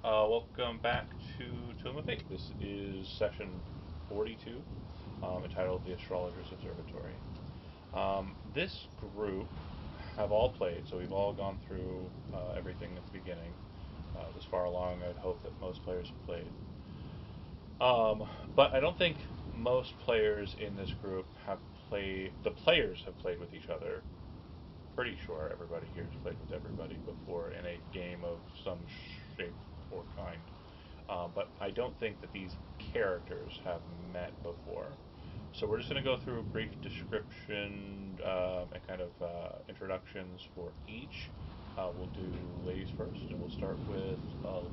Welcome back to Tomb of Fate. This is session 42, entitled The Astrologer's Observatory. This group have all played, so we've all gone through everything at the beginning. This far along, I'd hope that most players have played. But I don't think most players in this group have played. The players have played with each other. Pretty sure everybody here has played with everybody before in a game of some shape or kind. But I don't think that these characters have met before. So we're just going to go through a brief description and kind of introductions for each. We'll do ladies first, and we'll start with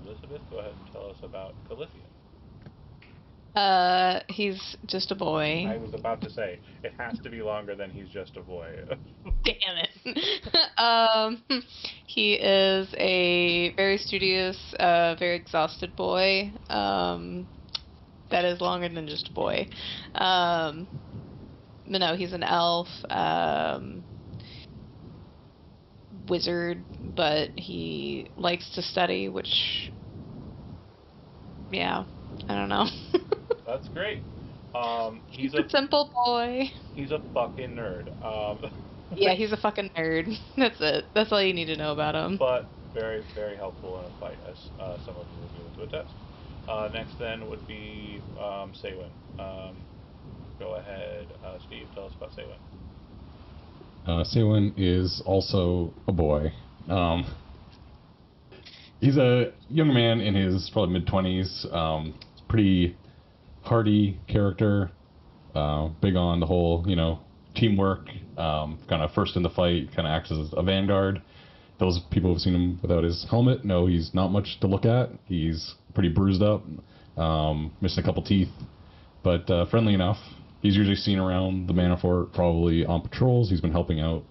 Elizabeth. Go ahead and tell us about Calithian. He's just a I boy. was about to say, it has to be longer than he's just a boy. Damn it. He is a very studious, very exhausted boy. That is longer than just a boy. But no, he's an elf, wizard, but he likes to study, which, yeah, I don't know. That's great. He's a simple boy. He's a fucking nerd. Yeah, he's a fucking nerd. That's it. That's all you need to know about him. But very, very helpful in a fight, as some of you will be able to attest. Next then would be Saywin. Go ahead, Steve. Tell us about Saywin. Sewin is also a boy. He's a young man in his probably mid-20s. Pretty hardy character. Big on the whole, teamwork. Kind of first in the fight. Kind of acts as a vanguard. Those people who've seen him without his helmet know he's not much to look at. He's pretty bruised up. Missing a couple teeth. But friendly enough. He's usually seen around the Manor Fort, probably on patrols. He's been helping out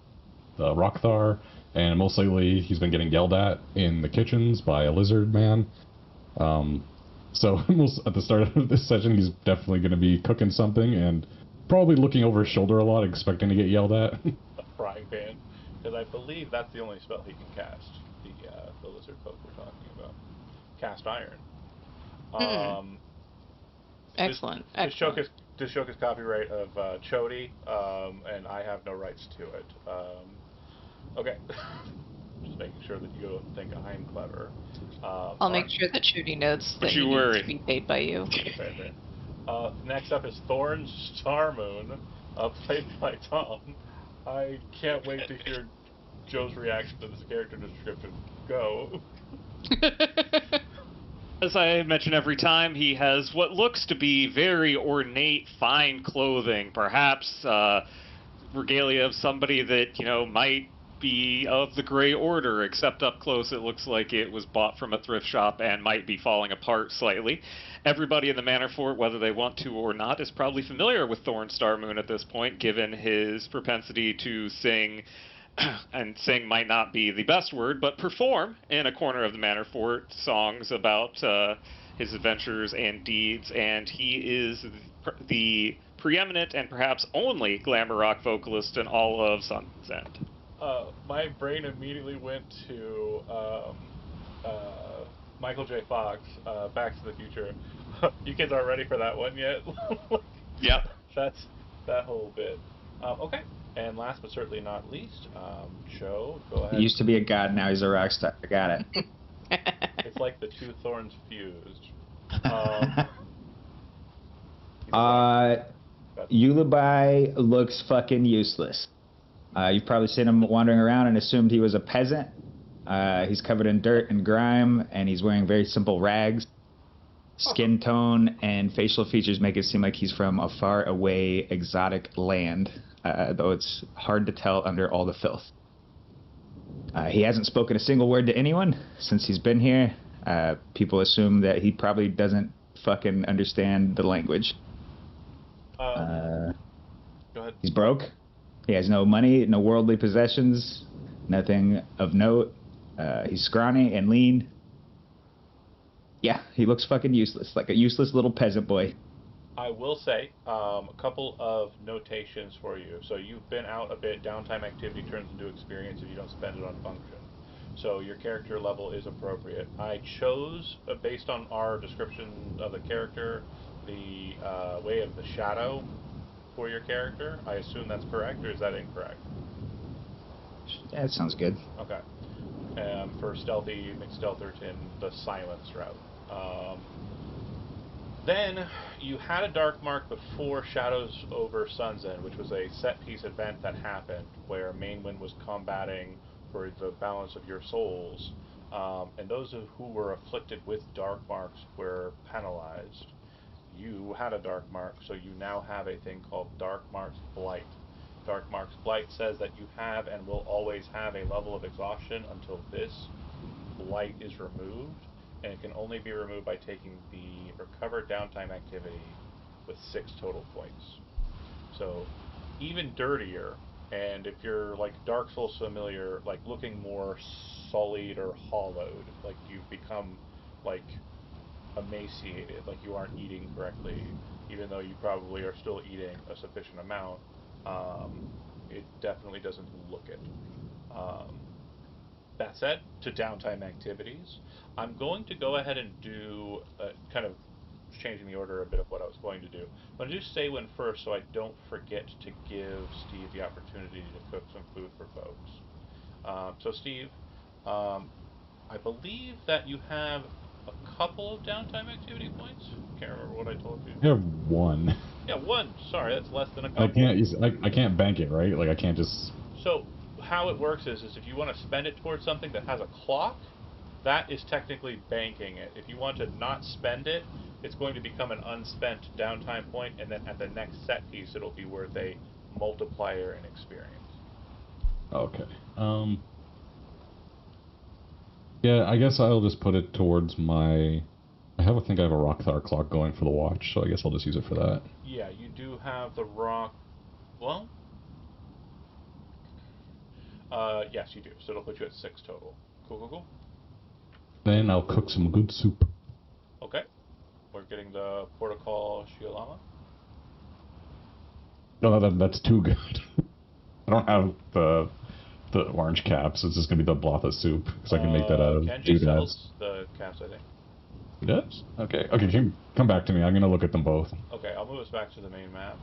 the Rockthar, and most lately he's been getting yelled at in the kitchens by a lizard man. So at the start of this session, he's definitely going to be cooking something and probably looking over his shoulder a lot, expecting to get yelled at. A frying pan, because I believe that's the only spell he can cast. The lizard folk we're talking about. Cast iron. Excellent. This joke is copyright of Chody, and I have no rights to it. Okay. Just making sure that you don't think I'm clever. I'll make sure that Trudy notes that he needs to be paid by you. Fair. Next up is Thorn Starmoon, played by Tom. I can't wait to hear Joe's reaction to this character description. Go. As I mention every time, he has what looks to be very ornate, fine clothing, perhaps regalia of somebody that, might be of the Grey Order, except up close it looks like it was bought from a thrift shop and might be falling apart slightly. Everybody in the Manor Fort, whether they want to or not, is probably familiar with Thorn Starmoon at this point, given his propensity to sing, and sing might not be the best word, but perform in a corner of the Manor Fort songs about his adventures and deeds, and he is the preeminent and perhaps only glamour rock vocalist in all of Sunsend. My brain immediately went to Michael J. Fox, Back to the Future. You kids aren't ready for that one yet? Yep. That's that whole bit. Okay. And last but certainly not least, Joe, go ahead. He used to be a god, now he's a rock star. I got it. It's like the two thorns fused. Ulubai looks fucking useless. You've probably seen him wandering around and assumed he was a peasant. He's covered in dirt and grime, and he's wearing very simple rags. Skin tone and facial features make it seem like he's from a far away exotic land, though it's hard to tell under all the filth. He hasn't spoken a single word to anyone since he's been here. People assume that he probably doesn't fucking understand the language. Go ahead. He's broke. He has no money, no worldly possessions, nothing of note. He's scrawny and lean. Yeah, he looks fucking useless, like a useless little peasant boy. I will say a couple of notations for you. So you've been out a bit. Downtime activity turns into experience if you don't spend it on function. So your character level is appropriate. I chose, based on our description of the character, the way of the shadow for your character. I assume that's correct, or is that incorrect? Yeah, that sounds good. Okay. For stealthy McStealtherton, the silence route. Then you had a dark mark before Shadows over Sunsend, which was a set-piece event that happened where Mainwind was combating for the balance of your souls, and those who were afflicted with dark marks were penalized. You had a dark mark, so you now have a thing called Dark Marks Blight. Dark Marks Blight says that you have and will always have a level of exhaustion until this blight is removed, and it can only be removed by taking the recovered downtime activity with 6 total points. So even dirtier, and if you're like Dark Souls familiar, like looking more sullied or hollowed, like you've become like emaciated, like you aren't eating correctly, even though you probably are still eating a sufficient amount, it definitely doesn't look it. Um, that said, to downtime activities, I'm going to go ahead and do kind of changing the order a bit of what I was going to do. I'm going to do say when first so I don't forget to give Steve the opportunity to cook some food for folks. So Steve, I believe that you have a couple of downtime activity points. Can't remember what I told you. I have one. Yeah, one. Sorry, that's less than a I couple. can't use. I can't bank it, right? Like I can't just. So how it works is if you want to spend it towards something that has a clock, that is technically banking it. If you want to not spend it, it's going to become an unspent downtime point, and then at the next set piece, it'll be worth a multiplier in experience. Okay. Yeah, I guess I'll just put it towards my. I think I have a Rockthar clock going for the watch, so I guess I'll just use it for that. Yeah, you do have the rock. Well, yes, you do. So it'll put you at 6 total. Cool. Then I'll cook some good soup. Okay. We're getting the Portugal Shiolama. No, that's too good. I don't have the orange caps. It's just gonna be the Blotha soup because I can make that out of Kenji doodads. sells the caps, I think. It does? Okay. Come back to me. I'm gonna look at them both. Okay, I'll move us back to the main map.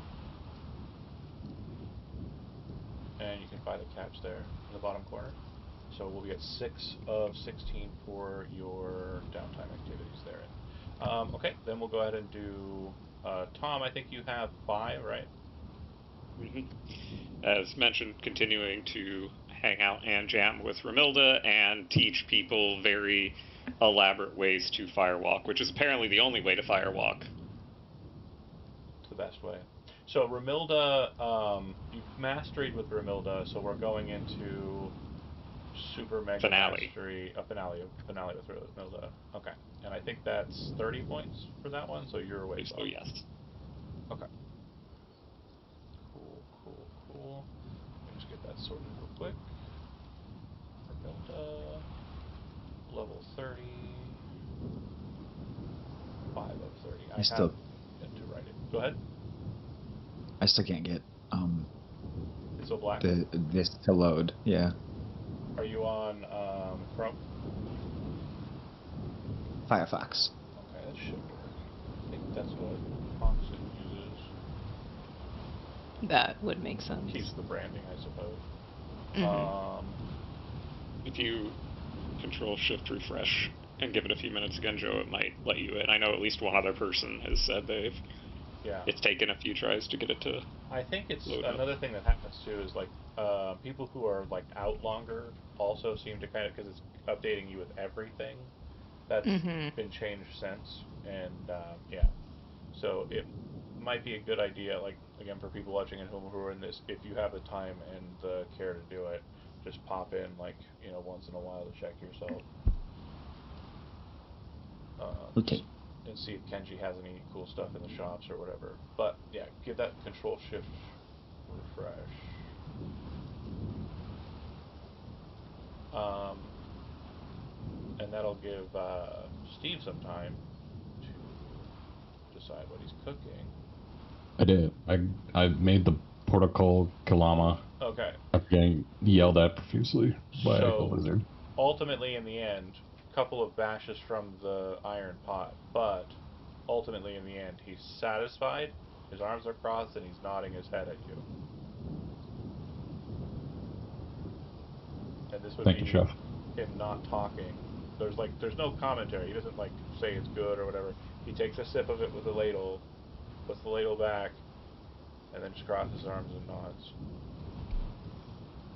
And you can buy the caps there in the bottom corner. So we'll be at 6 of 16 for your downtime activities there. Okay, then we'll go ahead and do Tom. I think you have 5, right? Mm-hmm. As mentioned, continuing to hang out and jam with Ramilda and teach people very elaborate ways to firewalk, which is apparently the only way to firewalk. It's the best way. So Ramilda, you've mastered with Ramilda, so we're going into super mega mastery, finale with Ramilda. Okay, and I think that's 30 points for that one, so you're away. So yes. Okay. Cool. Let me just get that sorted real quick. Ramilda, level 30, 5 of 30. I still have to write it. Go ahead. I still can't get It's so black. this to load. Yeah. Are you on Chrome? Firefox. Okay, that should work. I think that's what Foxit uses. That would make sense. Keeps the branding, I suppose. Mm-hmm. If you Control-Shift-Refresh and give it a few minutes again, Joe, it might let you in. I know at least one other person has said it's taken a few tries to get it to. I think it's another thing that happens too is like people who are like out longer also seem to kind of, because it's updating you with everything that's been changed since, and so it might be a good idea, like again for people watching at home who are in this, if you have the time and the care to do it, just pop in like once in a while to check yourself. Okay. And see if Kenji has any cool stuff in the shops or whatever. But yeah, give that Control-Shift-Refresh. And that'll give Steve some time to decide what he's cooking. I did. I made the Portugal Kilama. Okay. After getting yelled at profusely by a lizard. ultimately, in the end, a couple of bashes from the iron pot, but ultimately, in the end, he's satisfied. His arms are crossed, and he's nodding his head at you. And this would Thank be you, Chef. him not talking. There's no commentary. He doesn't say it's good or whatever. He takes a sip of it with a ladle, puts the ladle back, and then just crosses his arms and nods.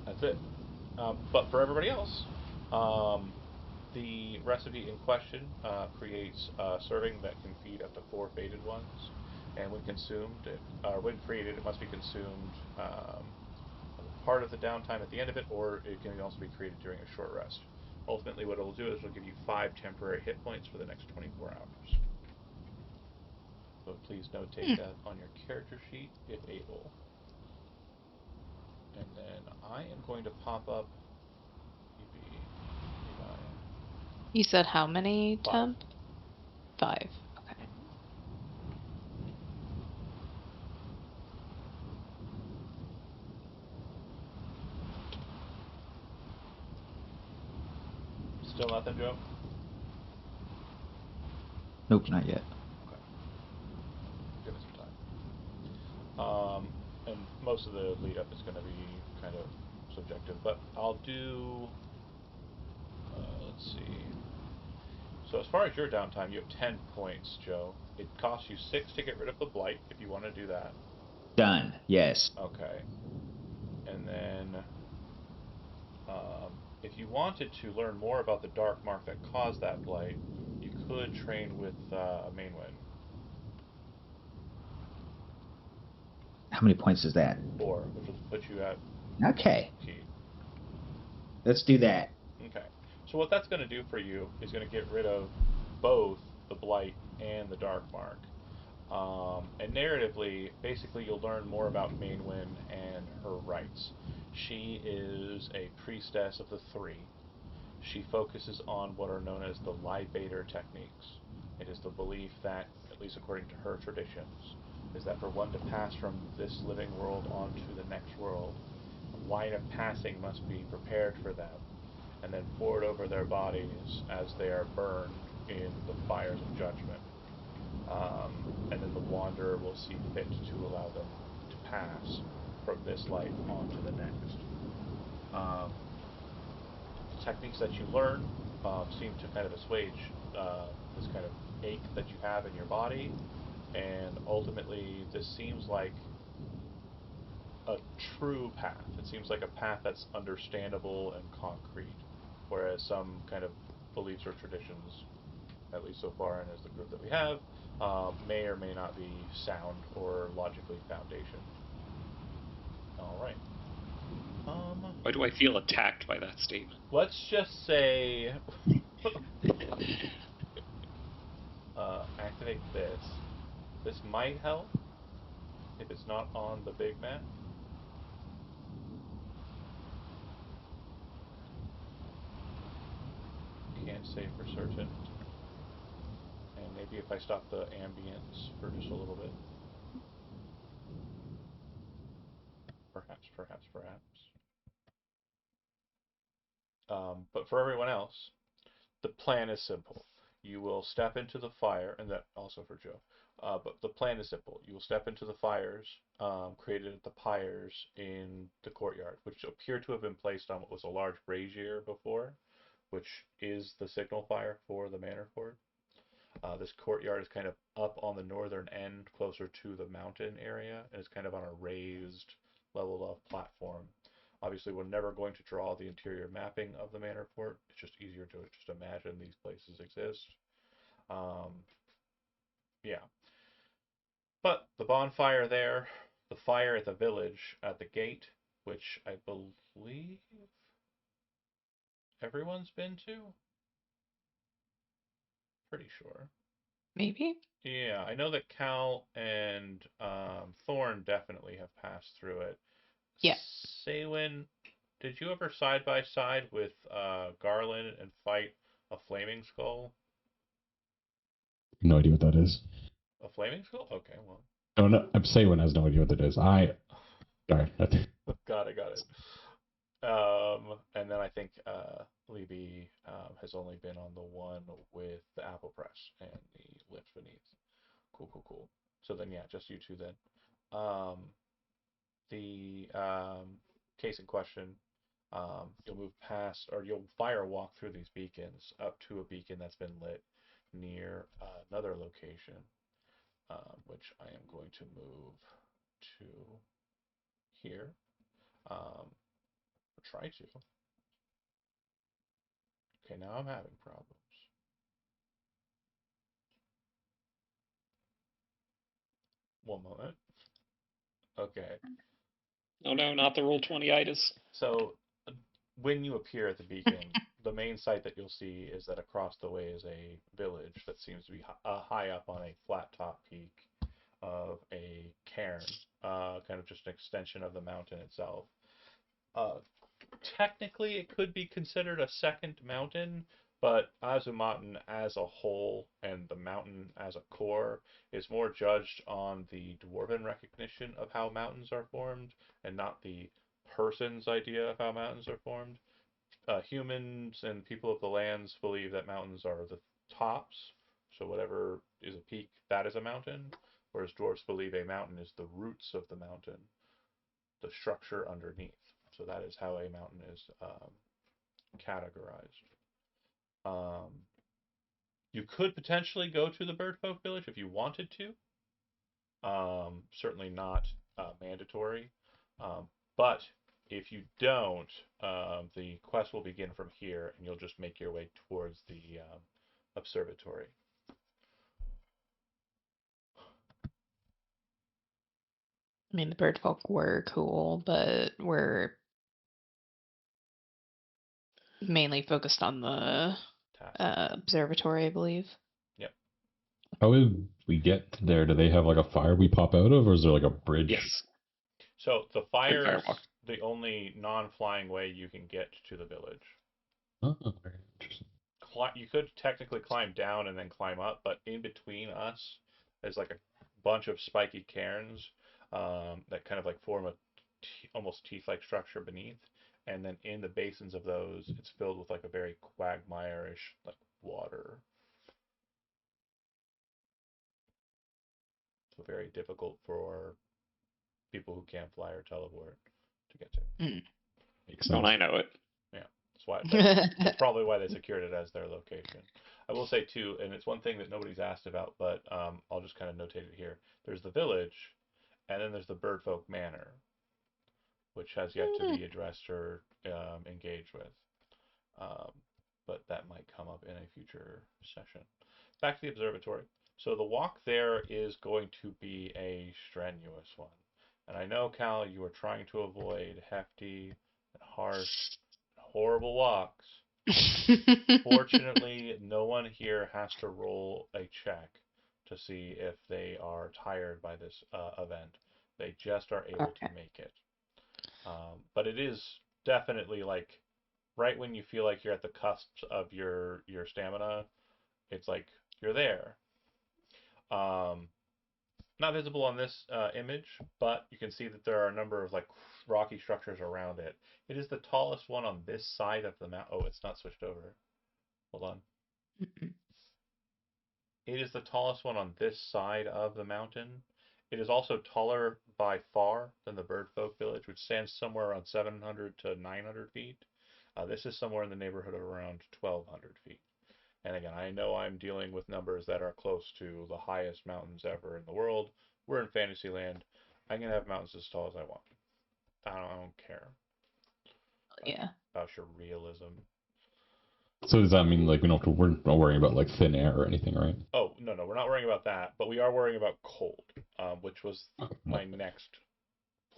That's it. But for everybody else, the recipe in question creates a serving that can feed up to 4 fated ones, and when consumed, when created, it must be consumed part of the downtime at the end of it, or it can also be created during a short rest. Ultimately, what it will do is it'll give you 5 temporary hit points for the next 24 hours. So please notate that on your character sheet if able. And then I am going to pop up You said how many 5. temp? 5. Okay. Still nothing, Joe? Nope, not yet. Okay. Give us some time. And most of the lead up is going to be kind of subjective, but I'll do. Let's see. So as far as your downtime, you have 10 points, Joe. It costs you 6 to get rid of the blight if you want to do that. Done. Yes. Okay. And then, if you wanted to learn more about the dark mark that caused that blight, you could train with Mainwind. How many points is that? 4, which will put you at Okay. key. Let's do that. Okay. So what that's going to do for you is going to get rid of both the blight and the dark mark. And narratively, basically, you'll learn more about Mainwind and her rites. She is a priestess of the 3. She focuses on what are known as the libator techniques. It is the belief that, at least according to her traditions, is that for one to pass from this living world onto the next world, a wine of passing must be prepared for them and then poured over their bodies as they are burned in the fires of judgment. And then the wanderer will see fit to allow them to pass from this life onto the next. The techniques that you learn seem to kind of assuage this kind of ache that you have in your body, and ultimately this seems like a true path. It seems like a path that's understandable and concrete, whereas some kind of beliefs or traditions, at least so far and as the group that we have, may or may not be sound or logically foundationed. All right. Why do I feel attacked by that statement? Let's just say activate this. This might help if it's not on the big map. Can't say for certain. And maybe if I stop the ambience for just a little bit. Perhaps. But for everyone else, the plan is simple. You will step into the fire, and that also for Joe. But the plan is simple. You will step into the fires created at the pyres in the courtyard, which appear to have been placed on what was a large brazier before, which is the signal fire for the manor fort. This courtyard is kind of up on the northern end, closer to the mountain area, and it's kind of on a raised, leveled off platform. Obviously, we're never going to draw the interior mapping of the manor fort. It's just easier to just imagine these places exist. Yeah. But the bonfire there, the fire at the village at the gate, which I believe everyone's been to? Pretty sure. Maybe? Yeah, I know that Cal and Thorn definitely have passed through it. Yeah. Saywin, did you ever side by side with Garland and fight a flaming skull? No idea what that is. A flaming skull? Okay, well. No, Saywan has no idea what that is. Sorry. Got it. And then I think Libby has only been on the one with the apple press and the lift beneath. Cool, cool, cool. So then, yeah, just you two then. Um, the case in question, you'll move past, or you'll fire walk through these beacons up to a beacon that's been lit near another location, which I am going to move to here. Try to. Okay, now I'm having problems. One moment. Okay. Oh no, not the Roll20-itis. So when you appear at the beacon, the main sight that you'll see is that across the way is a village that seems to be high up on a flat top peak of a cairn, kind of just an extension of the mountain itself. Uh, Technically, it could be considered a second mountain, but Azumatin as a whole and the mountain as a core is more judged on the dwarven recognition of how mountains are formed and not the person's idea of how mountains are formed. Humans and people of the lands believe that mountains are the tops, so whatever is a peak, that is a mountain, whereas dwarves believe a mountain is the roots of the mountain, the structure underneath. So that is how a mountain is categorized. You could potentially go to the Birdfolk Village if you wanted to. Certainly not mandatory. But if you don't, the quest will begin from here, and you'll just make your way towards the observatory. I mean, the bird folk were cool, but we're mainly focused on the observatory, I believe. Yep. How would we get there? Do they have like a fire we pop out of, or is there like a bridge? Yes. So the fire is firewalk. the only non-flying way you can get to the village. Oh, very interesting. You could technically climb down and then climb up, but in between us is like a bunch of spiky cairns that kind of like form a almost teeth-like structure beneath, and then in the basins of those, it's filled with like a very quagmire-ish like water. So very difficult for people who can't fly or teleport to get to. Makes Don't sense. I know it? Yeah, that's probably why they secured it as their location. I will say too, and it's one thing that nobody's asked about, but I'll just kind of notate it here. There's the village, and then there's the Birdfolk Manor, which has yet to be addressed or engaged with. But that might come up in a future session. Back to the observatory. So the walk there is going to be a strenuous one. And I know, Cal, you are trying to avoid hefty and harsh, horrible walks. Fortunately, no one here has to roll a check to see if they are tired by this event. They just are able to make it. But it is definitely like right when you feel like you're at the cusp of your stamina, it's like you're there. Not visible on this image, but you can see that there are a number of like rocky structures around it. It is the tallest one on this side of the mountain. Oh, it's not switched over. Hold on. It is the tallest one on this side of the mountain. It is also taller by far than the Birdfolk Village, which stands somewhere around 700 to 900 feet. This is somewhere in the neighborhood of around 1,200 feet. And again, I know I'm dealing with numbers that are close to the highest mountains ever in the world. We're in Fantasyland. I can have mountains as tall as I want. I don't care. Yeah. About your realism. So does that mean like we're not worrying about like thin air or anything, right? Oh, no, we're not worrying about that, but we are worrying about cold, which was my next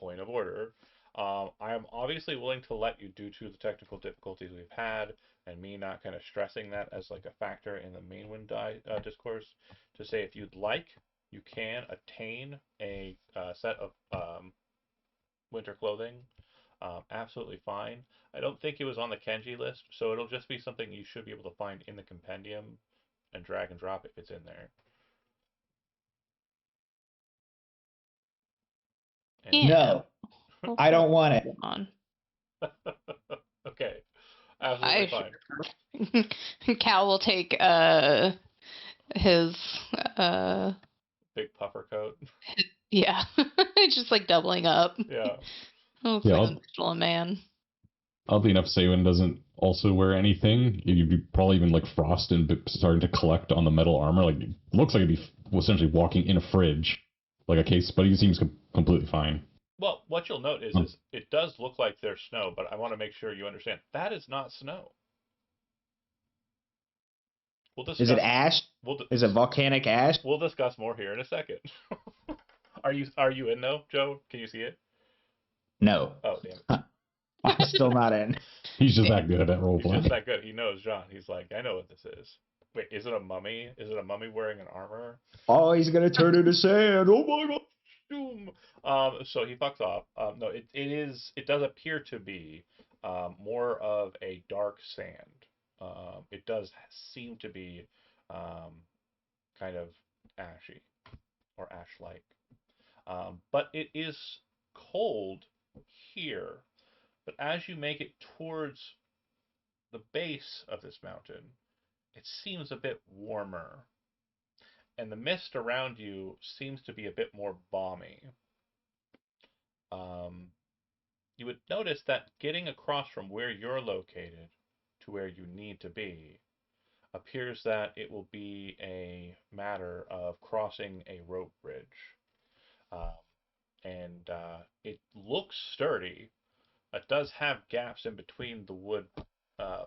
point of order. I am obviously willing to let you, due to the technical difficulties we've had, and me not kind of stressing that as like a factor in the main wind discourse, to say if you'd like, you can attain a set of winter clothing. Absolutely fine. I don't think it was on the Kenji list, so it'll just be something you should be able to find in the compendium and drag and drop if it's in there. Yeah. No, I don't want it. Okay, absolutely fine. Sure. Cal will take his Big puffer coat. yeah, just like doubling up. Yeah. Looks Yeah, like I'm still a man. oddly enough, Saywin doesn't also wear anything. You'd be probably even like frost and starting to collect on the metal armor. Like, it looks like he'd be essentially walking in a fridge, like a case, but he seems completely fine. Well, what you'll note is it does look like there's snow, but I want to make sure you understand that is not snow. We'll discuss. Is it ash? Is it volcanic ash? We'll discuss more here in a second. Are you in though, Joe? Can you see it? No. Oh, damn it. I'm still not in. He's just that good at role He's playing. just that good. He knows John. He's like, I know what this is. Wait, is it a mummy? Is it a mummy wearing an armor? Oh, he's gonna turn into sand. Oh my god. Doom. So he fucks off. No, it does appear to be more of a dark sand. It does seem to be kind of ashy or ash-like. But it is cold here. But as you make it towards the base of this mountain, it seems a bit warmer. And the mist around you seems to be a bit more balmy. You would notice that getting across from where you're located to where you need to be appears that it will be a matter of crossing a rope bridge. Um, and it looks sturdy. It does have gaps in between the wood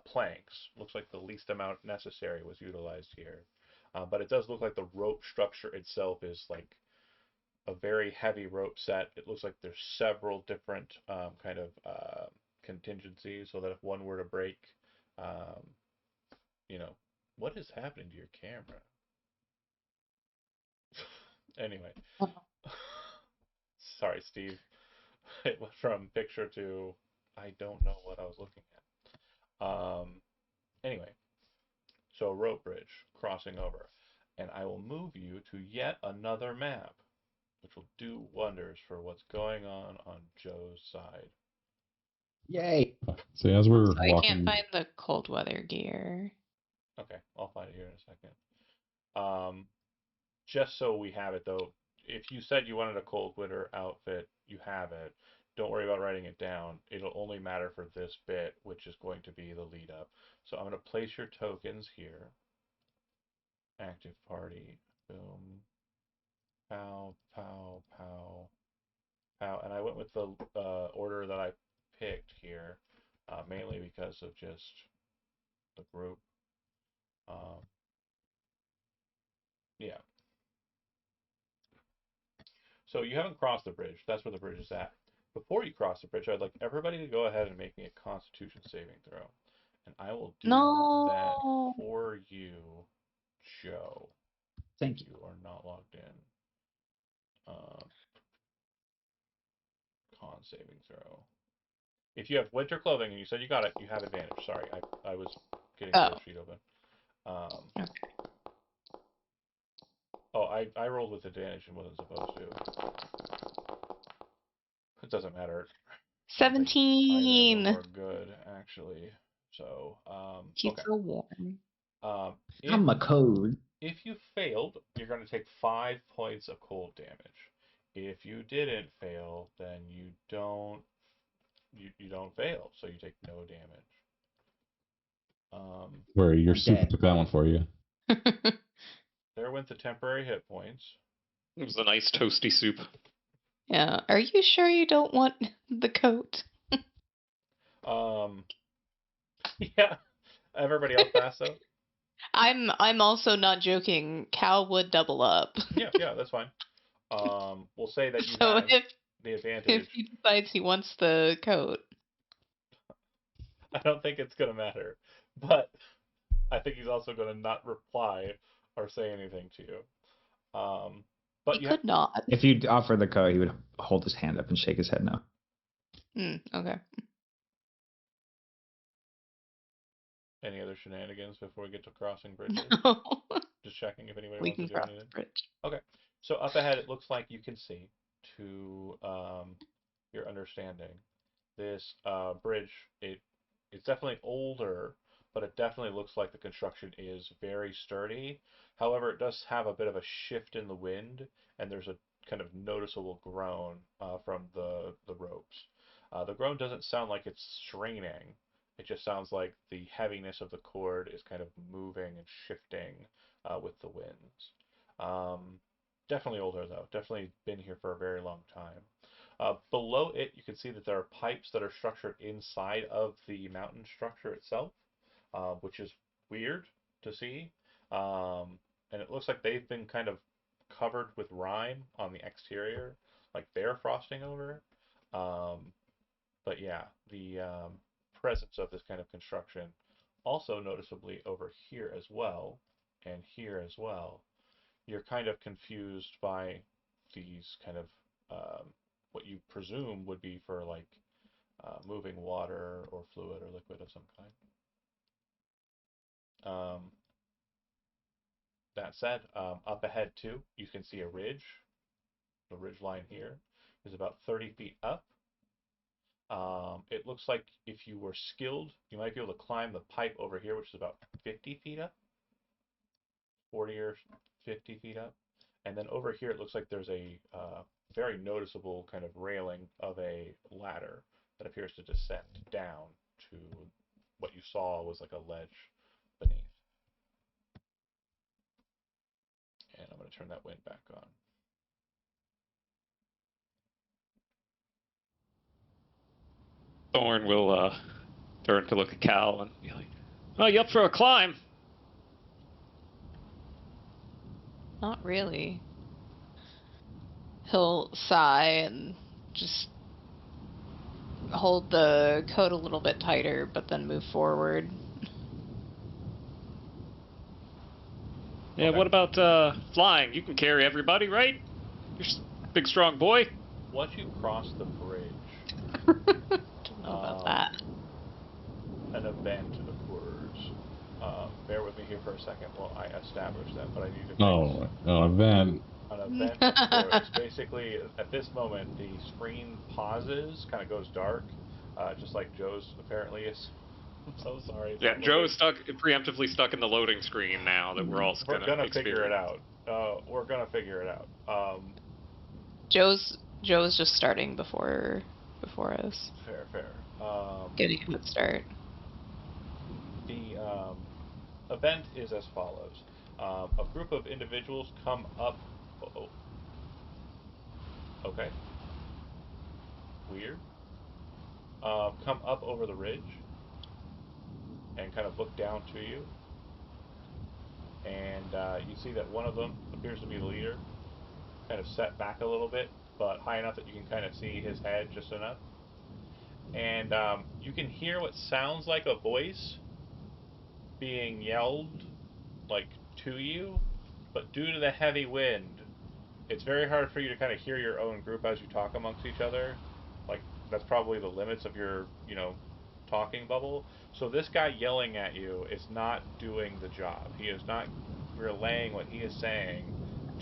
planks. Looks like the least amount necessary was utilized here. But it does look like the rope structure itself is like a very heavy rope set. It looks like there's several different kind of contingencies so that if one were to break, um, you know, what is happening to your camera? Anyway, sorry, Steve. It went from picture to I don't know what I was looking at. Anyway, so rope bridge crossing over, and I will move you to yet another map, which will do wonders for what's going on Joe's side. Yay. So as we're So I walking, can't find the cold weather gear. Okay, I'll find it here in a second. Just so we have it though, if you said you wanted a cold winter outfit, you have it. Don't worry about writing it down. It'll only matter for this bit, which is going to be the lead up. So I'm going to place your tokens here. Active party. Boom. Pow, pow, pow, pow. And I went with the order that I picked here, mainly because of just the group. Yeah. So you haven't crossed the bridge. That's where the bridge is at. Before you cross the bridge, I'd like everybody to go ahead and make me a Constitution saving throw. And I will do that No. for you, Joe. Thank you. You are not logged in. Con saving throw. If you have winter clothing and you said you got it, you have advantage. Sorry, I was getting the worksheet open. Okay. Oh, I rolled with advantage and wasn't supposed to. It doesn't matter. 17. Either of them are good, actually. So, Keep okay. so warm. I'm a code. If you failed, you're going to take 5 points of cold damage. If you didn't fail, then you don't fail, so you take no damage. where your soup dead. took that one for you. There went the temporary hit points. It was a nice toasty soup. Yeah. Are you sure you don't want the coat? Yeah. Everybody else passed though? I'm also not joking. Cal would double up. Yeah, that's fine. We'll say that you So have if the advantage. if he decides he wants the coat. I don't think it's gonna matter, but I think he's also gonna not reply or say anything to you. But He could not. If you offer the code, he would hold his hand up and shake his head no. Okay. Any other shenanigans before we get to crossing bridges? No. Just checking if anybody We wants can to do cross the anything. bridge. Okay. So up ahead, it looks like you can see to your understanding This bridge, it's definitely older, but it definitely looks like the construction is very sturdy. However, it does have a bit of a shift in the wind, and there's a kind of noticeable groan from the ropes. The groan doesn't sound like it's straining. It just sounds like the heaviness of the cord is kind of moving and shifting with the winds. Um, Definitely older though. Definitely been here for a very long time. Below it, you can see that there are pipes that are structured inside of the mountain structure itself, which is weird to see. And it looks like they've been kind of covered with rime on the exterior, like they're frosting over. Um, but yeah, the presence of this kind of construction also noticeably over here as well, and here as well. You're kind of confused by these kind of what you presume would be for like moving water or fluid or liquid of some kind. That said, up ahead too, you can see a ridge. The ridge line here is about 30 feet up. It looks like if you were skilled, you might be able to climb the pipe over here, which is about 50 feet up, 40 or 50 feet up. And then over here, it looks like there's a very noticeable kind of railing of a ladder that appears to descend down to what you saw was like a ledge beneath. And I'm going to turn that wind back on. Thorn will turn to look at Cal and be like, "Oh, you up for a climb?" Not really. He'll sigh and just hold the coat a little bit tighter, but then move forward. Yeah, Okay. what about flying? You can carry everybody, right? You're a big, strong boy. Once you cross the bridge, Don't know about that. an event occurs. Bear with me here for a second while I establish that, but I need to fix an event. an event occurs. Basically, at this moment, the screen pauses, kind of goes dark, just like Joe's apparently is. I'm so sorry. It's Yeah, not Joe's loading. preemptively stuck in the loading screen now that we're all We're gonna gonna figure it experience. out. We're gonna figure it out. Joe's just starting before us. Fair. Getting a good start. The event is as follows. A group of individuals come up. Oh, okay. Weird. Come up over the ridge and kind of look down to you. And you see that one of them appears to be the leader, kind of set back a little bit, but high enough that you can kind of see his head just enough. And you can hear what sounds like a voice being yelled like to you, but due to the heavy wind, it's very hard for you to kind of hear your own group as you talk amongst each other. Like that's probably the limits of your, talking bubble. So this guy yelling at you is not doing the job. He is not relaying what he is saying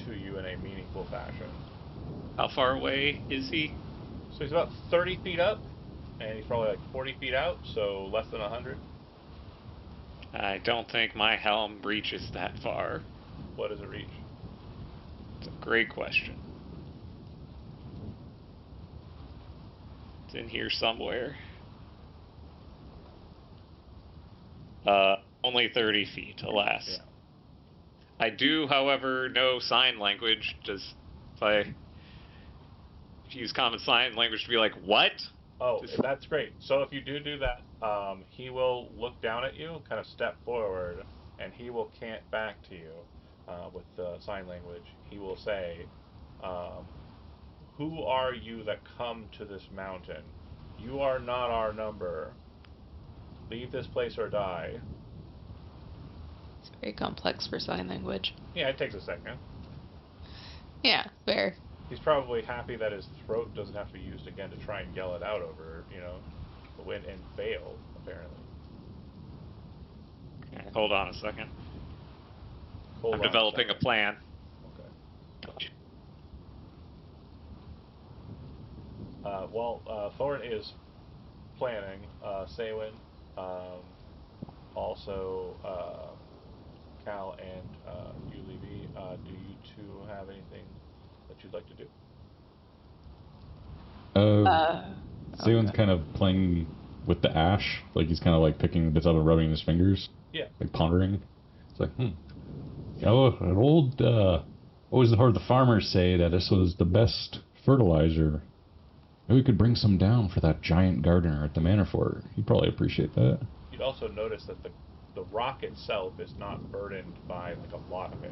to you in a meaningful fashion. How far away is he? So he's about 30 feet up, and he's probably like 40 feet out, so less than 100. I don't think my helm reaches that far. What does it reach? It's a great question. It's in here somewhere. Only 30 feet, alas. Yeah. I do, however, know sign language. If I use common sign language to be like, what? Oh, that's great. So if you do that, he will look down at you, kind of step forward, and he will cant back to you with the sign language. He will say, um, "Who are you that come to this mountain? You are not our number. Leave this place or die." It's very complex for sign language. Yeah, it takes a second. Yeah, fair. He's probably happy that his throat doesn't have to be used again to try and yell it out over, the wind and fail, apparently. Okay, hold on a second. Hold I'm on developing a second. plan. Okay. Thorn is planning, Saywin, also Cal and you, Levy, do you two have anything that you'd like to do? Seoin's Okay. kind of playing with the ash, like he's kind of like picking bits up and rubbing his fingers, Yeah. like pondering. It's like, Oh, an old, always heard the farmers say that this was the best fertilizer. Maybe we could bring some down for that giant gardener at the manor fort. He'd probably appreciate that. You'd also notice that the rock itself is not burdened by like a lot of it,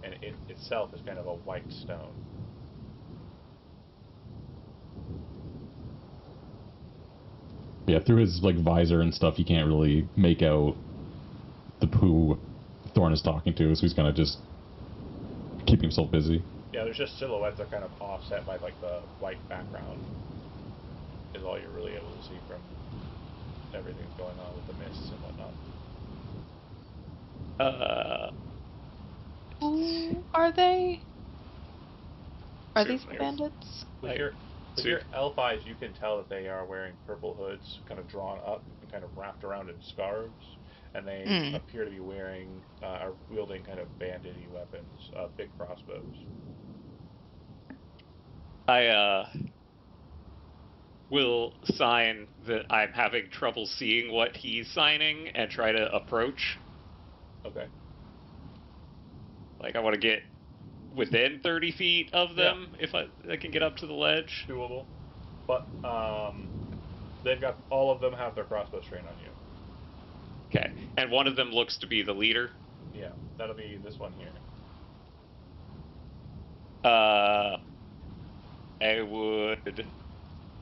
and it itself is kind of a white stone. Yeah, through his like visor and stuff, you can't really make out who Thorn is talking to, so he's kind of just keeping himself busy. Yeah, there's just silhouettes that are kind of offset by like the white background. Is all you're really able to see from everything that's going on with the mists and whatnot. Who are they? Are these Certainly. bandits? With your elf eyes, you can tell that they are wearing purple hoods, kind of drawn up and kind of wrapped around in scarves, and they appear to be wearing, are wielding kind of bandit-y weapons, big crossbows. I will sign that I'm having trouble seeing what he's signing and try to approach. Okay. Like, I want to get within 30 feet of them if I can get up to the ledge. Doable. But they've got, all of them have their crossbow strain on you. Okay. And one of them looks to be the leader. Yeah, that'll be this one here. I would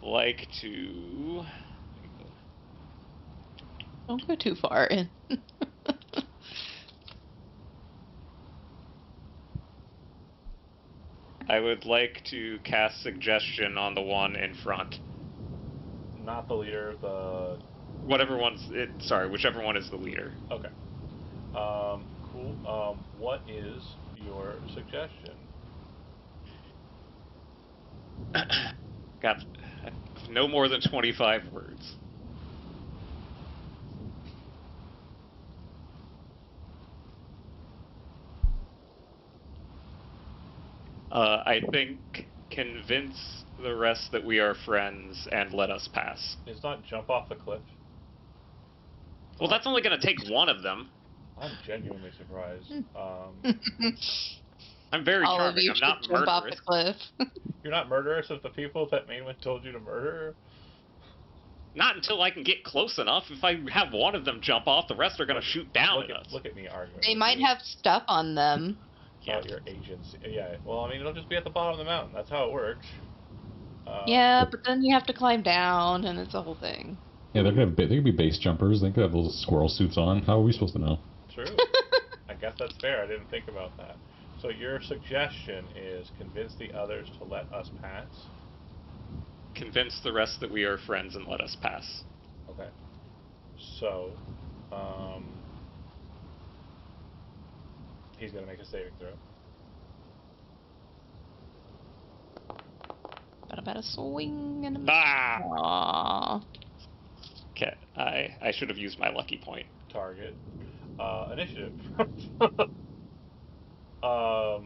like to... Don't go too far in. I would like to cast suggestion on the one in front. Not the leader, the... Whichever one is the leader. Okay. Cool. What is your suggestion? Got no more than 25 words. I think convince the rest that we are friends and let us pass. It's not jump off the cliff. Well, that's only going to take one of them. I'm genuinely surprised. I'm very All of charming. you I'm should not jump off the murderous. cliff. You're not murderous of the people that Mainwind told you to murder? Not until I can get close enough. If I have one of them jump off, the rest are going to shoot down at us. Look at me arguing. They with might you have stuff on them. about your agency. Yeah, well, I mean, it'll just be at the bottom of the mountain. That's how it works. Yeah, but then you have to climb down, and it's a whole thing. Yeah, they could be base jumpers. They could have little squirrel suits on. How are we supposed to know? True. I guess that's fair. I didn't think about that. So your suggestion is convince the others to let us pass? Convince the rest that we are friends and let us pass. Okay. So, he's going to make a saving throw. About a swing and a miss. Ah! Aww. Okay, I should have used my lucky point. Target. Initiative. I'll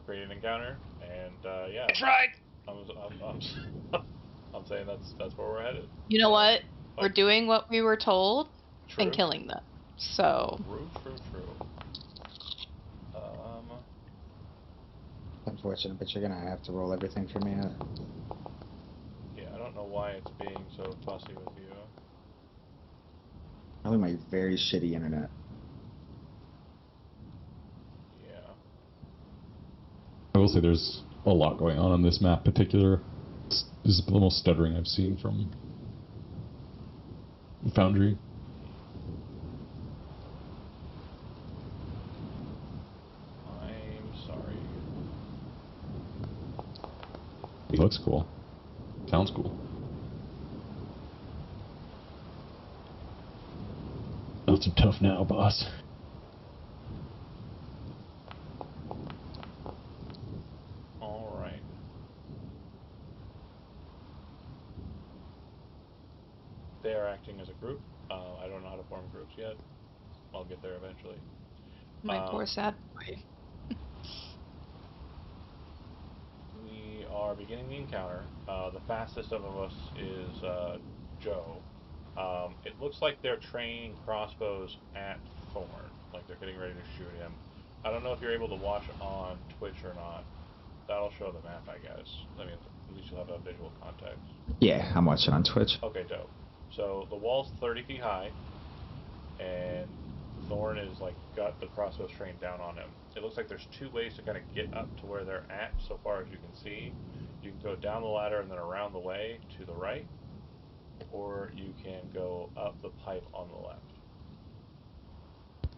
create an encounter, and yeah. That's right! I'm saying that's where we're headed. You know what? We're Like, doing what we were told true. and killing them. So. True. Unfortunate, but you're gonna have to roll everything for me. Yeah, I don't know why it's being so fussy with you. Probably my very shitty internet. Yeah. I will say there's a lot going on this map particular. This is the most stuttering I've seen from Foundry. I'm sorry. He looks cool. Sounds cool. Not so tough now, boss. All right. I'll get there eventually. My poor sad boy. We are beginning the encounter. The fastest of us is Joe. It looks like they're training crossbows at Thorn, like they're getting ready to shoot him. I don't know if you're able to watch on Twitch or not. That'll show the map, I guess. I mean, at least you'll have a visual context. Yeah, I'm watching on Twitch. Okay, dope. So the wall's 30 feet high, and Thorn is like got the crossbows trained down on him. It looks like there's two ways to kind of get up to where they're at, so far as you can see. You can go down the ladder and then around the way to the right, or you can go up the pipe on the left.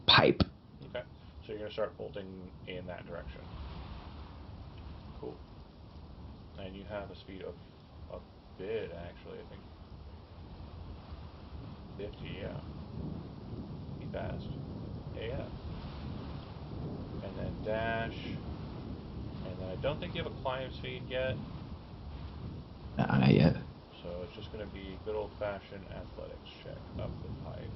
Pipe. Okay, so you're gonna start bolting in that direction. Cool. And you have a speed of a bit, actually. I think 50. Yeah. Be fast. Yeah. And then dash. And then I don't think you have a climb speed yet. No, not yet. So it's just going to be good old-fashioned athletics check up the pipe.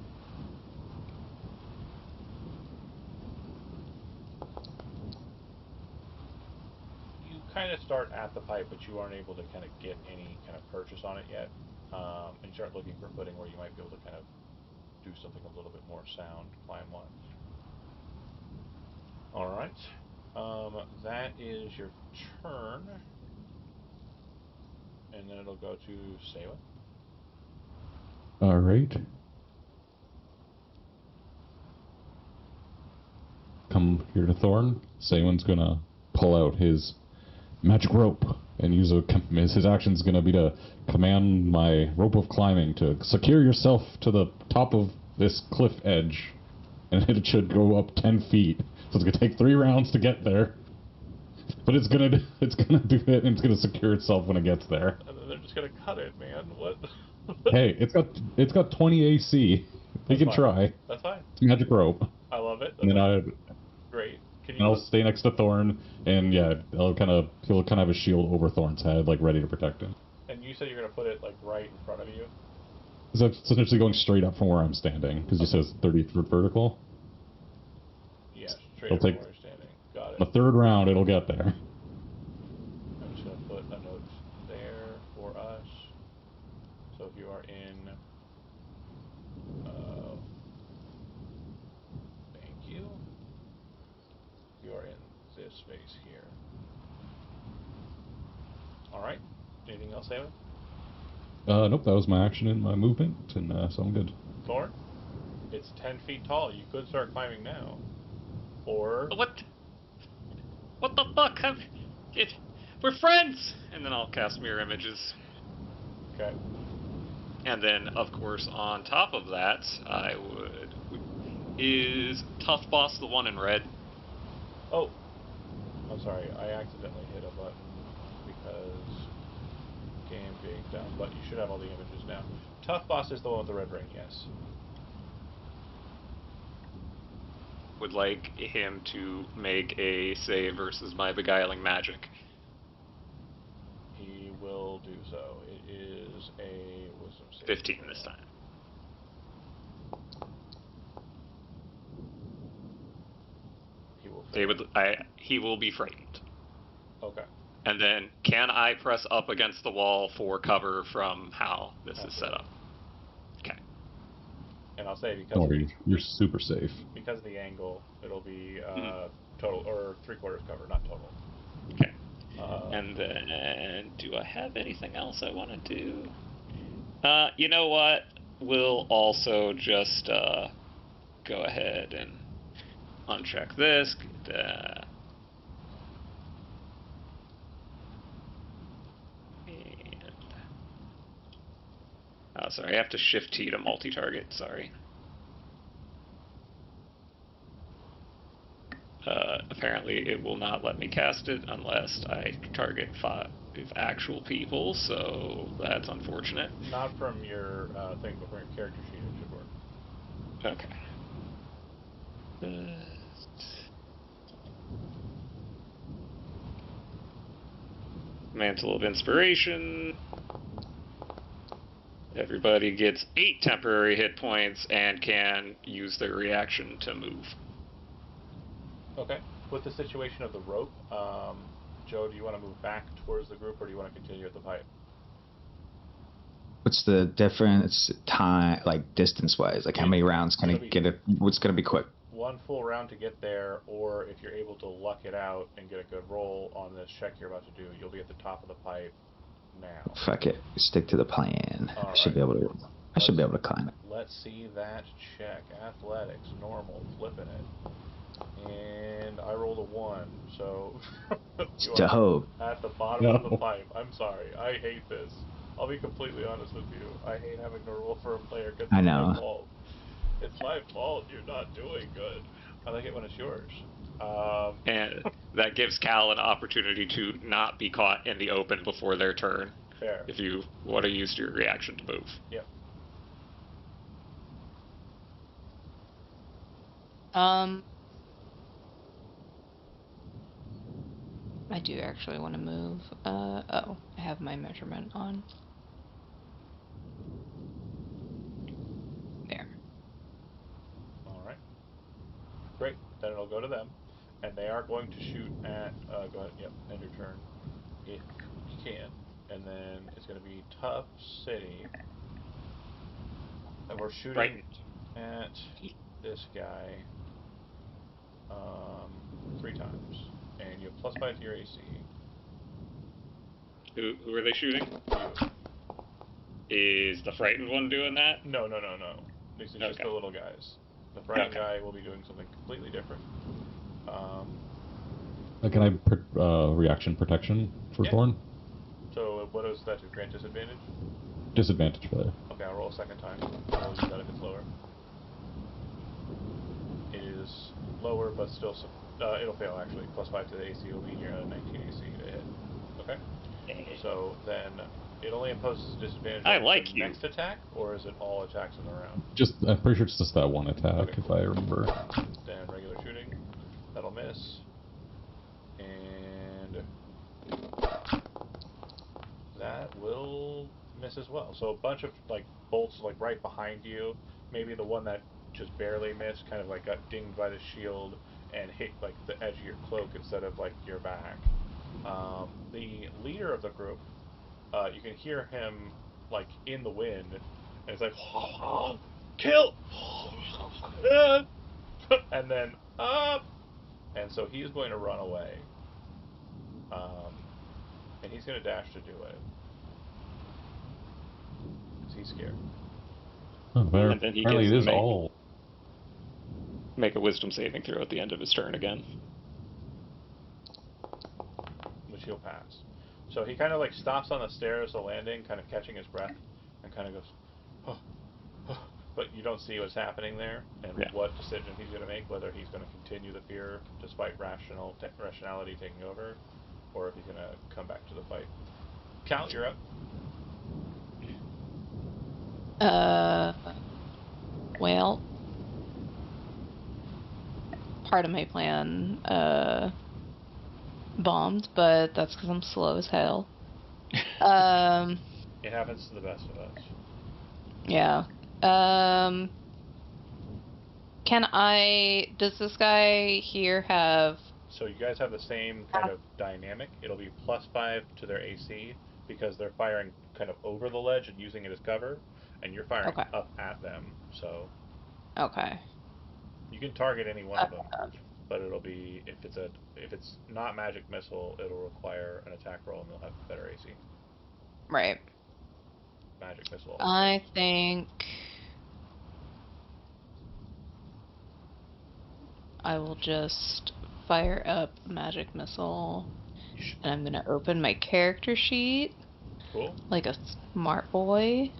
You kind of start at the pipe, but you aren't able to kind of get any kind of purchase on it yet. And you start looking for footing where you might be able to kind of do something a little bit more sound climb-wise. Alright. That is your turn. And then it'll go to Sewa. All right. Come here to Thorn. Saywan's gonna pull out his magic rope and use his action's gonna be to command my rope of climbing to secure yourself to the top of this cliff edge, and it should go up 10 feet. So it's gonna take 3 rounds to get there, but it's gonna do it, and it's gonna secure itself when it gets there. And then they're just gonna cut it, man. What? Hey, it's got 20 AC. We can fine. try. That's fine. It's magic rope. I love it. And then Great. Can I'll stay next to Thorn, and yeah, he'll kind of have a shield over Thorn's head, like ready to protect him. And you said you're gonna put it like right in front of you. So it's essentially going straight up from where I'm standing, because he says 30 foot vertical. Yeah, straight It'll up from take where you're standing. Got it. the 3rd round, it'll get there. I'm just gonna put a note there for us. So if you are in, thank you. You are in this space here. All right. Anything else, Evan? Nope, that was my action and my movement, and so I'm good. Thorn? It's 10 feet tall. You could start climbing now. Or... What? What the fuck? We're friends! And then I'll cast mirror images. Okay. And then, of course, on top of that, I would... Is Tough Boss the one in red? Oh. I'm sorry. I accidentally hit a button because game being down. But you should have all the images now. Tough Boss is the one with the red ring, yes. Would like him to make a save versus my beguiling magic. He will do so. It is a wisdom save. 15 this time. He will fail. He will be frightened. Okay. And then, can I press up against the wall for cover from how this is set up? Okay. And I'll say because Don't worry, you're super safe. because of the angle, it'll be total or 3/4 cover, not total. Okay. And then, do I have anything else I want to do? You know what? We'll also just go ahead and uncheck this. Oh, sorry, I have to shift T to multi-target, sorry. Apparently it will not let me cast it unless I target 5 actual people, so that's unfortunate. Not from your thing, but from your character sheet, it should work. Okay. Mantle of Inspiration. Everybody gets 8 temporary hit points and can use their reaction to move. Okay. With the situation of the rope, Joe, do you want to move back towards the group, or do you want to continue at the pipe? What's the difference time, like distance-wise? Like how many rounds can I get it? What's gonna be quick? 1 full round to get there, or if you're able to luck it out and get a good roll on this check you're about to do, you'll be at the top of the pipe now. Fuck it, stick to the plan. All I should be able to. I should be able to climb it. Let's see that check. Athletics, normal, flipping it. And I rolled a 1, so you are Dope. at the bottom of the pipe. I'm sorry, I hate this. I'll be completely honest with you. I hate having to roll for a player because it's my fault. It's my fault you're not doing good. I like it when it's yours. And that gives Cal an opportunity to not be caught in the open before their turn. Fair. If you want to use your reaction to move. Yep. I do actually want to move. Oh, I have my measurement on. There. Alright. Great. Then it'll go to them. And they are going to shoot at, go ahead, yep, end your turn. If you can. And then it's going to be Tough City. And we're shooting at this guy 3 times. And you have +5 to your AC. Who are they shooting? Is the frightened one doing that? No. These are just the little guys. The frightened guy will be doing something completely different. Can I reaction protection for Thorn? So what is that to grant disadvantage? Disadvantage for that. Okay, I'll roll a second time. I'll use that if it's lower. It is lower, but still, it'll fail actually. +5 to the AC will be your 19 AC to hit. Okay. So then it only imposes disadvantage on the next attack, or is it all attacks in the round? I'm pretty sure it's just that one attack, if I remember. Then regular shooting, that'll miss, and that will miss as well. So a bunch of like bolts like right behind you. Maybe the one that just barely missed, kind of like got dinged by the shield and hit like the edge of your cloak instead of like your back. The leader of the group, you can hear him like in the wind, and it's like kill, and then up, and so he's going to run away, and he's going to dash to do it. He's scared. And then he gets to make a wisdom saving throw at the end of his turn again. Which he'll pass. So he kind of like stops on the stairs, the landing, kind of catching his breath, and kind of goes, oh, oh. But you don't see what's happening there, and what decision he's going to make, whether he's going to continue the fear despite rationality taking over, or if he's going to come back to the fight. Cal, you're up. Well, part of my plan, bombed, but that's because I'm slow as hell. It happens to the best of us. Yeah. Does this guy here have... So you guys have the same kind of dynamic. It'll be +5 to their AC, because they're firing kind of over the ledge and using it as cover, and you're firing up at them, so... Okay. You can target any one of them, but it'll be, if it's not magic missile, it'll require an attack roll and they'll have better AC. Right. Magic missile. I think I will just fire up magic missile, and I'm gonna open my character sheet. Cool. Like a smart boy.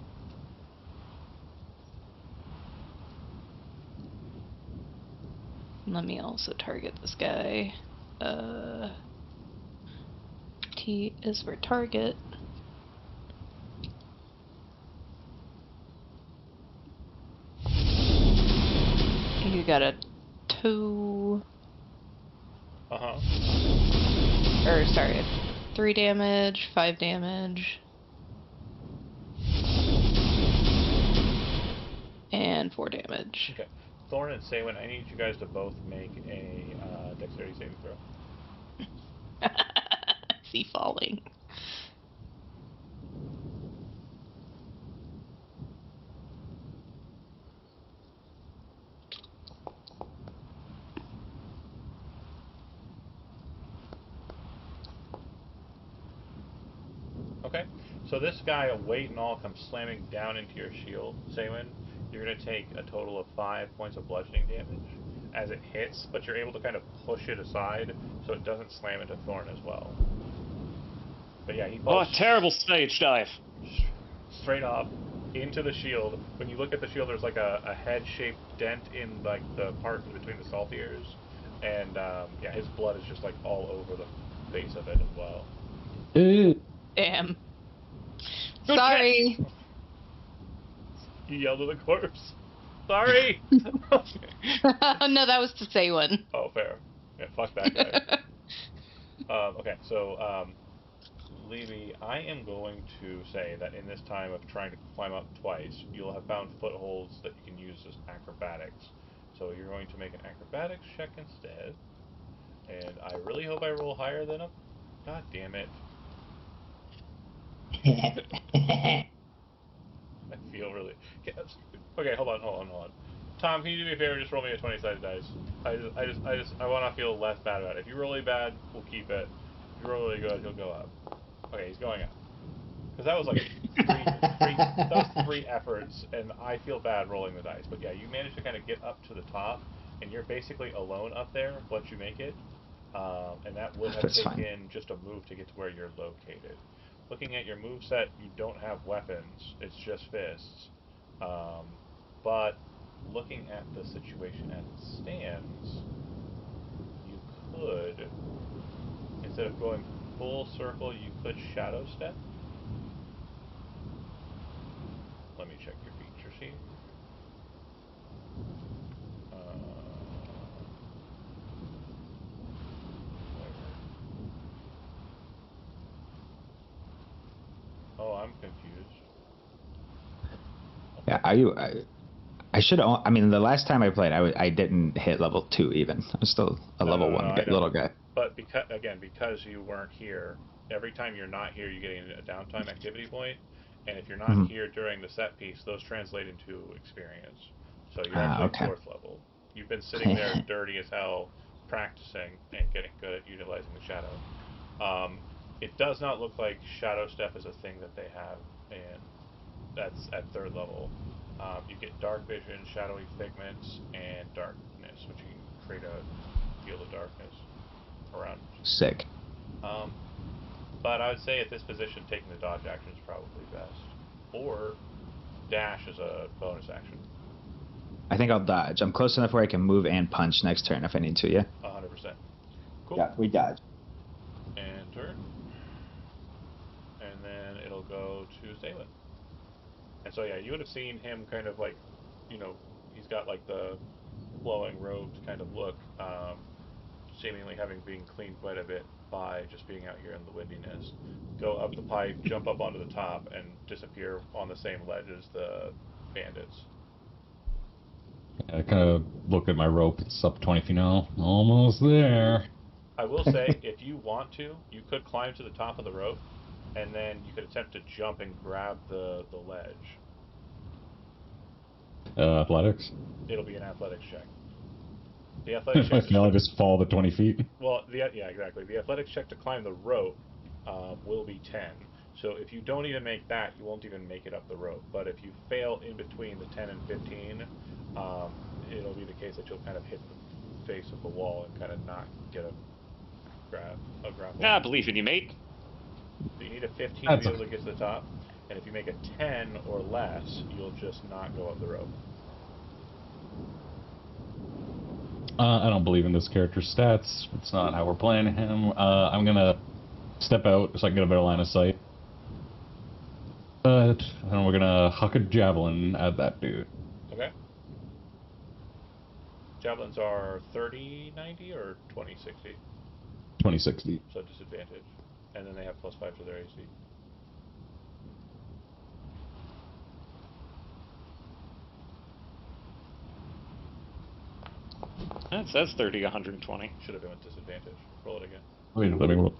Let me also target this guy. T is for target. You got a 2. Or sorry, 3 damage, 5 damage. and 4 damage. Okay. Thorn and Saywin, I need you guys to both make a dexterity saving throw. Is he falling? Okay. So this guy, weight and all, comes slamming down into your shield, Saywin. You're going to take a total of 5 points of bludgeoning damage as it hits, but you're able to kind of push it aside so it doesn't slam into Thorn as well. But yeah, he Oh, falls terrible stage dive. straight up into the shield. When you look at the shield, there's like a head-shaped dent in like the part in between the salt ears, and yeah, his blood is just like all over the face of it as well. Damn. Good Sorry. You yelled at the corpse. Sorry. No, that was to say one. Oh, fair. Yeah, fuck that guy. Okay, so Levy, I am going to say that in this time of trying to climb up twice, you'll have found footholds that you can use as acrobatics. So you're going to make an acrobatics check instead. And I really hope I roll higher than a... God damn it. I feel really... Okay, hold on. Tom, can you do me a favor? Just roll me a 20-sided dice. I want to feel less bad about it. If you roll really bad, we'll keep it. If you roll really good, he'll go up. Okay, he's going up. Because that was like that was 3 efforts, and I feel bad rolling the dice. But yeah, you managed to kind of get up to the top, and you're basically alone up there once you make it. And that would have That's taken fine. just a move to get to where you're located. Looking at your moveset, you don't have weapons. It's just fists. But looking at the situation as it stands, you could, instead of going full circle, you could shadow step. Let me check your feature sheet. Oh, I'm confused. Yeah, I should. I mean, the last time I played, I didn't hit level 2 even. I'm still a level 1 I know. little guy. But because you weren't here, every time you're not here, you get a downtime activity point, and if you're not here during the set piece, those translate into experience. So you're actually Okay. 4th level. You've been sitting there dirty as hell, practicing and getting good at utilizing the shadow. It does not look like shadow step is a thing that they have, and that's at 3rd level. You get dark vision, shadowy figments, and darkness, which you can create a field of darkness around. Sick. But I would say at this position, taking the dodge action is probably best, or dash is a bonus action. I think I'll dodge. I'm close enough where I can move and punch next turn if I need to. Yeah. 100%. Cool. Yeah, we dodge. And turn. And then it'll go to Salin. And so yeah, you would have seen him kind of like, he's got like the flowing robed kind of look, seemingly having been cleaned quite a bit by just being out here in the windiness. Go up the pipe, jump up onto the top, and disappear on the same ledge as the bandits. I kind of look at my rope. It's up 20 feet now. Almost there. I will say, if you want to, you could climb to the top of the rope, and then you could attempt to jump and grab the ledge. Athletics. It'll be an athletics check. The athletics check. I'll just fall to 20 feet. Well, yeah, exactly. The athletics check to climb the rope will be 10. So if you don't even make that, you won't even make it up the rope. But if you fail in between the 10 and 15, it'll be the case that you'll kind of hit the face of the wall and kind of not get a grapple. I believe in you, mate. So you need a 15 to be able to get to the top. And if you make a 10 or less, you'll just not go up the rope. I don't believe in this character's stats. It's not how we're playing him. I'm gonna step out so I can get a better line of sight. But then we're gonna huck a javelin at that dude. Okay. Javelins are 30-90 or 20-60? 2060. So disadvantage. And then they have +5 to their AC. It says 30, 120. Should have been with disadvantage. Roll it again. Let me roll.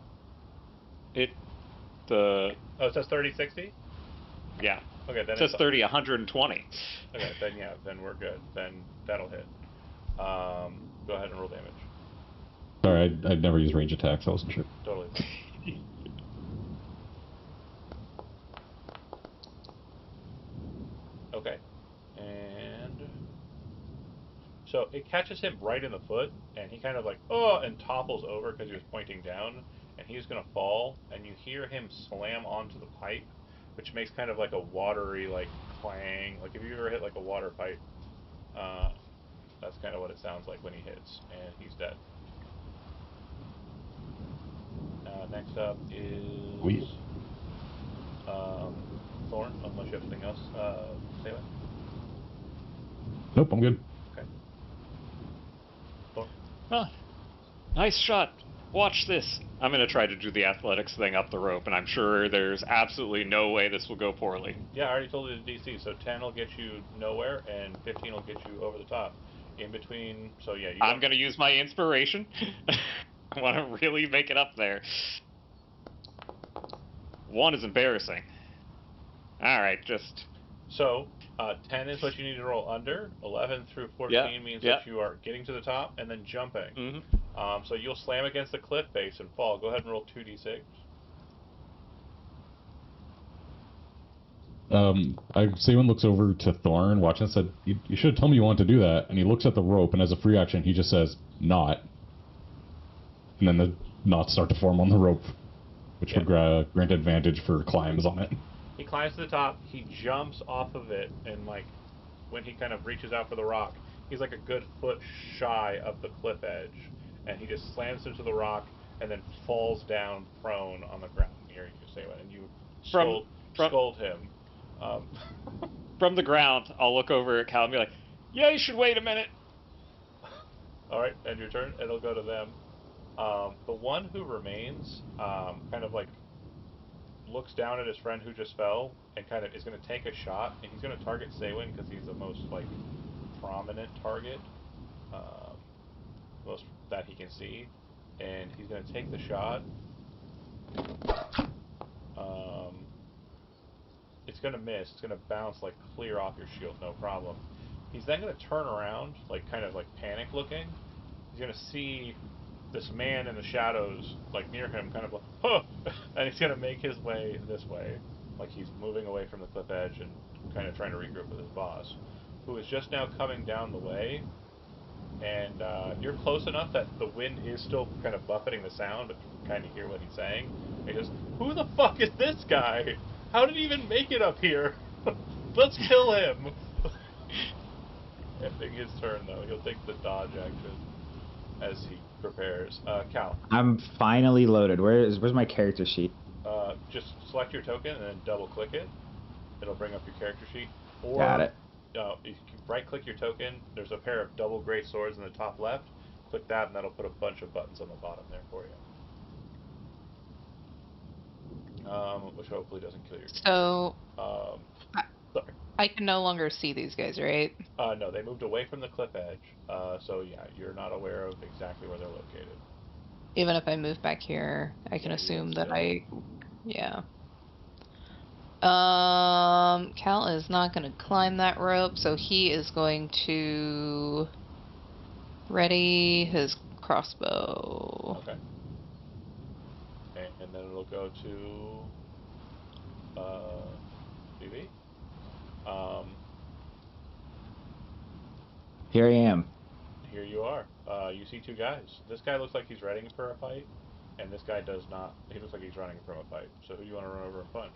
Oh, it says 30, 60? Yeah. Okay, then It says it's 30, 120. Okay, then we're good. Then that'll hit. Go ahead and roll damage. Sorry, I'd never used range attacks. I wasn't sure. Totally fine. Okay. And so it catches him right in the foot, and he kind of like, oh, and topples over because he was pointing down, and he's going to fall, and you hear him slam onto the pipe, which makes kind of like a watery, like, clang. Like, if you ever hit, like, a water pipe, that's kind of what it sounds like when he hits, and he's dead. Next up is Thorn, unless you have something else. Say what? Nope, I'm good. Okay. Thorn? Huh. Nice shot. Watch this. I'm going to try to do the athletics thing up the rope, and I'm sure there's absolutely no way this will go poorly. Yeah, I already told you the DC, so 10 will get you nowhere, and 15 will get you over the top. In between, so yeah. I'm going to use my inspiration. I want to really make it up there. 1 is embarrassing. Alright, just... So, 10 is what you need to roll under. 11 through 14 means that you are getting to the top and then jumping. Mm-hmm. So you'll slam against the cliff face and fall. Go ahead and roll 2d6. Saywin looks over to Thorn, watching, and said, you should have told me you wanted to do that. And he looks at the rope, and as a free action, he just says, "Knot." And then the knots start to form on the rope, which would grant advantage for climbs on it. He climbs to the top, he jumps off of it, and like when he kind of reaches out for the rock, he's like a good foot shy of the cliff edge, and he just slams into the rock and then falls down prone on the ground near you, Saywin, and you scold him. From the ground, I'll look over at Cal and be like, "Yeah, you should wait a minute." Alright, end your turn. It'll go to them. The one who remains, kind of like looks down at his friend who just fell and kind of is going to take a shot, and he's going to target Saywin because he's the most like prominent target, most that he can see, and he's going to take the shot. It's going to miss. It's going to bounce like clear off your shield, no problem. He's then going to turn around, like kind of like panic looking. He's going to see this man in the shadows, like near him, kind of like, huh! And he's gonna make his way this way, like he's moving away from the cliff edge and kind of trying to regroup with his boss, who is just now coming down the way. And you're close enough that the wind is still kind of buffeting the sound, but you can kind of hear what he's saying. He goes, "Who the fuck is this guy? How did he even make it up here? Let's kill him!" Ending his turn though, he'll take the dodge action as he prepares. Cal. I'm finally loaded. Where's my character sheet? Just select your token and then double click it. It'll bring up your character sheet. Or, Got it. You can right click your token. There's a pair of double gray swords in the top left. Click that and that'll put a bunch of buttons on the bottom there for you. Which hopefully doesn't kill your game. So, Sorry. I can no longer see these guys, right? No, they moved away from the cliff edge. So yeah, you're not aware of exactly where they're located. Even if I move back here, I can assume that yeah. Cal is not going to climb that rope, so he is going to ready his crossbow. Okay. And then it'll go to BB. Here I am. Here you are. You see two guys. This guy looks like he's ready for a fight, and this guy does not. He looks like he's running from a fight. So who do you want to run over and punch?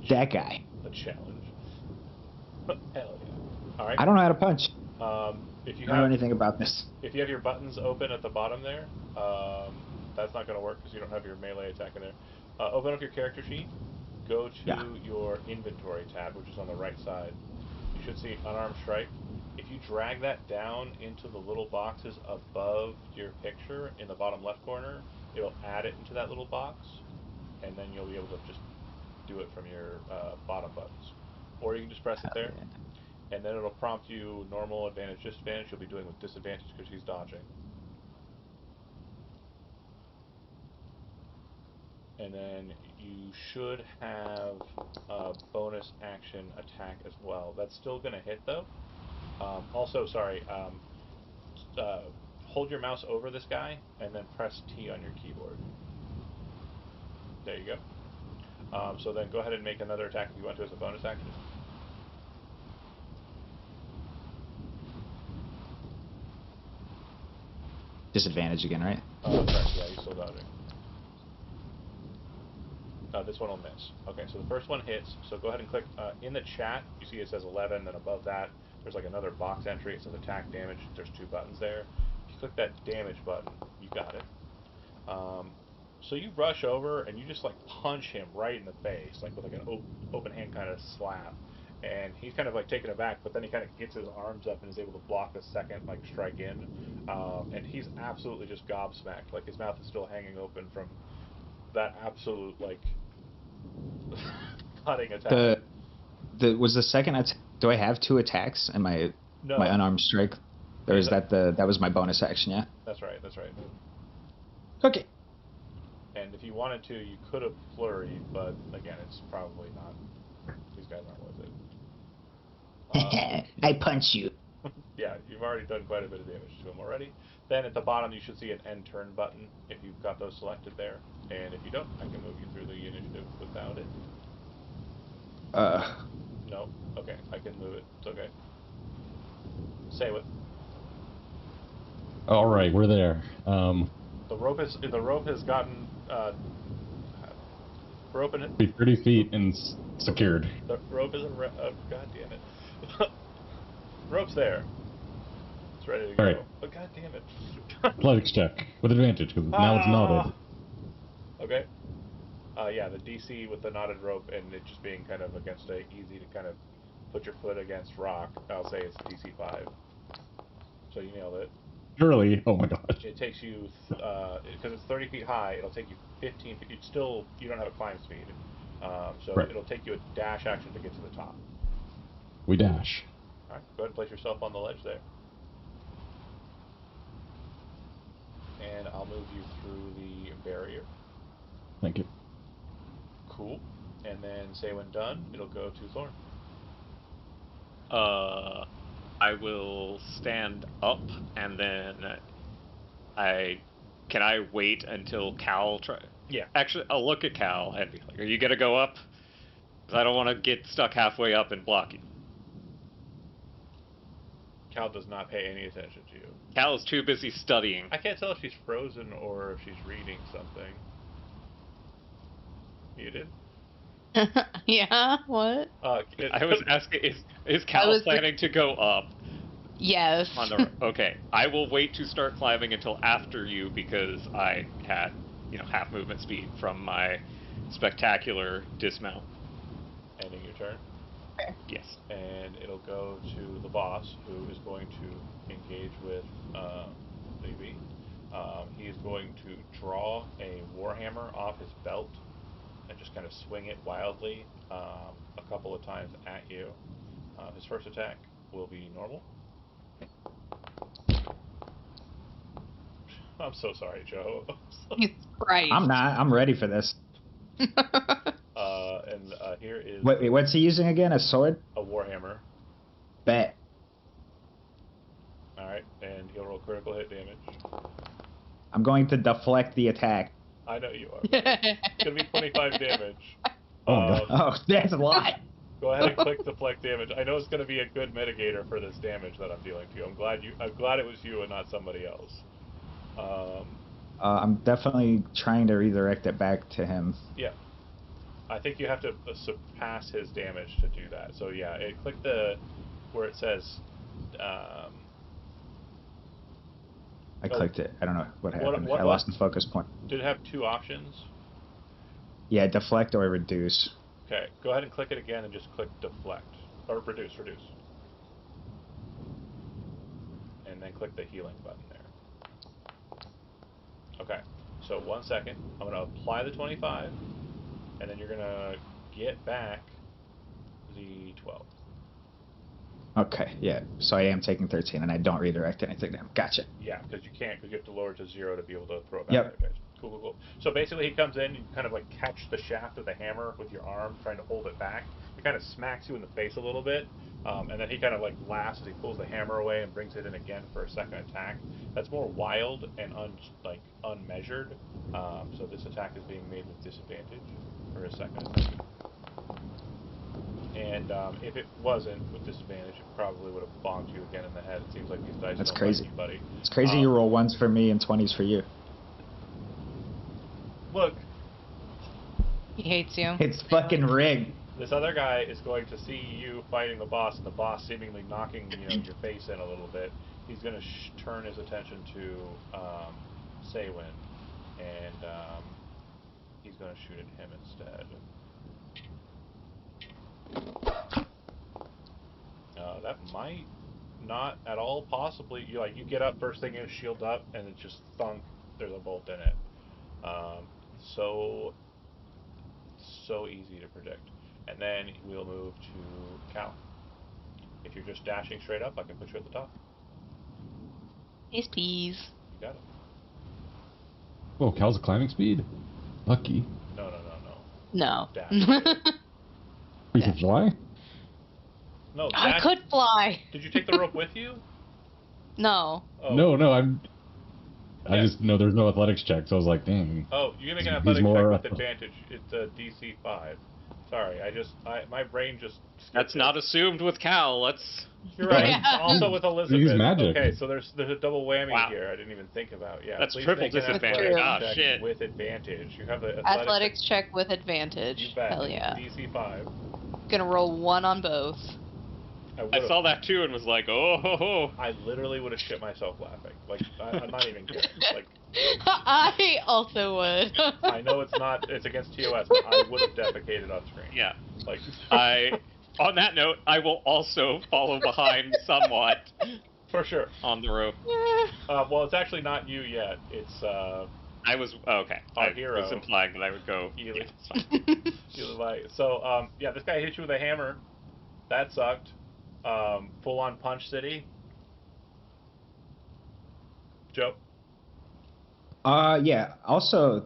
That guy. A challenge. Hell yeah. All right. I don't know how to punch. If you I don't know anything about this. If you have your buttons open at the bottom there, that's not going to work because you don't have your melee attack in there. Open up your character sheet. Go to your inventory tab, which is on the right side. You should see unarmed strike. If you drag that down into the little boxes above your picture in the bottom left corner, it'll add it into that little box, and then you'll be able to just do it from your bottom buttons. Or you can just press it there. And then it'll prompt you normal, advantage, disadvantage. You'll be doing with disadvantage because he's dodging. And then you should have a bonus action attack as well. That's still going to hit, though. Also, sorry, hold your mouse over this guy and then press T on your keyboard. There you go. So then go ahead and make another attack if you want to as a bonus action. Disadvantage again, right? Sorry, yeah, he's still dodging. This one will miss. Okay, so the first one hits. So go ahead and click in the chat. You see it says 11, then above that there's like another box entry. It says attack damage. There's 2 buttons there. If you click that damage button, you got it. So you rush over and you just like punch him right in the face, like with like an open hand kind of slap. And he's kind of like taken aback, but then he kind of gets his arms up and is able to block a second like strike in. And he's absolutely just gobsmacked. Like his mouth is still hanging open from that absolute like cutting attack. Was the second attack? Do I have 2 attacks in my No. my unarmed strike, or is that that was my bonus action? Yeah. That's right. That's right. Okay. And if you wanted to, you could have flurried, but again, it's probably not. These guys aren't worth it. I punch you. Yeah, you've already done quite a bit of damage to him already. Then at the bottom, you should see an end turn button if you've got those selected there. And if you don't, I can move you through the initiative without it. No? Okay, I can move it. It's okay. Say what? All right, we're there. The rope has gotten Be 30 feet and secured. The rope is god damn it. Rope's there. It's ready to go. All right. But god damn it. Athletics check with advantage because now it's knotted. Okay. Yeah, the DC with the knotted rope and it just being kind of against easy to kind of put your foot against rock. I'll say it's DC 5. So you nailed it. Surely, oh my gosh. It takes you because it's 30 feet high. It'll take you 15 feet. You don't have a climb speed, so right. It'll take you a dash action to get to the top. We dash. All right, go ahead and place yourself on the ledge there, and I'll move you through the barrier. Thank you. Cool. And then say when done, it'll go to Thorn. I will stand up and then can I wait until Cal Yeah. Actually, I'll look at Cal and be like, "Are you gonna go up? 'Cause I don't want to get stuck halfway up and block you." Cal does not pay any attention to you. Cal is too busy studying. I can't tell if she's frozen or if she's reading something. Muted? Yeah, what? I was asking, is Cal planning to go up? Yes. Okay, I will wait to start climbing until after you because I had, half movement speed from my spectacular dismount. Ending your turn. Okay. Yes. And it'll go to the boss, who is going to engage with Levy. He is going to draw a warhammer off his belt and just kind of swing it wildly a couple of times at you. His first attack will be normal. I'm so sorry, Joe. He's right. I'm not. I'm ready for this. And here is... Wait, what's he using again? A sword? A warhammer. Bet. Alright, and he'll roll critical hit damage. I'm going to deflect the attack. I know you are. It's going to be 25 damage. Oh, that's a lot. Go ahead and click deflect damage. I know it's going to be a good mitigator for this damage that I'm dealing to you. I'm glad it was you and not somebody else. I'm definitely trying to redirect it back to him. Yeah. I think you have to surpass his damage to do that. So yeah, click where it says... I clicked it. I don't know what happened. I lost the focus point. Did it have 2 options? Yeah, deflect or reduce. Okay, go ahead and click it again and just click deflect. Or reduce. And then click the healing button there. Okay, so 1 second. I'm going to apply the 25, and then you're going to get back the 12. Okay, yeah. So I am taking 13, and I don't redirect anything now. Gotcha. Yeah, because you can't, because you have to lower it to 0 to be able to throw it back Yep. at the pitch. Cool, cool, cool. So basically, he comes in, you kind of like catch the shaft of the hammer with your arm, trying to hold it back. He kind of smacks you in the face a little bit, and then he kind of like laughs as he pulls the hammer away and brings it in again for a second attack. That's more wild and unmeasured. So this attack is being made with disadvantage for his second attack. And if it wasn't with disadvantage, it probably would have bonked you again in the head. It seems like these dice That's don't crazy. like you, buddy. It's crazy you roll 1s for me and 20s for you. Look, He hates you. It's fucking rigged. this other guy is going to see you fighting the boss, and the boss seemingly knocking your face in a little bit. He's going to turn his attention to Saywin, and he's going to shoot at him instead. That might not at all possibly. You get up first thing is shield up, and it just thunk. There's a bolt in it. So easy to predict. And then we'll move to Cal. If you're just dashing straight up, I can put you at the top. Yes, please. You got it. Oh, Cal's a climbing speed. Lucky. No. No. Dash. You can fly? No, I dash. could fly. Did you take the rope with you? No. Oh. No, I Yeah. just know there's no athletics check, so I was like, dang. Oh, you can make an He's athletic more- check with advantage. It's a DC 5. Sorry, my brain just. That's not assumed with Cal. Let's. You're right. Yeah. Also with Elizabeth. He's magic. Okay, so there's a double whammy Wow. here. I didn't even think about. Yeah. That's please triple make an disadvantage. athletics Ah, check shit. With advantage, you have the Athletics check with advantage. You bet. Hell yeah. DC 5. Gonna roll 1 on both. I saw that too and was like, oh ho ho. I literally would have shit myself laughing. Like I'm not even kidding. Like I also would. I know it's against TOS, but I would have defecated on screen. Yeah. Like On that note, I will also follow behind somewhat for sure. on the rope. Well, it's actually not you yet. It's I was okay. Our I hero. was implying that I would go. Ely. Yeah, it's fine. Ely. So yeah, this guy hit you with a hammer. That sucked. Full on punch city. Joe. Yeah. Also,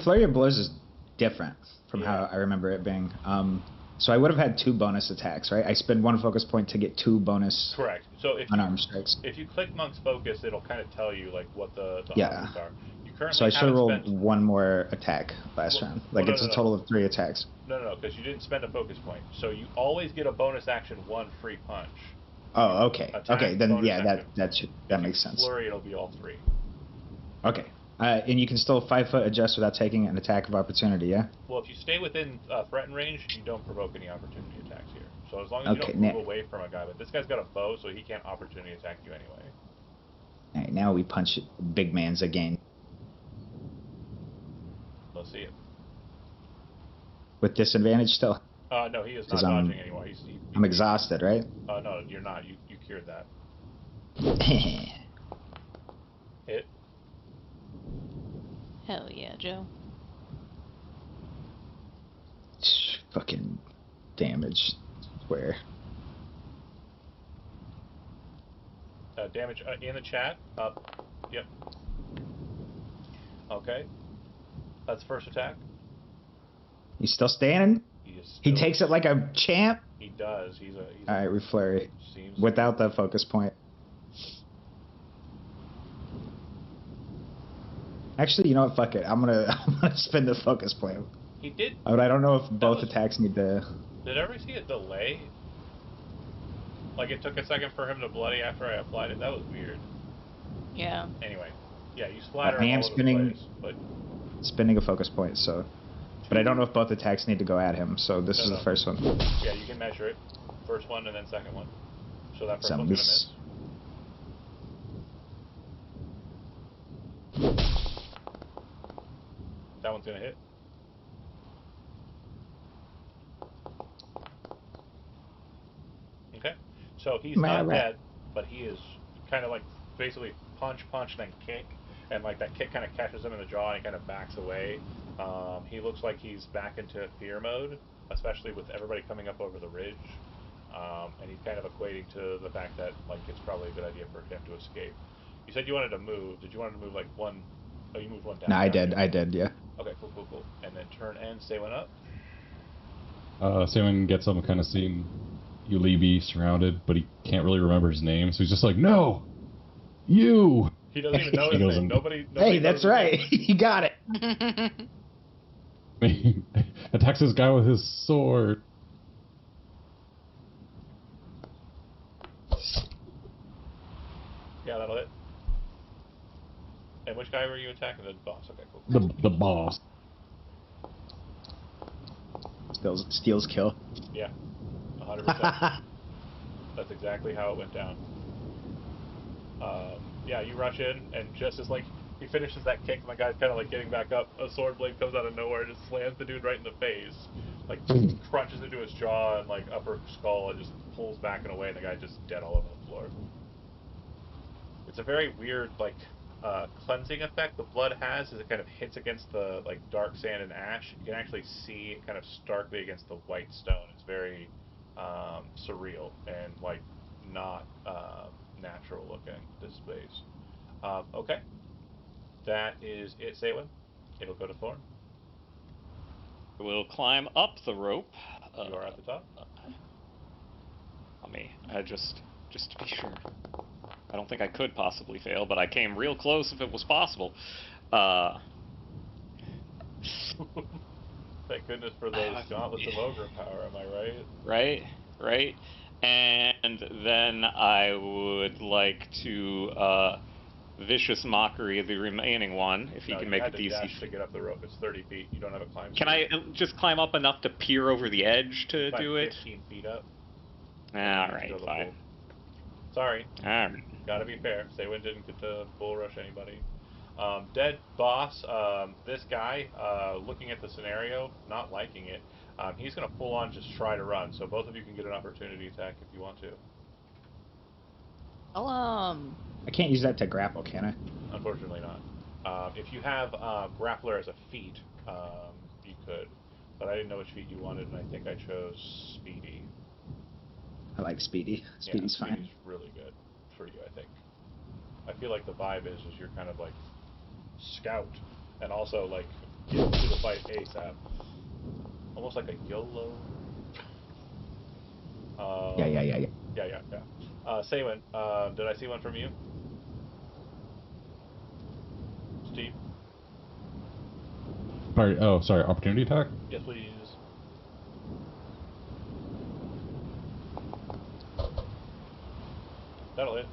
Flurry of Blows is different from Yeah. how I remember it being. So I would have had 2 bonus attacks, right? I spend 1 focus point to get 2 bonus Correct. So if unarmed strikes. if you click Monk's Focus, it'll kind of tell you like what the Yeah. options are. You currently So I should have haven't rolled spent. 1 more attack last round. Like no, it's no, a no. total of 3 attacks. No, because you didn't spend a focus point. So you always get a bonus action 1 free punch. Oh, okay. Attack, Okay, then bonus yeah, action. that If you makes sense. Flurry, it'll be all 3. Okay. And you can still 5-foot adjust without taking an attack of opportunity, yeah? Well, if you stay within threatened range, you don't provoke any opportunity attacks here. So as long as you Okay, don't move now- away from a guy, but this guy's got a bow, so he can't opportunity attack you anyway. All right, now we punch big man's again. Let's see it. With disadvantage still. No, he is not 'Cause I'm- dodging anymore. I'm exhausted, right? No, you're not. You cured that. Hit. Hell yeah, Joe. Fucking damage. Where? Damage in the chat. Up. Yep. Okay. That's first attack. He's still standing? He is. He still- takes it like a champ? He does. He's a. Alright, reflurry. Seems. Without the focus point. Actually, you know what? Fuck it. I'm gonna spend the focus point. He did. But I don't know if both was- attacks need to. Did I ever see a delay? Like it took a second for him to bloody after I applied it. That was weird. Yeah. Anyway, yeah, you splatter I him am all over spinning- the place, but Spending a focus point, so. But I don't know if both attacks need to go at him, so this No, is no. the first one. yeah, you can measure it. First one and then second one. So that first So one's gonna miss. miss. That one's gonna hit. Okay, so he's not dead, but he is kind of like basically punch, then kick, and like that kick kind of catches him in the jaw and he kind of backs away. He looks like he's back into fear mode, especially with everybody coming up over the ridge. and he's kind of equating to the fact that like it's probably a good idea for him to escape. You said you wanted to move. Did you want to move like one? Oh, you moved one down. No, I down, did. I did. Yeah. Okay, cool. And then turn and stay one up. Simon gets up and kind of seeing Ulibi surrounded, but he can't really remember his name, so he's just like, "No, you." He doesn't even know his He goes name. in- Nobody Hey, knows that's his right. name. You got it. He attacks this guy with his sword. Yeah, that'll hit. And which guy were you attacking? The boss. Okay, cool. The boss. Steals kill. Yeah, 100%. That's exactly how it went down. Yeah, you rush in, and just as like he finishes that kick, and the guy's kind of like getting back up, a sword blade comes out of nowhere and just slams the dude right in the face, like crunches into his jaw and like upper skull, and just pulls back and away, and the guy just dead all over the floor. It's a very weird like cleansing effect the blood has as it kind of hits against the like dark sand and ash. You can actually see it kind of starkly against the white stone. It's very surreal and like not natural looking, this space. Okay, that is it, Saywin. It'll go to Thorn. We'll climb up the rope. You are at the top. Let me, just to be sure. I don't think I could possibly fail, but I came real close if it was possible. Thank goodness for those gauntlets of ogre power, am I right? Right. And then I would like to vicious mockery the remaining one, if he can make it a DC. Dash to get up the rope. It's 30 feet. You don't have a climb. Can I just climb up enough to peer over the edge to do it? 15 feet up. Alright, fine. Sorry. Alright. Gotta be fair. Saywin didn't get to bull rush anybody. Dead boss, this guy, looking at the scenario, not liking it, he's going to full on just try to run. So both of you can get an opportunity attack if you want to. I can't use that to grapple, can I? Unfortunately not. If you have Grappler as a feat, you could. But I didn't know which feat you wanted, and I think I chose Speedy. I like Speedy. Speedy's yeah, fine. Speedy's really good for you, I think. I feel like the vibe is you're kind of like scout, and also like get to the fight ASAP. Almost like a YOLO. Yeah. Saywin, did I see one from you? Steve? Sorry, opportunity attack? Yes, please. That'll hit.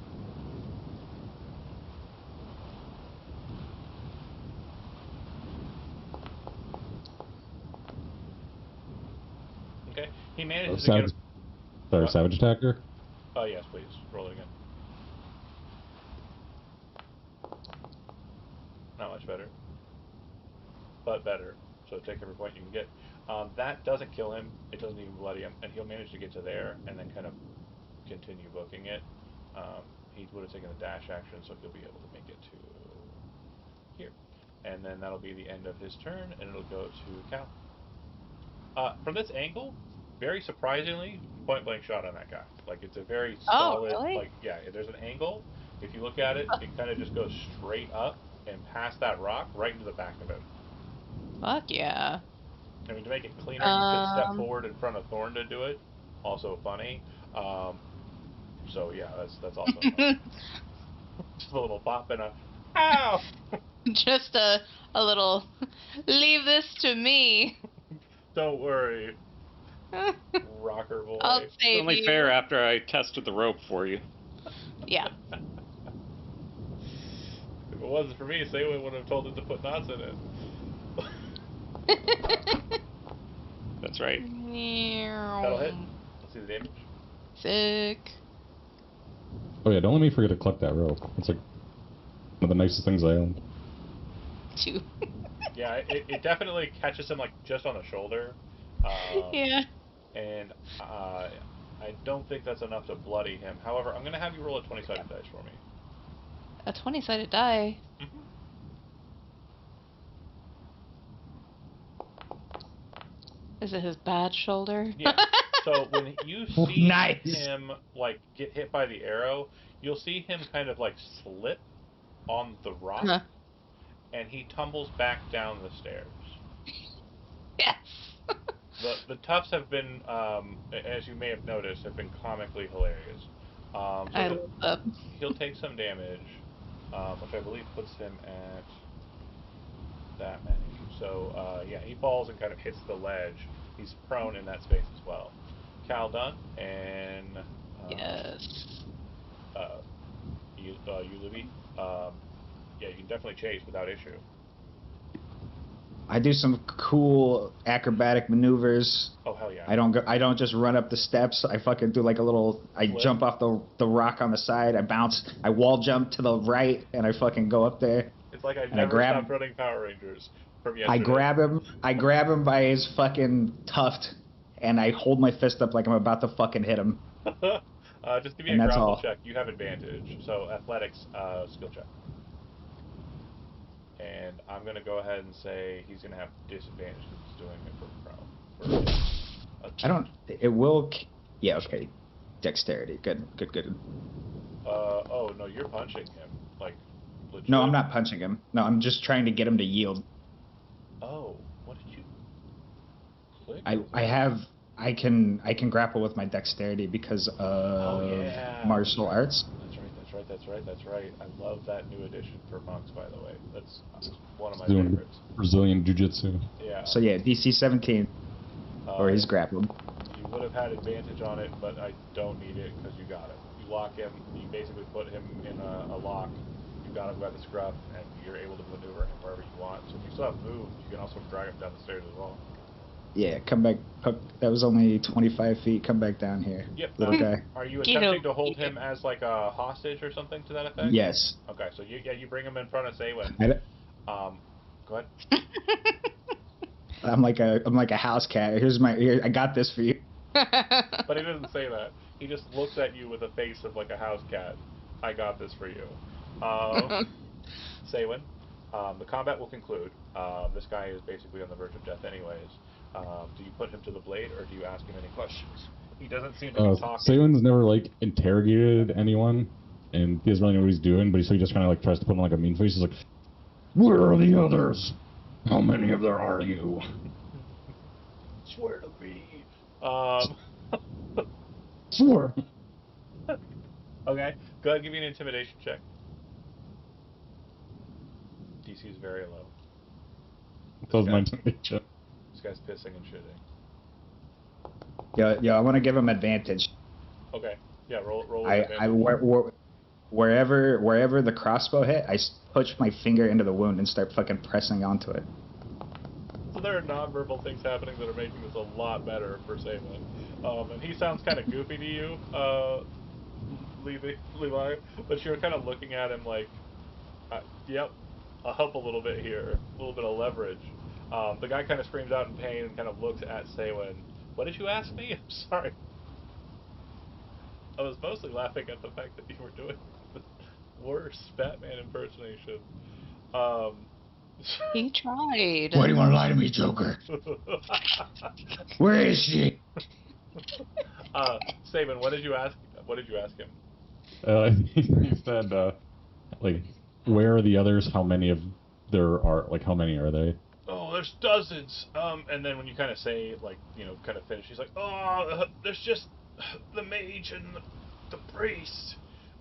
Okay, he manages to get... Savage attacker? Oh, yes, please. Roll it again. Not much better. But better. So take every point you can get. That doesn't kill him. It doesn't even bloody him. And he'll manage to get to there and then kind of continue booking it. He would have taken the dash action, so he'll be able to make it to here. And then that'll be the end of his turn, and it'll go to Cal. From this angle, very surprisingly, point-blank shot on that guy. Like, it's a very solid... really? Like, yeah, there's an angle. If you look at it, it kind of just goes straight up and past that rock, right into the back of it. Fuck yeah. I mean, to make it cleaner, you could step forward in front of Thorn to do it. Also funny. So, yeah, that's awesome. Just a little pop and a... Ow! Just a little... Leave this to me. Don't worry. Rocker boy. I'll save It's only you. fair after I tested the rope for you. Yeah. If it wasn't for me, Saywin would have told it to put knots in it. That's right. That'll hit. Let's see the damage. Sick. Oh yeah, don't let me forget to collect that rope. It's like one of the nicest things I own. Two. Yeah, it definitely catches him like just on the shoulder. Yeah. And I don't think that's enough to bloody him. However, I'm going to have you roll a 20-sided dice for me. A 20-sided die. Mm-hmm. Is it his bad shoulder? Yeah. So when you see Nice. him like get hit by the arrow, you'll see him kind of like slip on the rock, Huh. and he tumbles back down the stairs. Yes. The toughs have been, as you may have noticed, have been comically hilarious. So I love that. he'll take some damage, which I believe puts him at that many. So yeah, he falls and kind of hits the ledge. He's prone in that space as well. Cal done, and Yes. you Libby. Yeah, you can definitely chase without issue. I do some cool acrobatic maneuvers. Oh hell yeah! I don't just run up the steps. I fucking do like a little. I Flip. jump off the rock on the side. I bounce. I wall jump to the right, and I fucking go up there. It's like I've And I never grab- stopped running Power Rangers from yesterday. I grab him by his fucking tuft, and I hold my fist up like I'm about to fucking hit him. Just give me And a that's grapple all. check. You have advantage. So athletics skill check. And I'm gonna go ahead and say he's gonna have disadvantage because he's doing it for pro. I don't. It will. Yeah. Okay. Dexterity. Good. Oh no, you're punching him like. Legit. No, I'm not punching him. No, I'm just trying to get him to yield. Oh, what did you click? I can grapple with my dexterity because of yeah. martial arts. That's right. I love that new addition for monks, by the way. That's one of my Doing favorites. Brazilian Jiu-Jitsu. Yeah. So yeah, DC 17, or he's grappled. You would have had advantage on it, but I don't need it because you got it. You lock him. You basically put him in a lock. You got him by the scruff, and you're able to maneuver him wherever you want. So if you still have moves, you can also drag him down the stairs as well. Yeah, come back. That was only 25 feet. Come back down here, Yep. little guy. Are you Get attempting him. to hold him as like a hostage or something to that effect? Yes. Okay, so you bring him in front of Saywin. Go ahead. I'm like a house cat. Here, I got this for you. But he doesn't say that. He just looks at you with a face of like a house cat. I got this for you. Saywin, the combat will conclude. This guy is basically on the verge of death anyways. Do you put him to the blade, or do you ask him any questions? He doesn't seem to be talking. Saywin's never like interrogated anyone, and he doesn't really know what he's doing. But he just kind of like tries to put on like a mean face. He's like, "Where are the others? How many of there are you?" Swear to me. Sure. Okay, go ahead and give me an intimidation check. DC is very low. That was my intimidation. This guy's pissing and shitting. Yo, I want to give him advantage. Okay, yeah, roll Wherever the crossbow hit, I push my finger into the wound and start fucking pressing onto it. So there are non-verbal things happening that are making this a lot better for Saywin. And he sounds kind of goofy to you, Levi, but you're kind of looking at him like, yep, I'll help a little bit here, a little bit of leverage. The guy kind of screams out in pain and kind of looks at Saywin. What did you ask me? I'm sorry. I was mostly laughing at the fact that you were doing the worst Batman impersonation. He tried. Why do you want to lie to me, Joker? Where is she? Saban, what did you ask? What did you ask him? He said, like, where are the others? How many of there are? Like, how many are they? Oh, there's dozens. And then when you kind of say, like, kind of finish, he's like, oh, there's just the mage and the priest,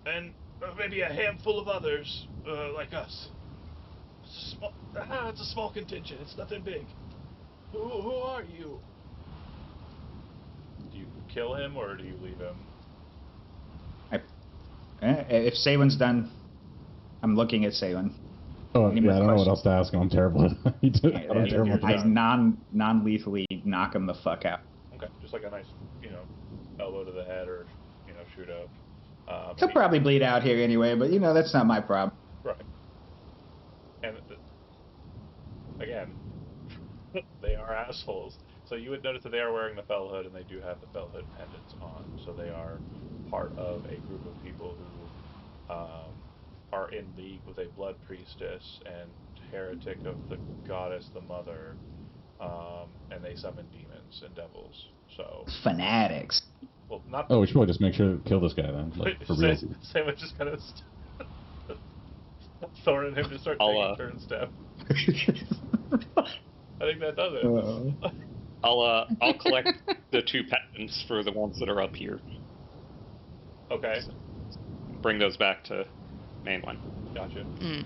and maybe a handful of others, like us. It's a small contingent. It's nothing big. Who are you? Do you kill him or do you leave him? If Saywin's done, I'm looking at Saywin. Oh, Any yeah, more I don't know what questions? else to ask him. I'm terrible. I'm terrible at I that. non-lethally knock him the fuck out. Okay, just like a nice, elbow to the head or, shoot up. He'll probably bleed out here anyway, but that's not my problem. Right. And again, they are assholes. So you would notice that they are wearing the fell hood, and they do have the fell hood pendants on. So they are part of a group of people who are in league with a blood priestess and heretic of the goddess, the mother, and they summon demons and devils. So, Fanatics. well, not Oh, we should probably just make sure to kill this guy then, like, for real. Sam was just kind of throwing him to start taking turn step. I think that does it. I'll collect the 2 patents for the ones that are up here. Okay. So bring those back to main one. Gotcha. Mm.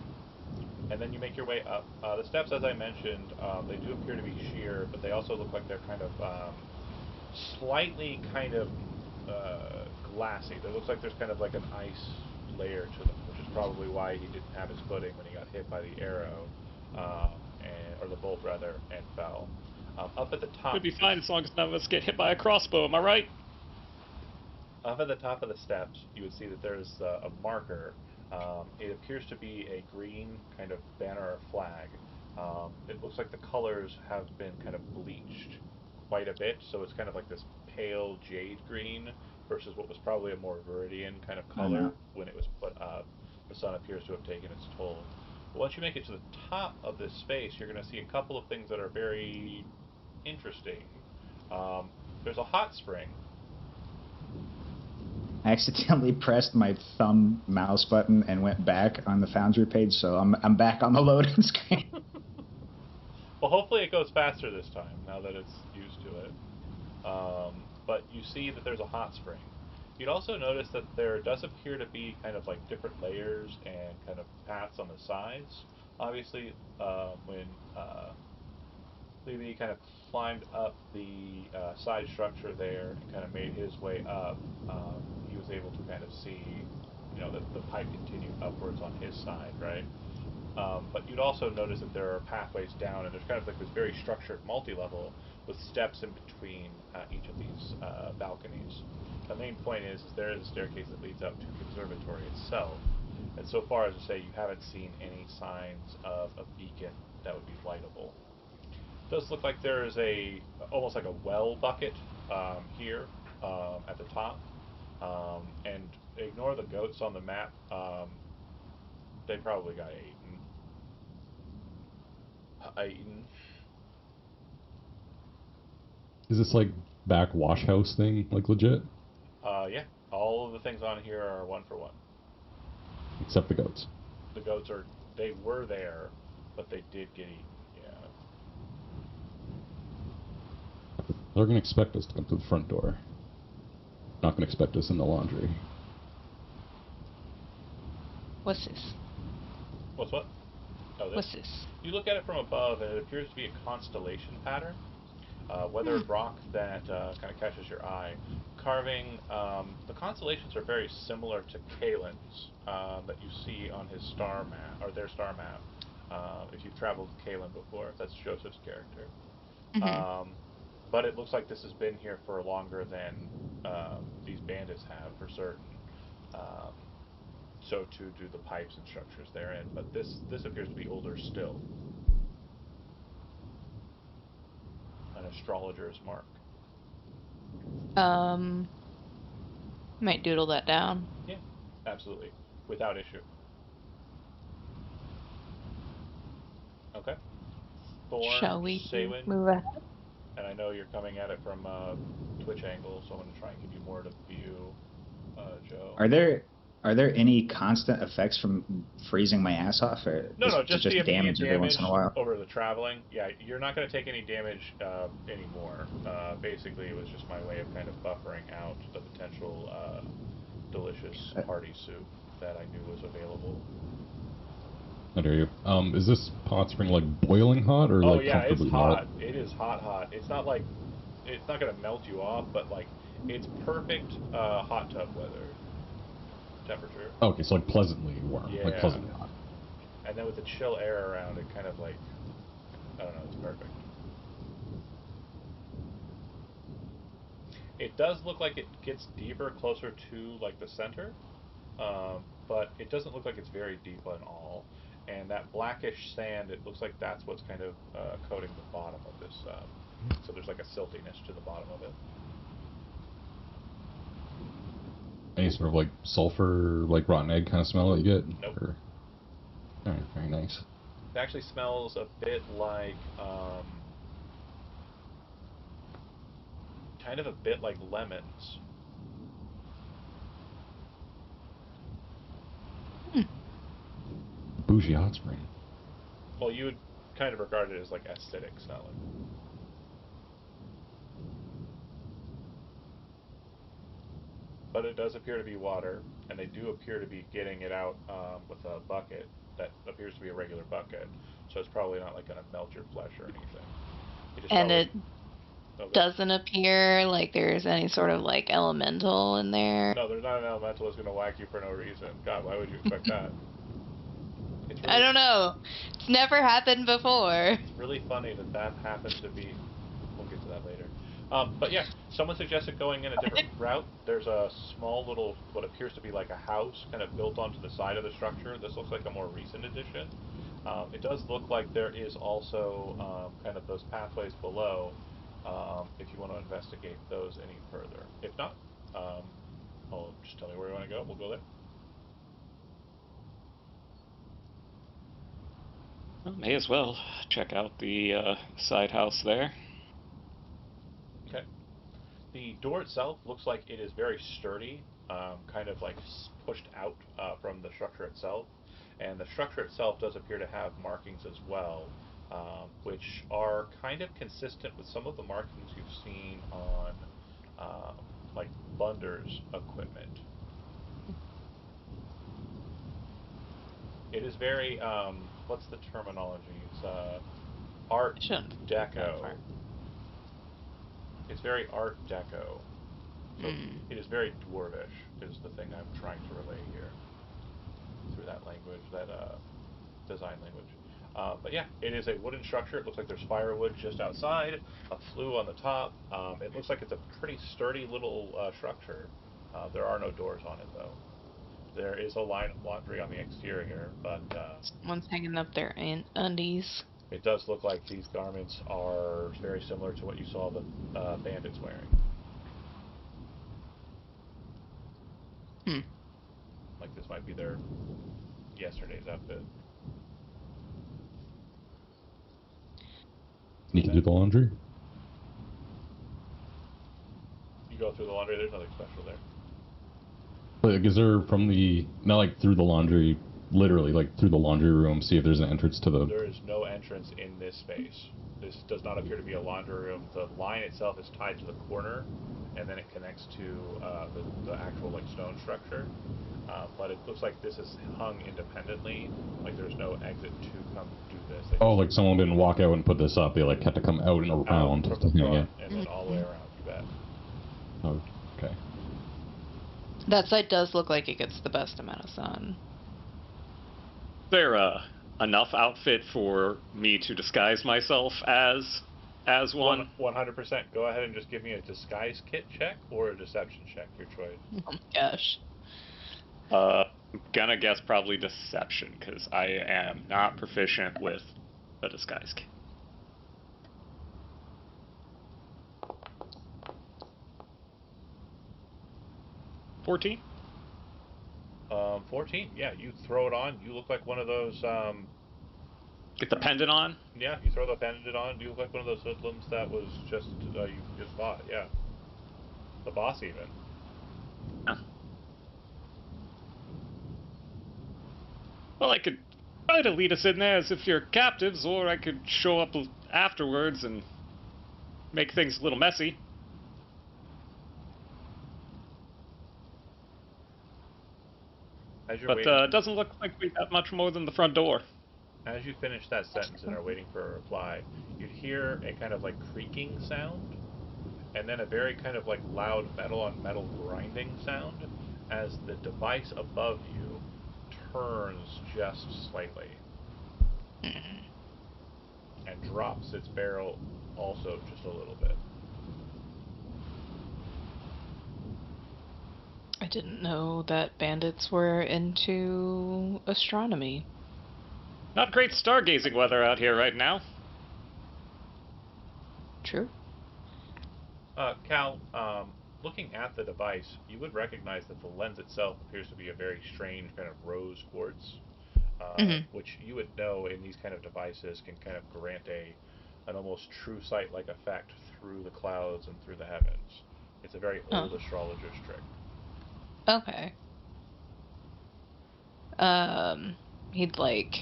And then you make your way up. The steps, as I mentioned, they do appear to be sheer, but they also look like they're kind of slightly kind of glassy. It looks like there's kind of like an ice layer to them, which is probably why he didn't have his footing when he got hit by the arrow, or the bolt rather, and fell. Up at the top. It'd be fine as long as none of us get hit by a crossbow. Am I right? Up at the top of the steps, you would see that there's a marker. It appears to be a green kind of banner or flag. It looks like the colors have been kind of bleached quite a bit, so it's kind of like this pale jade green versus what was probably a more viridian kind of color when it was put up. The sun appears to have taken its toll. But once you make it to the top of this space, you're going to see a couple of things that are very interesting. There's a hot spring. I accidentally pressed my thumb mouse button and went back on the Foundry page, so I'm back on the loading screen. Well, hopefully it goes faster this time, now that it's used to it. But you see that there's a hot spring. You'd also notice that there does appear to be kind of like different layers and kind of paths on the sides. Obviously, when Levy kind of climbed up the side structure there and kind of made his way up, he was able to kind of see, that the pipe continued upwards on his side, right? But you'd also notice that there are pathways down, and there's kind of like this very structured multi-level with steps in between each of these balconies. The main point is there is a staircase that leads up to the observatory itself, and so far as I say, you haven't seen any signs of a beacon that would be lightable. It does look like there is almost like a well bucket here at the top, and ignore the goats on the map. They probably got eaten. Is this like back wash house thing, like legit? Yeah. All of the things on here are 1 for 1. Except the goats. The goats they were there, but they did get eaten. Yeah. They're gonna expect us to come to the front door. Not gonna expect us in the laundry. What's this? What's what? Oh, this. What's this? You look at it from above, and it appears to be a constellation pattern. Weathered rock that kind of catches your eye. Carving, the constellations are very similar to Kalen's that you see on his star map, or their star map. If you've traveled with Kalen before, that's Joseph's character. But it looks like this has been here for longer than these bandits have, for certain. So too do the pipes and structures therein. But this appears to be older still. An astrologer's mark. Might doodle that down. Yeah, absolutely, without issue. Okay. Thorn, Shall we Saywin, move ahead? and I know you're coming at it from a Twitch angle, so I'm going to try and give you more to view, Joe. Are there any constant effects from freezing my ass off, or No, just the damage every once in a while? over the traveling. Yeah, you're not going to take any damage anymore. Basically, it was just my way of kind of buffering out the potential delicious party soup that I knew was available. I dare you. Is this hot spring like boiling hot or like yeah, it's comfortably hot. It is hot. It's not like it's not going to melt you off, but like it's perfect hot tub weather temperature. Okay, so like pleasantly warm, Yeah. like pleasantly hot. And then with the chill air around, it kind of like, I don't know, it's perfect. It does look like it gets deeper closer to like the center, but it doesn't look like it's very deep at all. And that blackish sand, it looks like that's what's kind of coating the bottom of this. So there's like a siltiness to the bottom of it. Any sort of like sulfur, like rotten egg kind of smell that you get? Nope. Or... Alright, very nice. It actually smells a bit like kind of a bit like lemons. Bougie hot spring. Well, you would kind of regard it as like acidic smelling. But it does appear to be water, and they do appear to be getting it out with a bucket that appears to be a regular bucket. So it's probably not like going to melt your flesh or anything. And probably, it doesn't appear like there's any sort of like elemental in there. No, there's not an elemental that's going to whack you for no reason. God, why would you expect that? It's really, I don't know. It's never happened before. It's really funny that happened to be. We'll get to that later. But yeah, someone suggested going in a different route. There's a small little, what appears to be like a house, kind of built onto the side of the structure. This looks like a more recent addition. It does look like there is also kind of those pathways below, if you want to investigate those any further. If not, just tell me where you want to go. We'll go there. Well, may as well check out the side house there. Okay. The door itself looks like it is very sturdy, kind of like pushed out from the structure itself. And the structure itself does appear to have markings as well, which are kind of consistent with some of the markings you've seen on like Bunder's equipment. It is very, what's the terminology? It's Art Deco. It's very Art Deco. So it is very dwarvish, is the thing I'm trying to relay here through that language, that design language. But yeah, it is a wooden structure. It looks like there's firewood just outside, a flue on the top. It looks like it's a pretty sturdy little structure. There are no doors on it, though. There is a line of laundry on the exterior, but Someone's hanging up their undies. it does look like these garments are very similar to what you saw the bandits wearing. Like this might be their yesterday's outfit. You can do the laundry? You go through the laundry, there's nothing special there. Like, is there from the, not like through the laundry, literally, like through the laundry room, see if there's an entrance to the... There is no entrance in this space. This does not appear to be a laundry room. The line itself is tied to the corner, and then it connects to the actual like stone structure. But it looks like this is hung independently. Like there's no exit to come do this. Oh, like someone didn't walk out and put this up. They like had to come out and around. Out from the front, and then all the way around, you bet. Oh, okay. That side does look like it gets the best amount of sun. Is there enough outfit for me to disguise myself as one? 100%. Go ahead and just give me a disguise kit check or a deception check, your choice. Oh my gosh. I'm gonna guess probably deception, because I am not proficient with a disguise kit. 14? 14. Yeah, you throw it on. You look like one of those. Get the pendant on? Yeah, you throw the pendant on. You look like one of those hoodlums that was just you just fought. Yeah, the boss even. Yeah. Well, I could try to lead us in there as if you're captives, or I could show up afterwards and make things a little messy. But it doesn't look like we got much more than the front door. As you finish that sentence and are waiting for a reply, you'd hear a kind of like creaking sound, and then a very kind of like loud metal on metal grinding sound as the device above you turns just slightly and drops its barrel also just a little bit. I didn't know that bandits were into astronomy. Not great stargazing weather out here right now. True. Cal, looking at the device, you would recognize that the lens itself appears to be a very strange kind of rose quartz, which you would know in these kind of devices can kind of grant an almost true sight-like effect through the clouds and through the heavens. It's a very Oh. old astrologer's trick. Okay. He'd like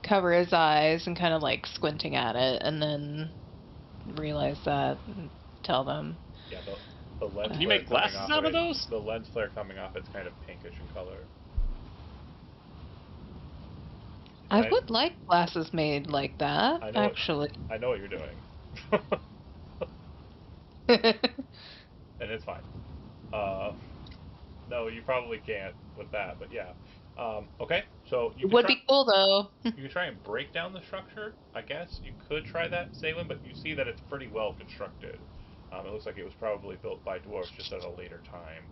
cover his eyes and kind of like squinting at it, and then realize that and tell them. Yeah, the lens Can you flare make coming glasses off out of it, those? the lens flare coming off it's kind of pinkish in color. I Right. would like glasses made like that, I know actually. I know what you're doing. And it's fine. No, you probably can't with that, but yeah. Okay, so you It could would try, be cool though. you could try and break down the structure, I guess. You could try that, Salem, but you see that it's pretty well constructed. It looks like it was probably built by dwarves just at a later time.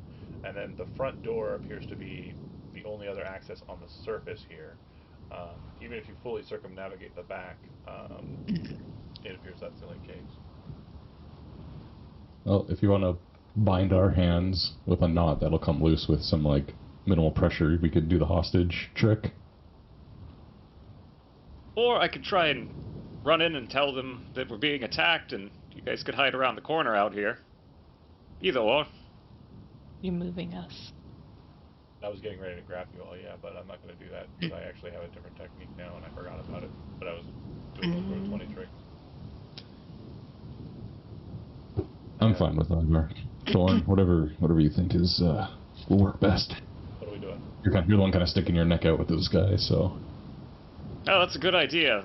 And then the front door appears to be the only other access on the surface here. Even if you fully circumnavigate the back, it appears that's the only case. Well, if you want to bind our hands with a knot that'll come loose with some like minimal pressure, we could do the hostage trick. Or I could try and run in and tell them that we're being attacked, and you guys could hide around the corner out here. Either or. You're moving us. I was getting ready to grab you all, yeah, but I'm not going to do that because I actually have a different technique now and I forgot about it. But I was doing the Road 20 trick. I'm fine with either. Thorn, whatever you think is will work best. What are we doing? You're the one kind of sticking your neck out with those guys, so. Oh, that's a good idea.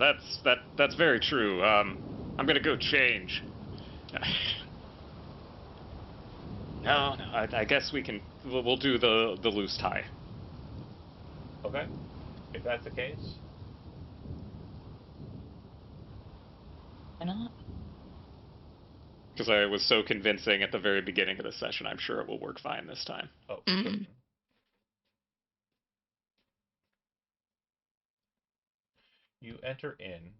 That's very true. I'm gonna go change. No, I guess we'll do the loose tie. Okay. If that's the case, Why not? Because I was so convincing at the very beginning of the session, I'm sure it will work fine this time. oh, Mm. certain. You enter in,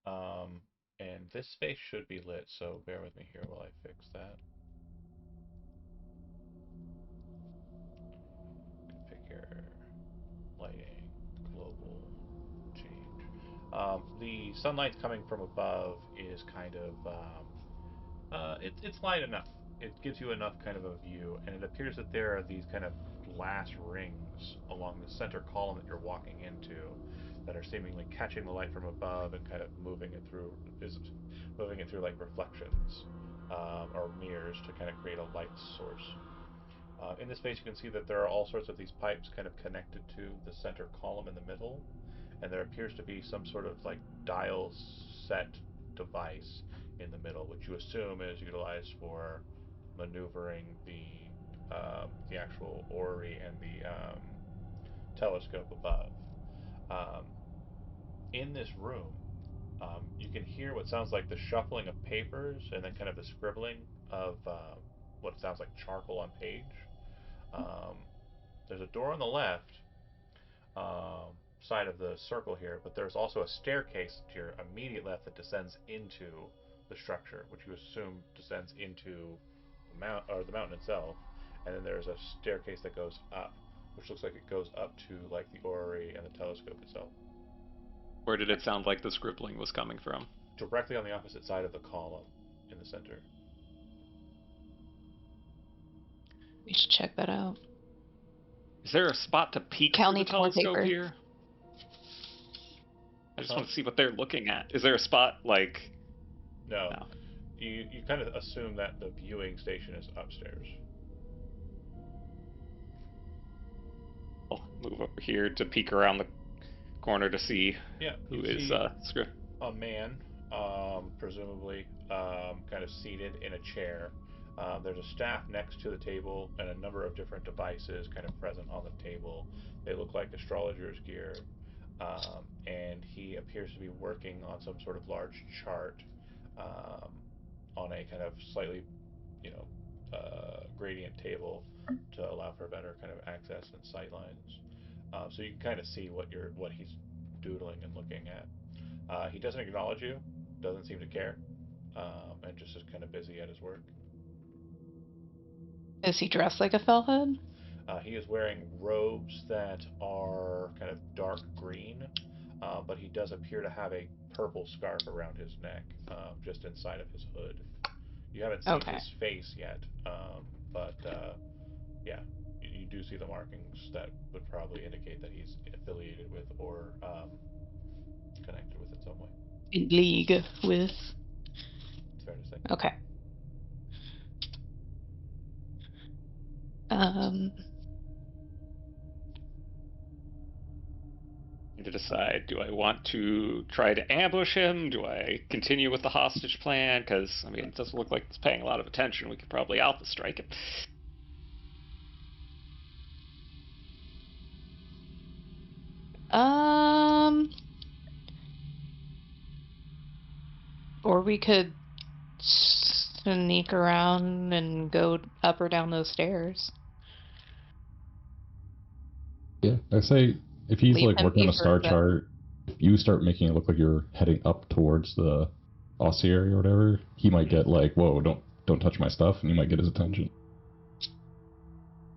and this space should be lit, so bear with me here while I fix that. Configure, lighting, global, change. The sunlight coming from above is kind of, it's light enough. It gives you enough kind of a view, and it appears that there are these kind of glass rings along the center column that you're walking into that are seemingly catching the light from above and kind of moving it through like reflections or mirrors to kind of create a light source. In this space, you can see that there are all sorts of these pipes kind of connected to the center column in the middle, and there appears to be some sort of like dial set device in the middle, which you assume is utilized for maneuvering the actual orrery and the telescope above. Um, in this room, you can hear what sounds like the shuffling of papers and then kind of the scribbling of what sounds like charcoal on page. Um, there's a door on the left side of the circle here, but there's also a staircase to your immediate left that descends into the structure, which you assume descends into the mountain itself. And then there's a staircase that goes up, which looks like it goes up to like the orrery and the telescope itself. Where did it sound like the scribbling was coming from? Directly on the opposite side of the column in the center. We should check that out. Is there a spot to peek Cal through the needs more telescope paper. here? I just want to see what they're looking at. Is there a spot like... No. No. You kind of assume that the viewing station is upstairs. I'll move over here to peek around the corner to see Yeah, who you is see script. a man, presumably kind of seated in a chair. There's a staff next to the table and a number of different devices kind of present on the table. They look like astrologer's gear, and he appears to be working on some sort of large chart um, on a kind of slightly, gradient table to allow for better kind of access and sight lines. So you can kind of see what he's doodling and looking at. He doesn't acknowledge you, doesn't seem to care, and just is kind of busy at his work. Is he dressed like a fellhead? He is wearing robes that are kind of dark green, but he does appear to have a purple scarf around his neck, just inside of his hood. You haven't seen Okay. his face yet, but yeah, you do see the markings that would probably indicate that he's affiliated with or connected with in some way. In league with. It's fair to say. Okay. Um. To decide, do I want to try to ambush him? Do I continue with the hostage plan? Because, I mean, it doesn't look like it's paying a lot of attention. We could probably alpha strike him. Or we could sneak around and go up or down those stairs. Yeah, I say if he's Leave like him working on a be star further. chart, if you start making it look like you're heading up towards the ossuary or whatever, he might get like, "Whoa, don't touch my stuff," and you might get his attention.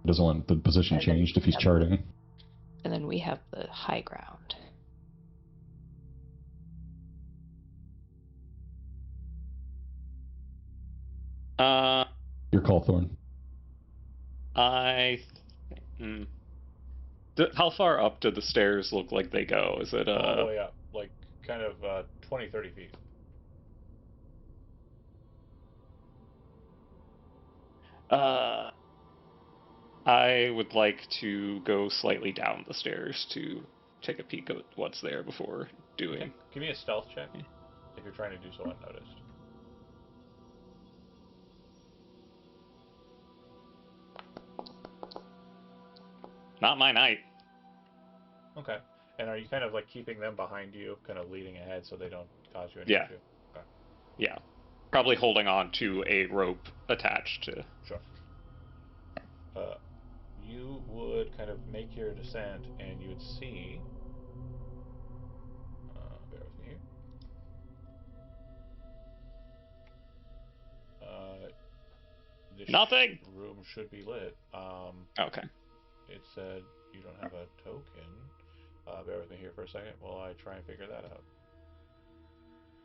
Doesn't want the position And then changed if he's we have charting. And then we have the high ground. Your call, Thorn. How far up do the stairs look like they go? Is it all the way up, like kind of 20, 30 feet. I would like to go slightly down the stairs to take a peek at what's there before doing. Okay. Give me a stealth check if you're trying to do so unnoticed. Not my night. Okay. And are you kind of like keeping them behind you, kind of leading ahead so they don't cause you any Yeah. issue? Okay. Yeah. Probably holding on to a rope attached to. Sure. You would kind of make your descent, and you would see. Bear with me here. This Nothing. room should be lit. Okay. It said you don't have a token. Bear with me here for a second while I try and figure that out.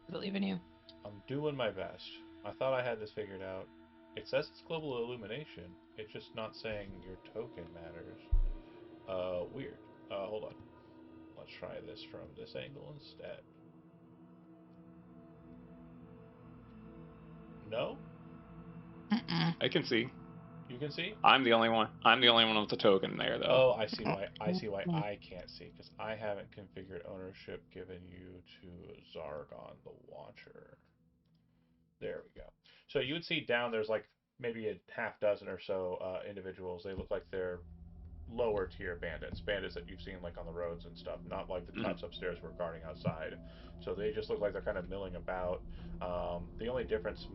I believe in you. I'm doing my best. I thought I had this figured out. It says it's global illumination. It's just not saying your token matters. Weird. Hold on. Let's try this from this angle instead. No? Mm-mm. I can see. You can see? I'm the only one. I'm the only one with the token there, though. Oh, I see why. I see why I can't see, because I haven't configured ownership given you to Zargon the Watcher. There we go. So you would see down there's like maybe a half dozen or so individuals. They look like they're lower tier bandits that you've seen like on the roads and stuff, not like the touts upstairs who are guarding outside. So they just look like they're kind of milling about. The only difference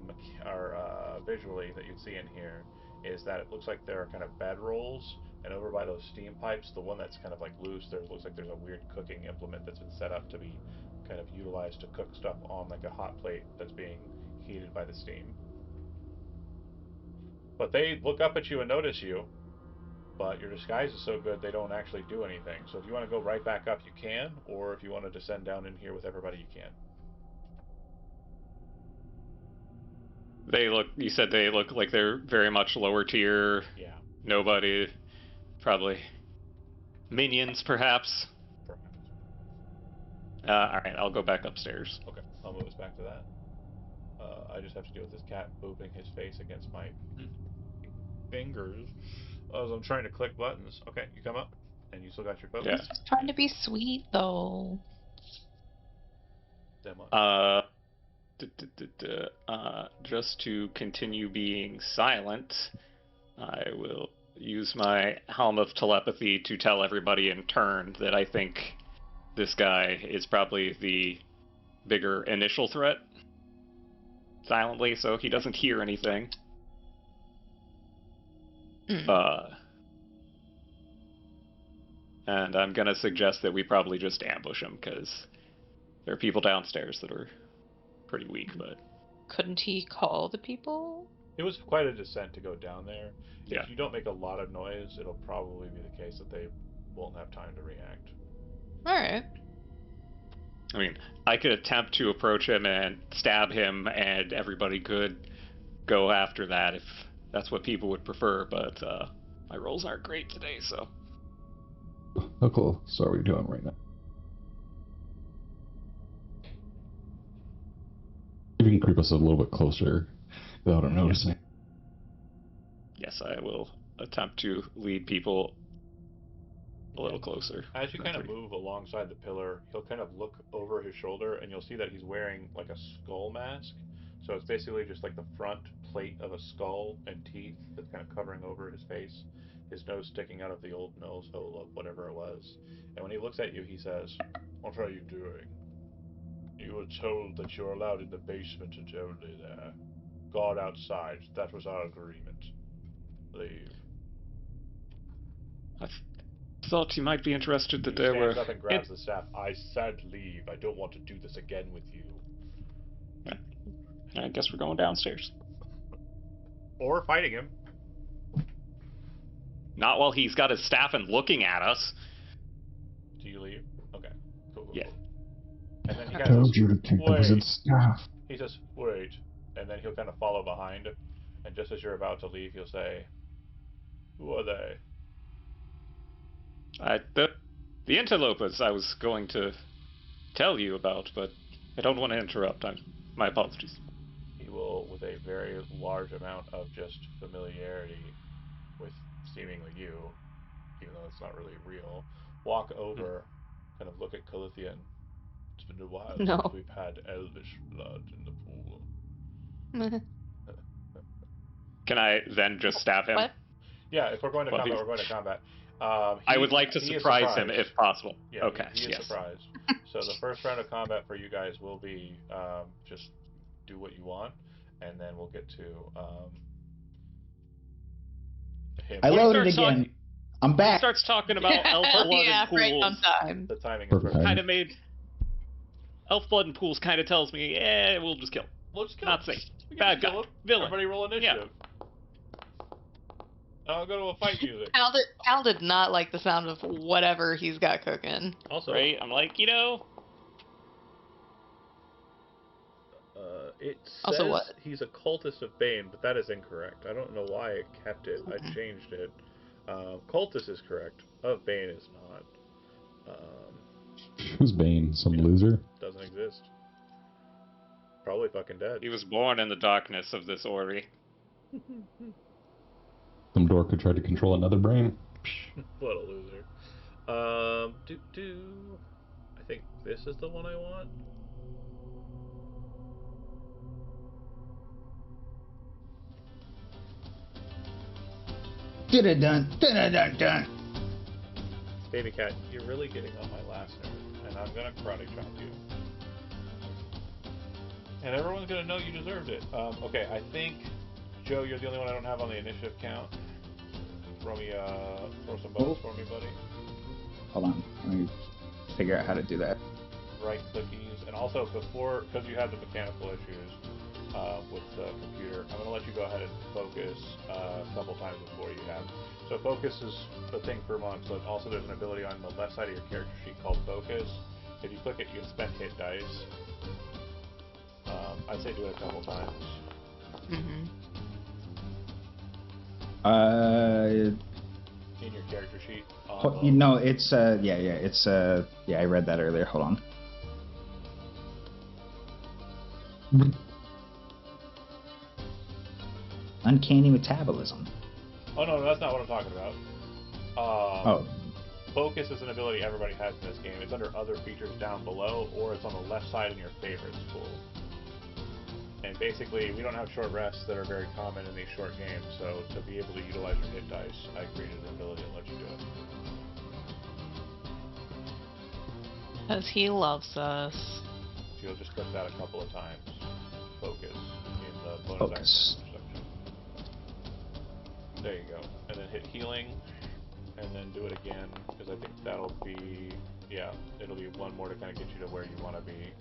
visually that you'd see in here is that it looks like there are kind of bedrolls, and over by those steam pipes, the one that's kind of like loose, there looks like there's a weird cooking implement that's been set up to be kind of utilized to cook stuff on like a hot plate that's being heated by the steam. But they look up at you and notice you, but your disguise is so good they don't actually do anything. So if you want to go right back up, you can, or if you want to descend down in here with everybody, you can. You said they look like they're very much lower tier. Yeah. Nobody. Probably. Minions, perhaps. Perhaps. Alright, I'll go back upstairs. Okay, I'll move us back to that. I just have to deal with this cat booping his face against my fingers as I'm trying to click buttons. Okay, you come up, and you still got your focus. Yeah. Just trying to be sweet, though. Just to continue being silent, I will use my Helm of Telepathy to tell everybody in turn that I think this guy is probably the bigger initial threat. Silently, so he doesn't hear anything. And I'm gonna suggest that we probably just ambush him, because there are people downstairs that are pretty weak, but... Couldn't he call the people? It was quite a descent to go down there. Yeah. If you don't make a lot of noise, it'll probably be the case that they won't have time to react. Alright. I mean, I could attempt to approach him and stab him, and everybody could go after that if that's what people would prefer, but my rolls aren't great today, so. How close are we doing right now? If you can creep us a little bit closer without him noticing. Yes, I will attempt to lead people a little closer. As you kind of move alongside the pillar, he'll kind of look over his shoulder, and you'll see that he's wearing like a skull mask. So it's basically just like the front plate of a skull and teeth that's kind of covering over his face. His nose sticking out of the old nose hole of whatever it was. And when he looks at you, he says, "What are you doing? You were told that you're allowed in the basement and only there. Guard outside. That was our agreement. Leave." I thought you might be interested that He there were. stands up and grabs the staff. "I said leave. I don't want to do this again with you." I guess we're going downstairs. Or fighting him. Not while he's got his staff and looking at us. Do you leave? Okay. Cool. Yeah. And then he I kind of told says, you to take the "Wait." wizard's staff. He says, "Wait." And then he'll kind of follow behind. And just as you're about to leave, he'll say, "Who are they?" The interlopers I was going to tell you about, but I don't want to interrupt. My apologies. He will, with a very large amount of just familiarity with seemingly you, even though it's not really real, walk over, kind of look at Calithian. "It's been a while No. since we've had elvish blood in the pool." Can I then just stab him? What? Yeah, if we're going to Well, combat, we're going to combat. I would like to he is surprise him surprised. if possible. Yeah, Okay, he is yes. surprised. So the first round of combat for you guys will be just do what you want, and then we'll get to him. I When he loaded starts again. talking- I'm He back. starts talking about elf blood Yeah, and right on pools. time. The timing is Perfect. perfect. Kind of made elf blood and pools kind of tells me, we'll just kill. We'll just kill Not him. safe. We can Bad just kill guy. him. Villain. Everybody roll initiative. I'll go to a fight music. Al did not like the sound of whatever he's got cooking. Also, Right? I'm like, it says Also what? he's a cultist of Bane, but that is incorrect. I don't know why it kept it. I Mhm. changed it. Cultist is correct. Of Bane is not. Who's Bane? Some loser? Doesn't exist. Probably fucking dead. he was born in the darkness of this orrery. Some dork who tried to control another brain? What a loser. I think this is the one I want. Dun-dun-dun. Baby cat, you're really getting on my last nerve, and I'm gonna karate chop you. And everyone's gonna know you deserved it. Okay, I think, Joe, you're the only one I don't have on the initiative count. Throw some bones for me, buddy. Hold on. Let me figure out how to do that. Right clickies, and also because you had the mechanical issues with the computer, I'm gonna let you go ahead and focus a couple times before you have. So focus is the thing for monks, but also there's an ability on the left side of your character sheet called focus. If you click it, you can spend hit dice. I'd say do it a couple times. Mm-hmm. In your character sheet. You know, it's I read that earlier. Hold on. Uncanny metabolism. Oh no, that's not what I'm talking about. Oh, Focus is an ability everybody has in this game. It's under other features down below, or it's on the left side in your favorites pool. And basically, we don't have short rests that are very common in these short games, so to be able to utilize your hit dice, I created an ability to let you do it. Because he loves us. So you'll just click that a couple of times. Focus in the bonus Focus. action section. There you go. And then hit healing, and then do it again, because I think that'll be, yeah, it'll be one more to kind of get you to where you want to be.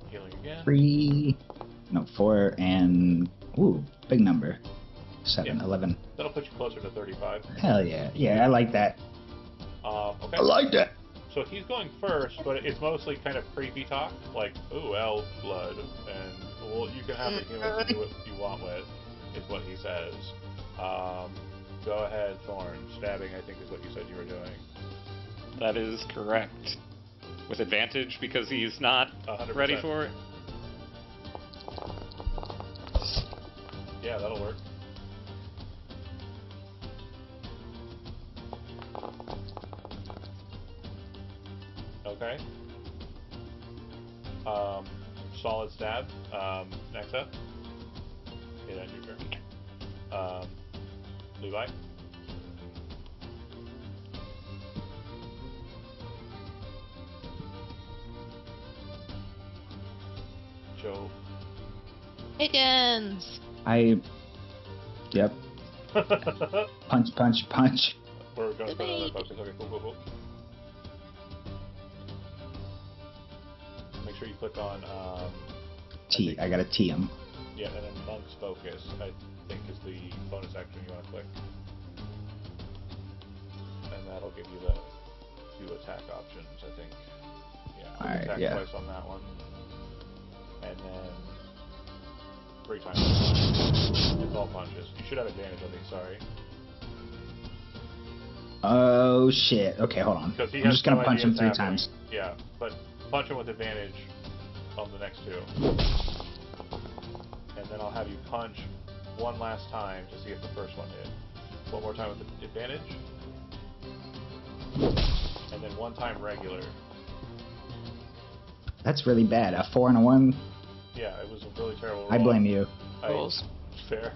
Healing again. 4, and ooh, big number. 7, Yeah. 11. That'll put you closer to 35. Hell yeah. Yeah, I like that. Okay. I like that. So he's going first, but it's mostly kind of creepy talk, like, ooh, elf blood, and, well, you can have the humans do what you want with, is what he says. Go ahead, Thorn. Stabbing, I think, is what you said you were doing. That is correct. With advantage because he's not 100%. ready for it. Yeah, that'll work. Okay. Solid stab. Next up. Okay, that's your turn. Levi. Joe. Higgins. Yep. Punch, punch, punch. We're going for another focus. Okay, cool. Make sure you click on T. I gotta T him. yeah, and then Monk's Focus, I think, is the bonus action you want to click. And that'll give you the two attack options, I think. Yeah, Alright, attack yeah. twice on that one. And then 3 times. It's all punches. You should have advantage on these, sorry. Oh shit. Okay, hold on. Because he I'm has just gonna no punch idea him it's 3 happening. times. Yeah, but punch him with advantage on the next 2. And then I'll have you punch one last time to see if the first one hit. One more time with the advantage. And then 1 time regular. That's really bad. A 4 and a 1. Yeah, it was a really terrible roll. I blame you. Rolls. Fair.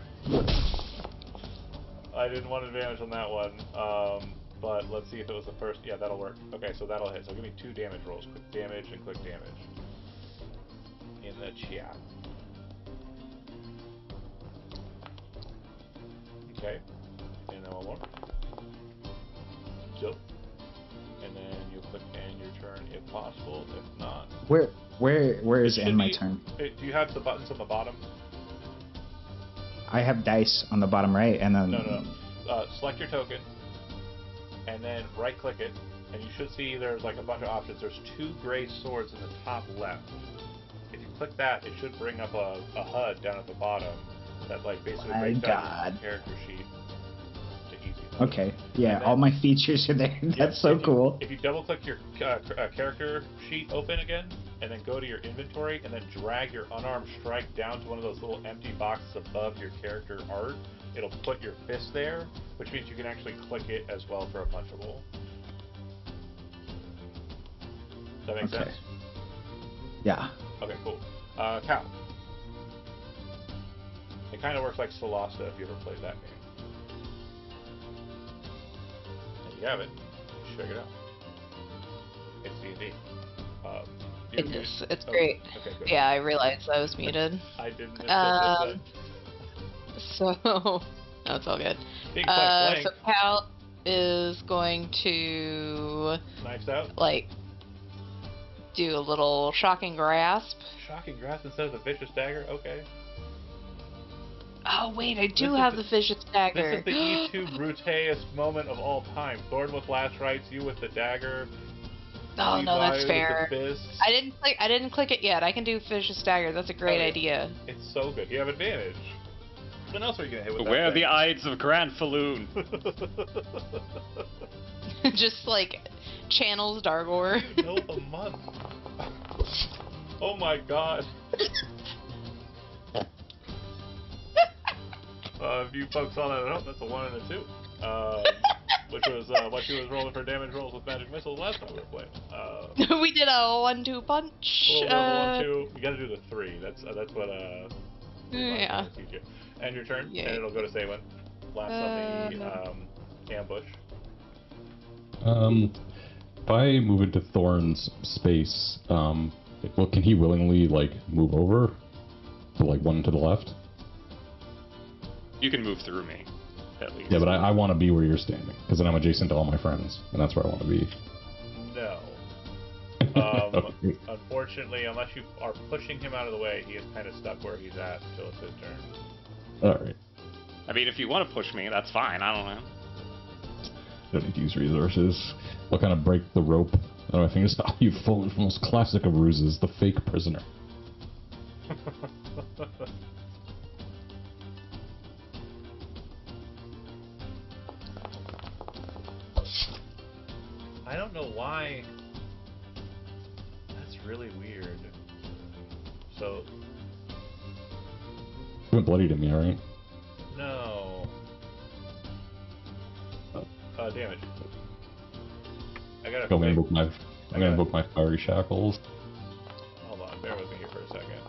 I didn't want advantage on that one. But let's see if it was the first. Yeah, that'll work. Okay, so that'll hit. So give me 2 damage rolls. Quick damage and quick damage. In the chat. Okay. And then one more. So. And then you'll click end your turn if possible. If not. Where is It end should my be- turn? Do you have the buttons on the bottom? I have dice on the bottom right, and then No. Select your token, and then right-click it, and you should see there's like a bunch of options. There's 2 gray swords in the top left. If you click that, it should bring up a HUD down at the bottom that like basically My breaks down God. your character sheet to easy mode. Okay, yeah, And then- all my features are there. Yeah, That's so if you- cool. If you double-click your character sheet open again, and then go to your inventory, and then drag your unarmed strike down to one of those little empty boxes above your character art, it'll put your fist there, which means you can actually click it as well for a punchable. Does that make Okay. sense? Yeah. Okay, cool. Cal. It kind of works like Solasta if you ever played that game. And you have it. Check it out. It's D&D. It is. It's oh, great. Okay, good. Yeah, I realized I was muted. I didn't. So, no, it's all good. Big blank. So Cal is going to Knives out. like do a little shocking grasp. Shocking grasp instead of the vicious dagger. Okay. Oh wait, I This do is have the- the vicious dagger. This is the E2 brutest moment of all time. Thorn with last rites, you with the dagger. Oh no, Levi that's with fair. the fists. I didn't click it yet. I can do vicious dagger. That's a great Oh, yeah. idea. It's so good. You have advantage. What else are you gonna hit with Beware that the thing? Ides of Grand Falloon. Just like channels Dargor. Middle of the month. Oh my god. If you folks saw that at home, that's a 1 and a 2. Which was what she was rolling for damage rolls with magic missiles last time we were playing. We did a 1-2 punch. A little bit of a 1, 2. You gotta do the 3. That's what Yeah. teach you. And your turn, Yeah. and it'll go to Saywin. Last on the ambush. If I move into Thorn's space, well, can he willingly like move over to like one to the left? You can move through me, at least. Yeah, but I want to be where you're standing because then I'm adjacent to all my friends, and that's where I want to be. No. Okay. Unfortunately, unless you are pushing him out of the way, he is kind of stuck where he's at until it's his turn. All right. I mean, if you want to push me, that's fine. I don't know. Don't need to use resources. We'll kind of break the rope. I think it's the most classic of ruses, the fake prisoner. I don't know why. That's really weird. So. You went bloody to me, alright? No. Damage. I gotta. I'm gonna invoke my fiery shackles. Hold on, bear with me here for a second.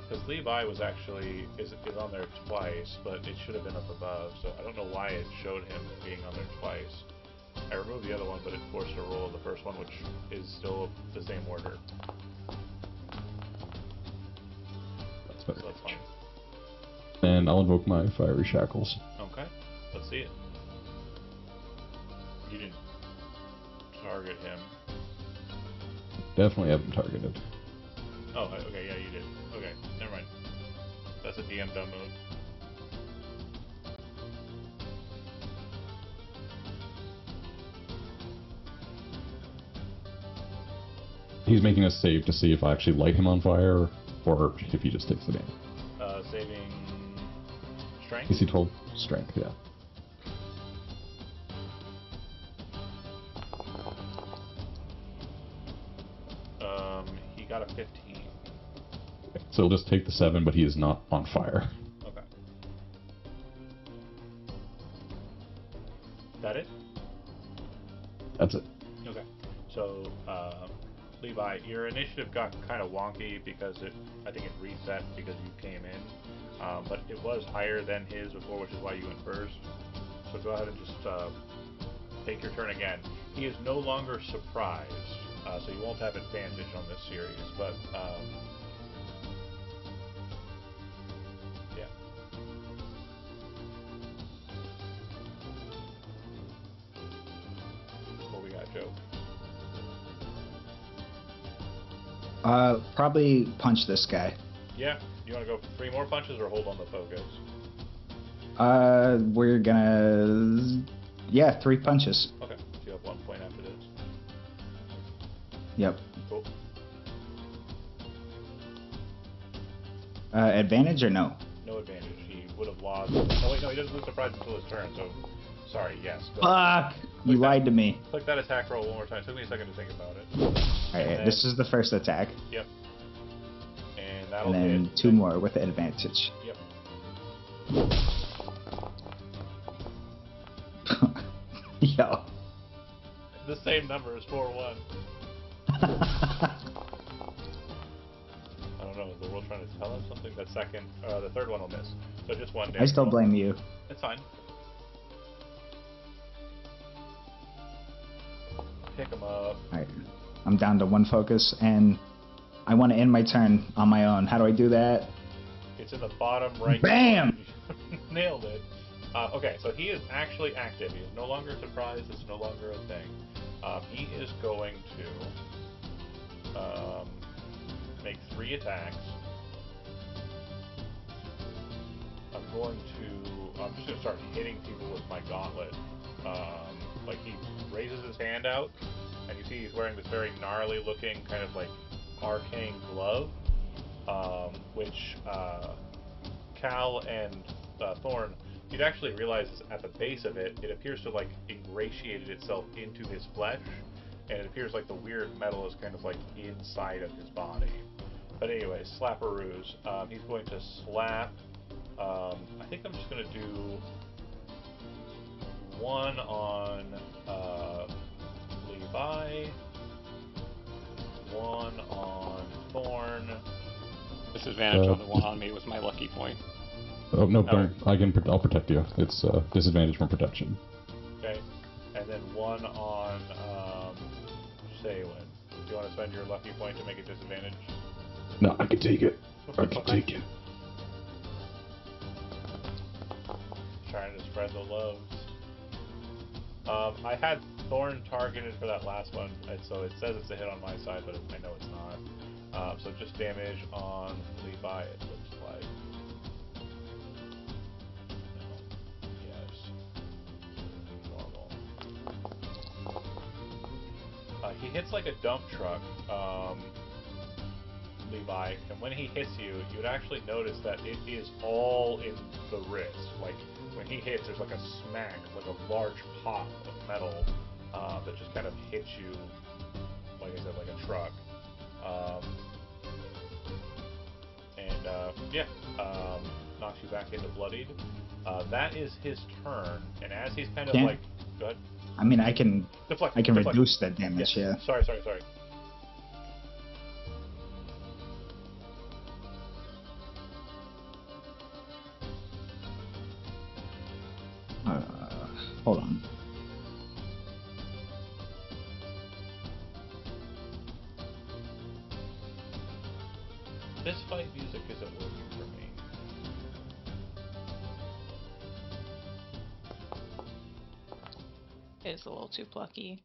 Because Levi was actually is on there twice, but it should have been up above. So I don't know why it showed him being on there twice. I removed the other one, but it forced a roll of the first one, which is still the same order. That's better. So that's fine. And I'll invoke my fiery shackles. Okay, let's see it. You didn't target him. Definitely have him targeted. Oh, okay, yeah, you did. Okay, never mind. That's a DM dumb move. He's making a save to see if I actually light him on fire, or if he just takes the damage. Saving strength? DC 12 strength, yeah. He got a 15. Okay, so he'll just take the 7, but he is not on fire. Okay. That it? That's it. Okay. So, Levi, your initiative got kind of wonky because I think it reset because you came in. But it was higher than his before, which is why you went first. So go ahead and just take your turn again. He is no longer surprised, so you won't have advantage on this series, but yeah. What we got, Joe? Probably punch this guy. Yeah, you want to go for 3 more punches or hold on the focus? We're gonna... Yeah, 3 punches. Okay, so you have 1 point after this. Yep. Cool. Advantage or no? No advantage. He would have lost. Oh wait, no, he doesn't lose surprise until his turn. So, sorry. Yes. Go Fuck! You lied to me. Click that attack roll one more time. It took me a second to think about it. Alright, this is the first attack. Yep. And that'll And then hit. 2 more with advantage. Yep. Yo. The same number as 4-1. I don't know. Is the world trying to tell us something? That second, the third one will miss. So just 1 damage. I still roll. blame you. It's fine. Pick him up. Alright. I'm down to 1 focus, and I want to end my turn on my own. How do I do that? It's in the bottom right. Bam! Nailed it. Okay, so he is actually active. He is no longer surprised. It's no longer a thing. He is going to make 3 attacks. I'm just going to start hitting people with my gauntlet. Like he raises his hand out, and you see he's wearing this very gnarly looking kind of like arcane glove, which Cal and Thorn, you'd actually realize at the base of it, it appears to like ingratiated itself into his flesh, and it appears like the weird metal is kind of like inside of his body. But anyway, slapperoos. He's going to slap. I think I'm just going to do 1 on Levi, 1 on Thorn. Disadvantage on the one on me was my lucky point. Oh no, don't. I'll protect you. It's disadvantage from protection. Okay, and then 1 on Saywin. Do you want to spend your lucky point to make a disadvantage? No, I can take it. I can take it. Trying to spread the loves. I had Thorn targeted for that last one, and so it says it's a hit on my side, but I know it's not. So just damage on Levi, it looks like. No. Yes. Normal. He hits like a dump truck, Levi, and when he hits you, you would actually notice that it is all in the wrist. Like, when he hits, there's like a smack, like a large pop of metal that just kind of hits you, like I said, like a truck. Knocks you back into bloodied. That is his turn, and as he's kind of Yeah. like, go ahead. I mean, I can Deflect. reduce that damage. Yes. Yeah. Sorry. Hold on. This fight music isn't working for me. It's a little too plucky.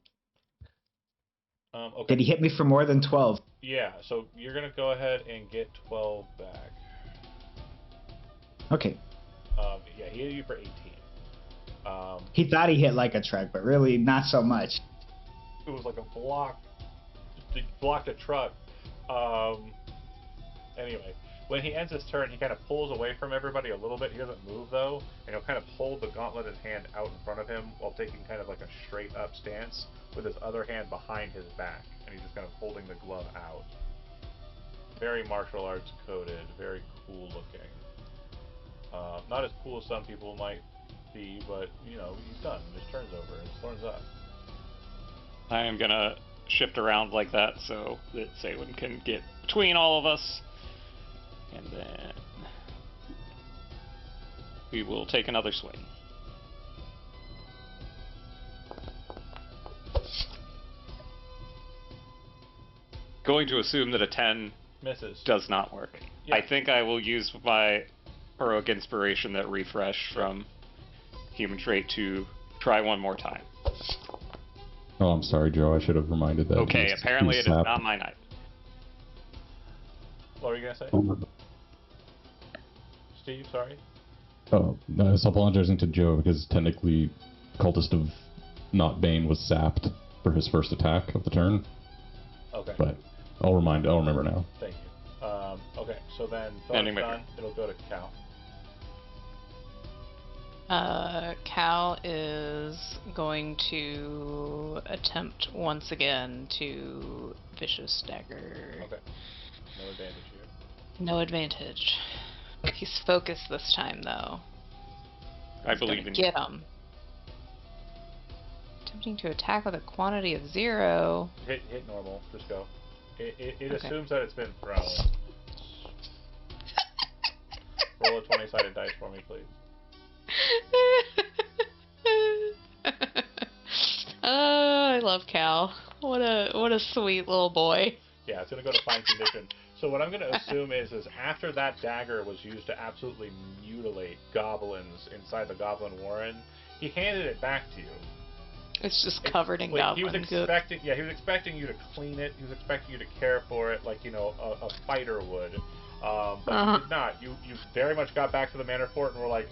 Okay. Did he hit me for more than 12? Yeah, so you're gonna go ahead and get 12 back. Okay. Yeah, he hit you for 18. He thought he hit like a truck, but really not so much. It was like a block. He blocked a truck. Anyway, when he ends his turn, he kind of pulls away from everybody a little bit. He doesn't move though, and he'll kind of hold the gauntleted hand out in front of him while taking kind of like a straight up stance with his other hand behind his back, and he's just kind of holding the glove out. Very martial arts coded, very cool looking. Not as cool as some people might be, but you know, he's done. His turn's over. His thorn's up. I am gonna shift around like that so that Saywin can get between all of us. And then we will take another swing. Going to assume that a 10 Misses. does not work. Yeah. I think I will use my heroic inspiration, that refresh from human trait, to try one more time. Oh, I'm sorry, Joe. I should have reminded that. Okay, apparently it is not my night. What were you gonna say? Steve, sorry. Oh, no, I was apologizing to Joe because technically, Cultist of Not Bane was sapped for his first attack of the turn. Okay. But I'll remember now. Thank you. Okay, so then Ending Thor's my done. It'll go to Cal. Cal is going to attempt once again to Vicious Dagger. Okay. No advantage here. No advantage. He's focused this time, though. I believe in you. Get him. Attempting to attack with a quantity of 0. Hit normal. Just go. It Okay. assumes that it's been thrown. Roll a 20-sided dice for me, please. I love Cal. What a sweet little boy. Yeah, it's gonna go to fine condition. So what I'm gonna assume is after that dagger was used to absolutely mutilate goblins inside the Goblin Warren, he handed it back to you. It's just covered in Like, goblins. he was expecting you to clean it. He was expecting you to care for it, like a fighter would. But you did not. You very much got back to the Manor Fort and were like,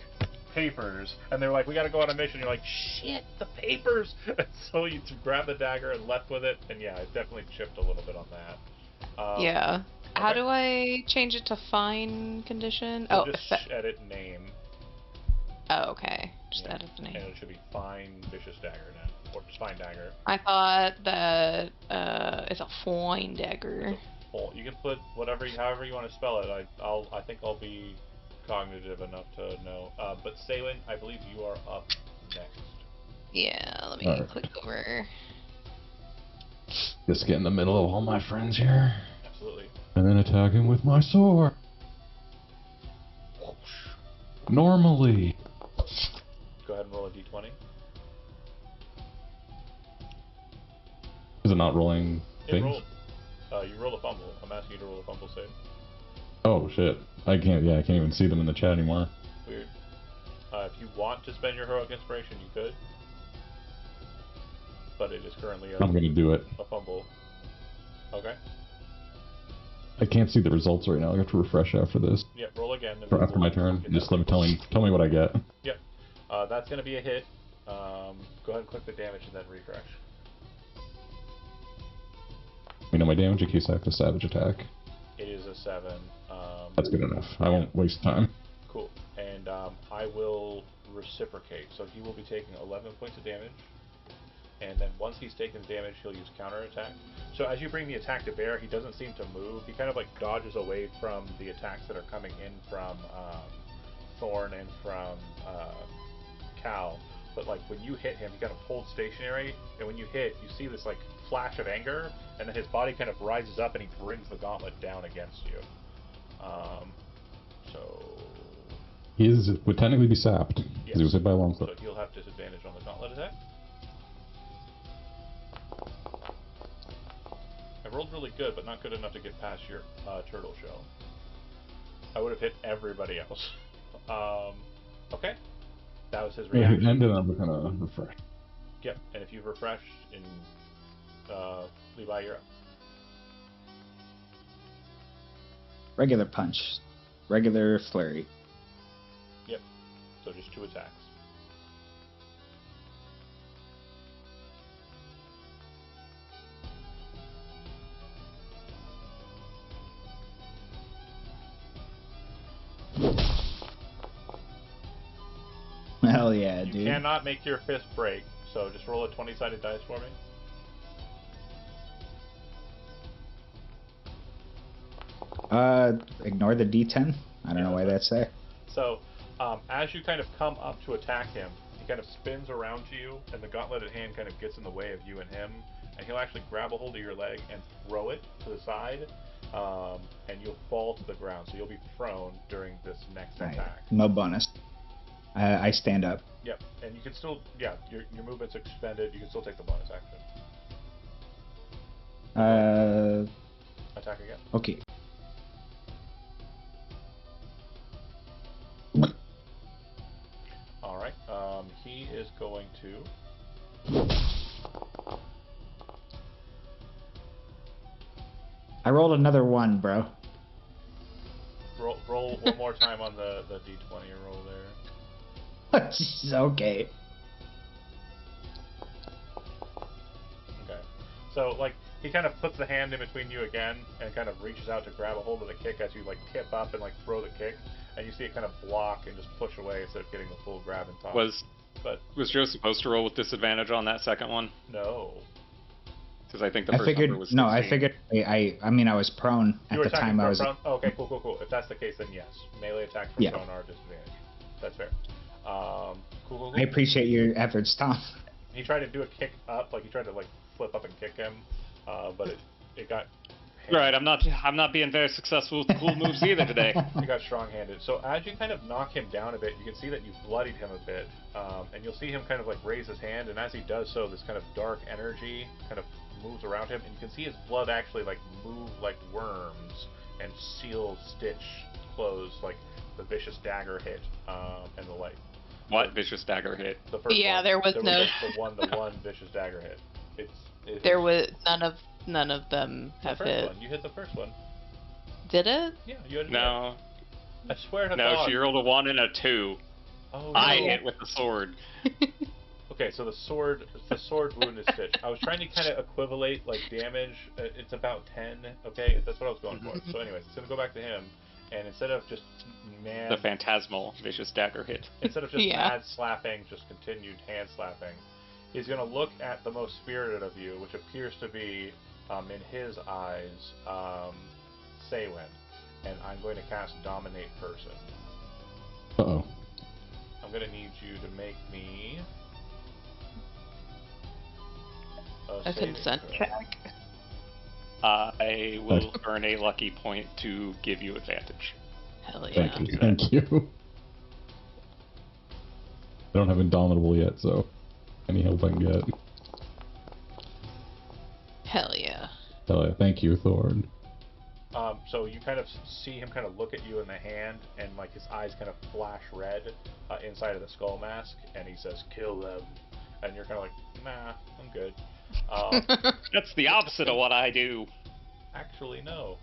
papers, and they were like, we got to go on a mission. You're like, shit, the papers. And so you grabbed the dagger and left with it, and yeah, it definitely chipped a little bit on that. Yeah. How okay. do I change it to fine condition? So Oh, just edit name. Oh, okay. Just Yeah. edit the name. And it should be fine vicious dagger now, or just fine dagger. I thought that it's a fine dagger. Well, you can put however you want to spell it. I think I'll be cognitive enough to know. But Saywin, I believe you are up next. Yeah, let me Alright. click over. Just get in the middle of all my friends here, Absolutely. and then attack him with my sword. Normally. Go ahead and roll a d20. Is it not rolling It things? rolled. You rolled a fumble. I'm asking you to roll a fumble save. Oh shit! I can't even see them in the chat anymore. Weird. If you want to spend your heroic inspiration, you could. But it is currently I'm gonna do it. a fumble. Okay. I can't see the results right now. I have to refresh after this. Yep, roll again. And For after my turn, just tell me what I get. Yep. That's going to be a hit. Go ahead and click the damage and then refresh. We know my damage in case I have to savage attack. It is a 7. That's good enough. I won't waste time. Cool. And I will reciprocate. So he will be taking 11 points of damage. And then once he's taken damage, he'll use counterattack. So as you bring the attack to bear, he doesn't seem to move. He kind of like dodges away from the attacks that are coming in from Thorn and from Cal. But like when you hit him, he kind of holds stationary. And when you hit, you see this like flash of anger. And then his body kind of rises up and he brings the gauntlet down against you. So... He would technically be sapped. Because he was hit by a long So he'll have disadvantage on the gauntlet attack. I rolled really good, but not good enough to get past your turtle shell. I would have hit everybody else. Okay. That was his reaction. And then I'm kind of refreshed. Yep, and if you've refreshed, in Levi, you're up. Regular punch. Regular flurry. Yep, so just 2 attacks. Hell yeah, You dude. cannot make your fist break, so just roll a 20-sided dice for me. Ignore the D10. I don't know why that's there. So, as you kind of come up to attack him, he kind of spins around to you, and the gauntleted hand kind of gets in the way of you and him, and he'll actually grab a hold of your leg and throw it to the side, and you'll fall to the ground. So you'll be prone during this next Right. attack. No bonus. I stand up. Yep, and you can still, your movement's expended. You can still take the bonus action. Attack again. Okay. All right. He is going to. I rolled another 1, bro. Roll one more time on the d20 roll there. Jeez, okay. Okay. So, like, he kind of puts the hand in between you again and kind of reaches out to grab a hold of the kick as you, like, tip up and, like, throw the kick. And you see it kind of block and just push away instead of getting the full grab and toss. Was Joe supposed to roll with disadvantage on that second one? No. Because I think the I first figured. number was 16. No, I figured. I mean, I was prone You at were the attacking time. I for was. prone? Oh, okay, cool. If that's the case, then yes. Melee attacks for prone are disadvantage. That's fair. Cool. I appreciate your efforts, Tom. He tried to do a kick up, like he tried to like flip up and kick him, but it got. Right, I'm not being very successful with the cool moves either today. He got strong-handed. So as you kind of knock him down a bit, you can see that you've bloodied him a bit, and you'll see him kind of like raise his hand, and as he does so, this kind of dark energy kind of moves around him, and you can see his blood actually like move like worms and seal stitch close like the vicious dagger hit and the like. What vicious dagger hit? The first Yeah, one. there was no. The one vicious dagger hit. There was none of them have the first hit. one. You hit the first one. Did it? Yeah, you had. No. I swear to No, God. she rolled a 1 and a 2. Oh, I no. hit with the sword. Okay, so the sword wound is stitched. I was trying to kind of equivalate like damage. It's about 10. Okay, that's what I was going for. So, anyways, it's gonna go back to him, and instead of just The phantasmal vicious dagger hit. instead of just Yeah. mad slapping, just continued hand slapping, he's gonna look at the most spirited of you, which appears to be, in his eyes, Saywin, and I'm going to cast Dominate Person. Uh-oh. I'm gonna need you to make me A saving consent throw. check. I will earn a lucky point to give you advantage. Hell yeah. Thank you. I don't have Indomitable yet, so any help I can get. Hell yeah. Hell yeah, thank you, Thorn. So you kind of see him kind of look at you in the hand, and like his eyes kind of flash red inside of the skull mask, and he says, "Kill them," and you're kind of like, "Nah, I'm good." That's the opposite of what I do. Actually, no.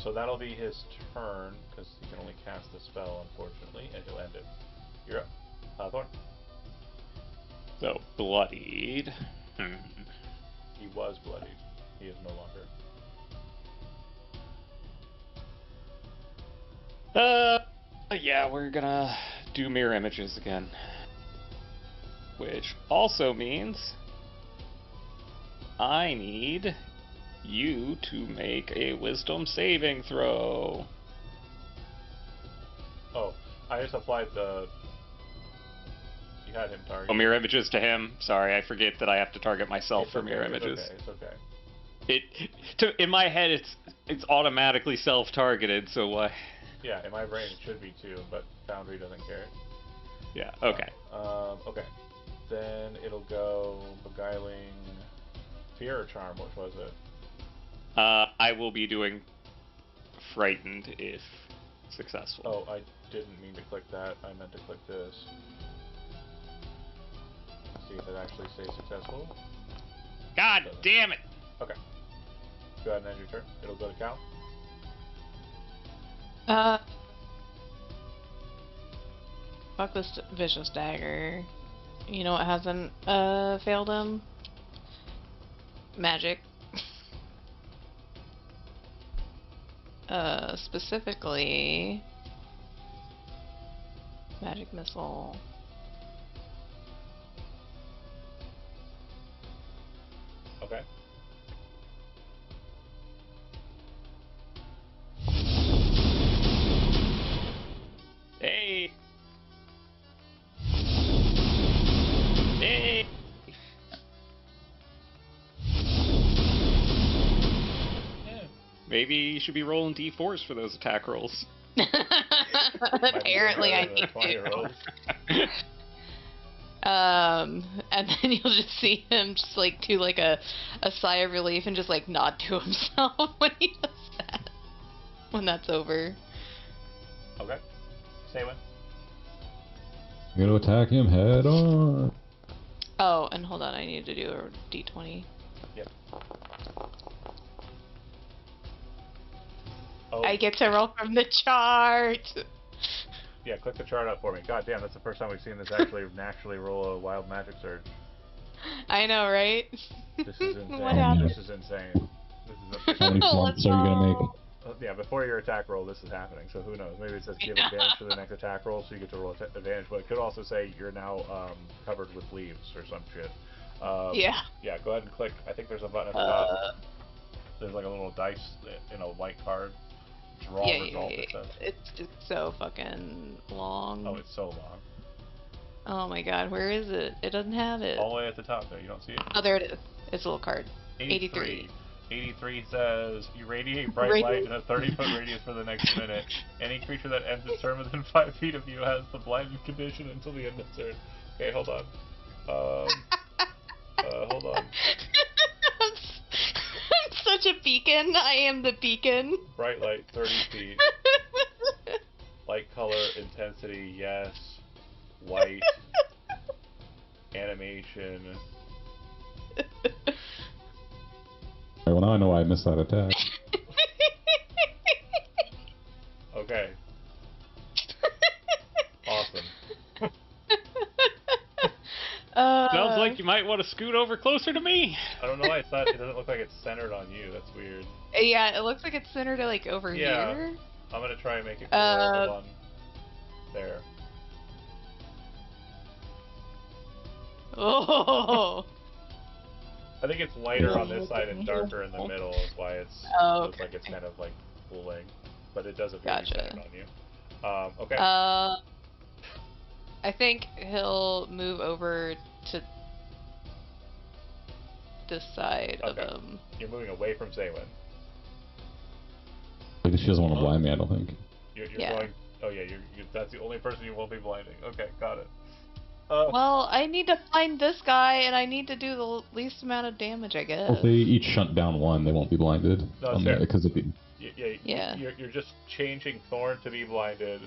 So that'll be his turn because he can only cast the spell, unfortunately, and he'll end it. You're up, Thorn. So bloodied. He was bloodied. He is no longer. Yeah, we're gonna do mirror images again. Which also means I need you to make a wisdom saving throw. Oh, I just applied the. You had him target. Oh, mirror images to him. Sorry, I forget that I have to target myself for mirror images. It's okay. In my head, it's automatically self-targeted. So why? Yeah, in my brain it should be too, but Foundry doesn't care. Yeah. Okay. Okay. Then it'll go beguiling, fear or charm. Which was it? I will be doing frightened if successful. Oh, I didn't mean to click that. I meant to click this. See if it actually stays successful. God damn it! Okay. Go ahead and end your turn. It'll go to Cal. Fuck this vicious dagger. You know what hasn't failed him? Magic. Specifically magic missile. Okay. Hey! Hey! Maybe you should be rolling d4s for those attack rolls. Apparently I need to. And then you'll just see him just like do like a sigh of relief and just like nod to himself when he does that. When that's over. Okay. Say when. You're gonna attack him head on. Oh, and hold on, I need to do a d20. Yep. Oh. I get to roll from the chart. Yeah, click the chart up for me. God damn, that's the first time we've seen this actually naturally roll a wild magic surge. I know, right? This is insane. What happened? This is insane. This is How many flumps are you gonna make? yeah, before your attack roll, this is happening. So who knows? Maybe it says give advantage for the next attack roll, so you get to roll advantage. But it could also say you're now covered with leaves or some shit. Yeah. Yeah, go ahead and click. I think there's a button at the top. There's like a little dice in a white card. Draw result. It says. It's so fucking long. Oh, it's so long. Oh my god, where is it? It doesn't have it. All the way at the top there. You don't see it? Oh, there it is. It's a little card. 83. 83 says, you radiate bright light in a 30-foot radius for the next minute. Any creature that ends its turn within 5 feet of you has the blinded condition until the end of the turn. Okay, hold on. Hold on. I'm such a beacon. I am the beacon. Bright light, 30 feet. Light color, intensity, yes. White. Animation. Well, now I know I missed that attack. Okay. Awesome. Sounds like you might want to scoot over closer to me. I don't know why it's not. It doesn't look like it's centered on you. That's weird. Yeah, it looks like it's centered like over here. I'm gonna try and make it clearer. Hold on. There. Oh. I think it's lighter on this side and darker in the middle is why it's looks like it's kind of like pooling, but it does appear to be centered on you. Okay. I think he'll move over to this side of him. You're moving away from Zaywin. Like she doesn't want to blind me, I don't think. You're going. Oh yeah, that's the only person you won't be blinding. Okay, got it. Well, I need to find this guy, and I need to do the least amount of damage, I guess. Well, if they each shunt down one, they won't be blinded. No, that's fair. Because Yeah. You're just changing Thorn to be blinded,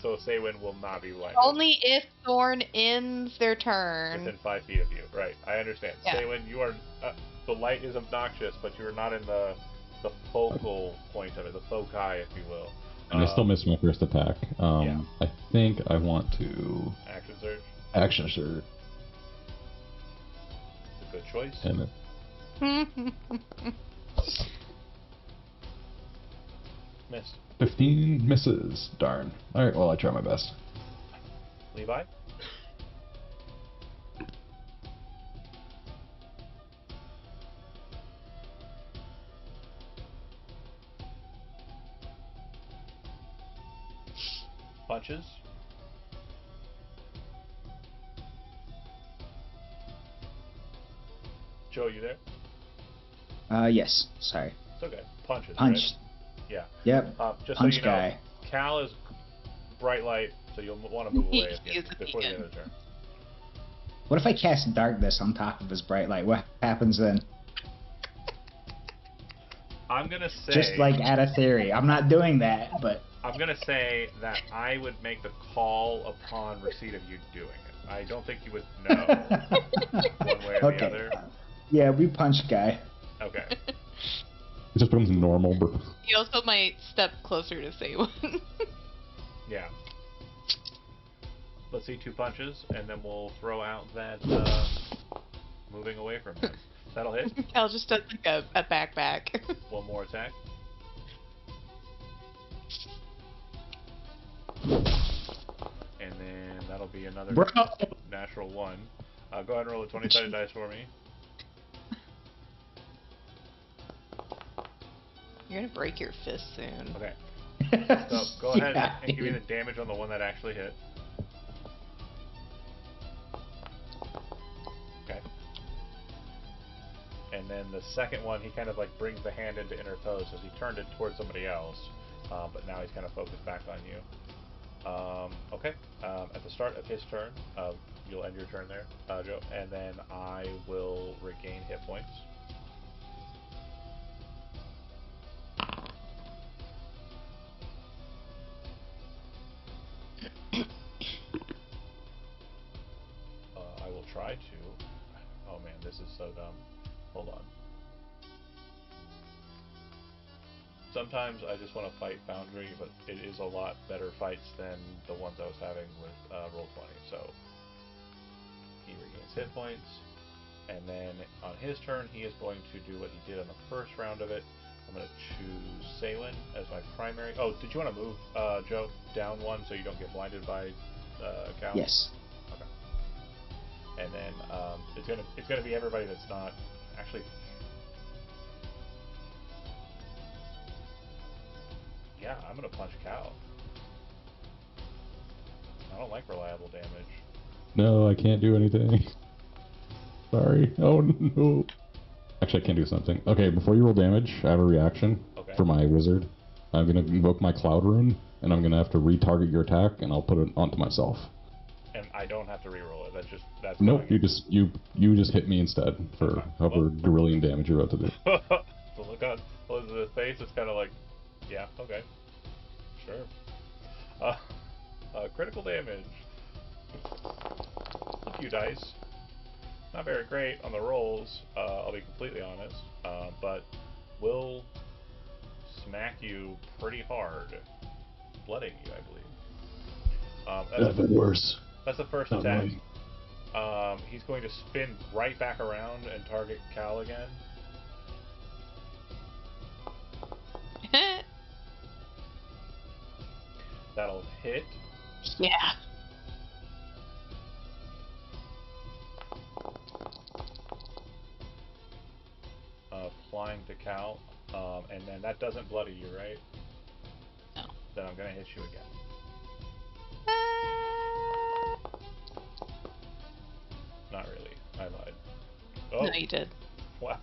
so Saywin will not be blinded. Only if Thorn ends their turn. Within 5 feet of you, right? I understand. Yeah. Saywin, you are. The light is obnoxious, but you are not in the focal point of it, the foci, if you will. And I still missed my first attack. I think I want to action surge. Action surge. It's a good choice. And Missed. 15 misses. Darn. Alright, well, I try my best. Levi? Punches? Joe, you there? Yes. Sorry. It's okay. Punches, Punch. right? Yeah. Yep. Just Punch so you know, guy. Cal is bright light, so you'll want to move away He is a before the end beacon. of the turn. What if I cast darkness on top of his bright light? What happens then? I'm gonna say Just like add a theory. I'm not doing that, but I'm gonna say that I would make the call upon receipt of you doing it. I don't think you would know one way or the okay. other. Yeah, we punch guy. Okay. It just becomes normal. You also might step closer to say one. Yeah. Let's see 2 punches, and then we'll throw out that moving away from him. That'll hit. Cal just does like a backpack. One more attack. And then that'll be another Bro. natural 1. Go ahead and roll a 20-sided dice for me. You're gonna break your fist soon. Okay. So go ahead Yeah, and give me the dude. damage on the one that actually hit. Okay. And then the second one, he kind of like brings the hand in to interpose as he turned it towards somebody else, but now he's kind of focused back on you. Okay. At the start of his turn, you'll end your turn there, Joe, and then I will regain hit points. I will try to. Oh man, this is so dumb. Hold on. Sometimes I just want to fight Foundry, but it is a lot better fights than the ones I was having with Roll20. So he regains hit points, and then on his turn, he is going to do what he did on the first round of it. I'm going to choose Saylin as my primary. Oh, did you want to move Joe down 1 so you don't get blinded by Cal? Yes. Okay. And then it's gonna be everybody that's not actually. Yeah, I'm gonna punch Cal. I don't like reliable damage. No, I can't do anything. Sorry. Oh no. Actually, I can't do something. Okay, before you roll damage, I have a reaction for my wizard. I'm gonna invoke my Cloud Rune, and I'm gonna have to retarget your attack, and I'll put it onto myself. And I don't have to reroll it. That's Nope, going you just hit me instead for however brilliant damage you're about to do. The look on Elizabeth's face is kind of like, yeah, okay, sure. Critical damage. A few dice. Not very great on the rolls. I'll be completely honest, but will smack you pretty hard, blooding you, I believe. That's been worse. That's the first Not attack. mine. He's going to spin right back around and target Cal again. That'll hit. Yeah. Flying to Cal, and then that doesn't bloody you, right? No. Then I'm gonna hit you again. Not really. I lied. Oh, No, you did. wow.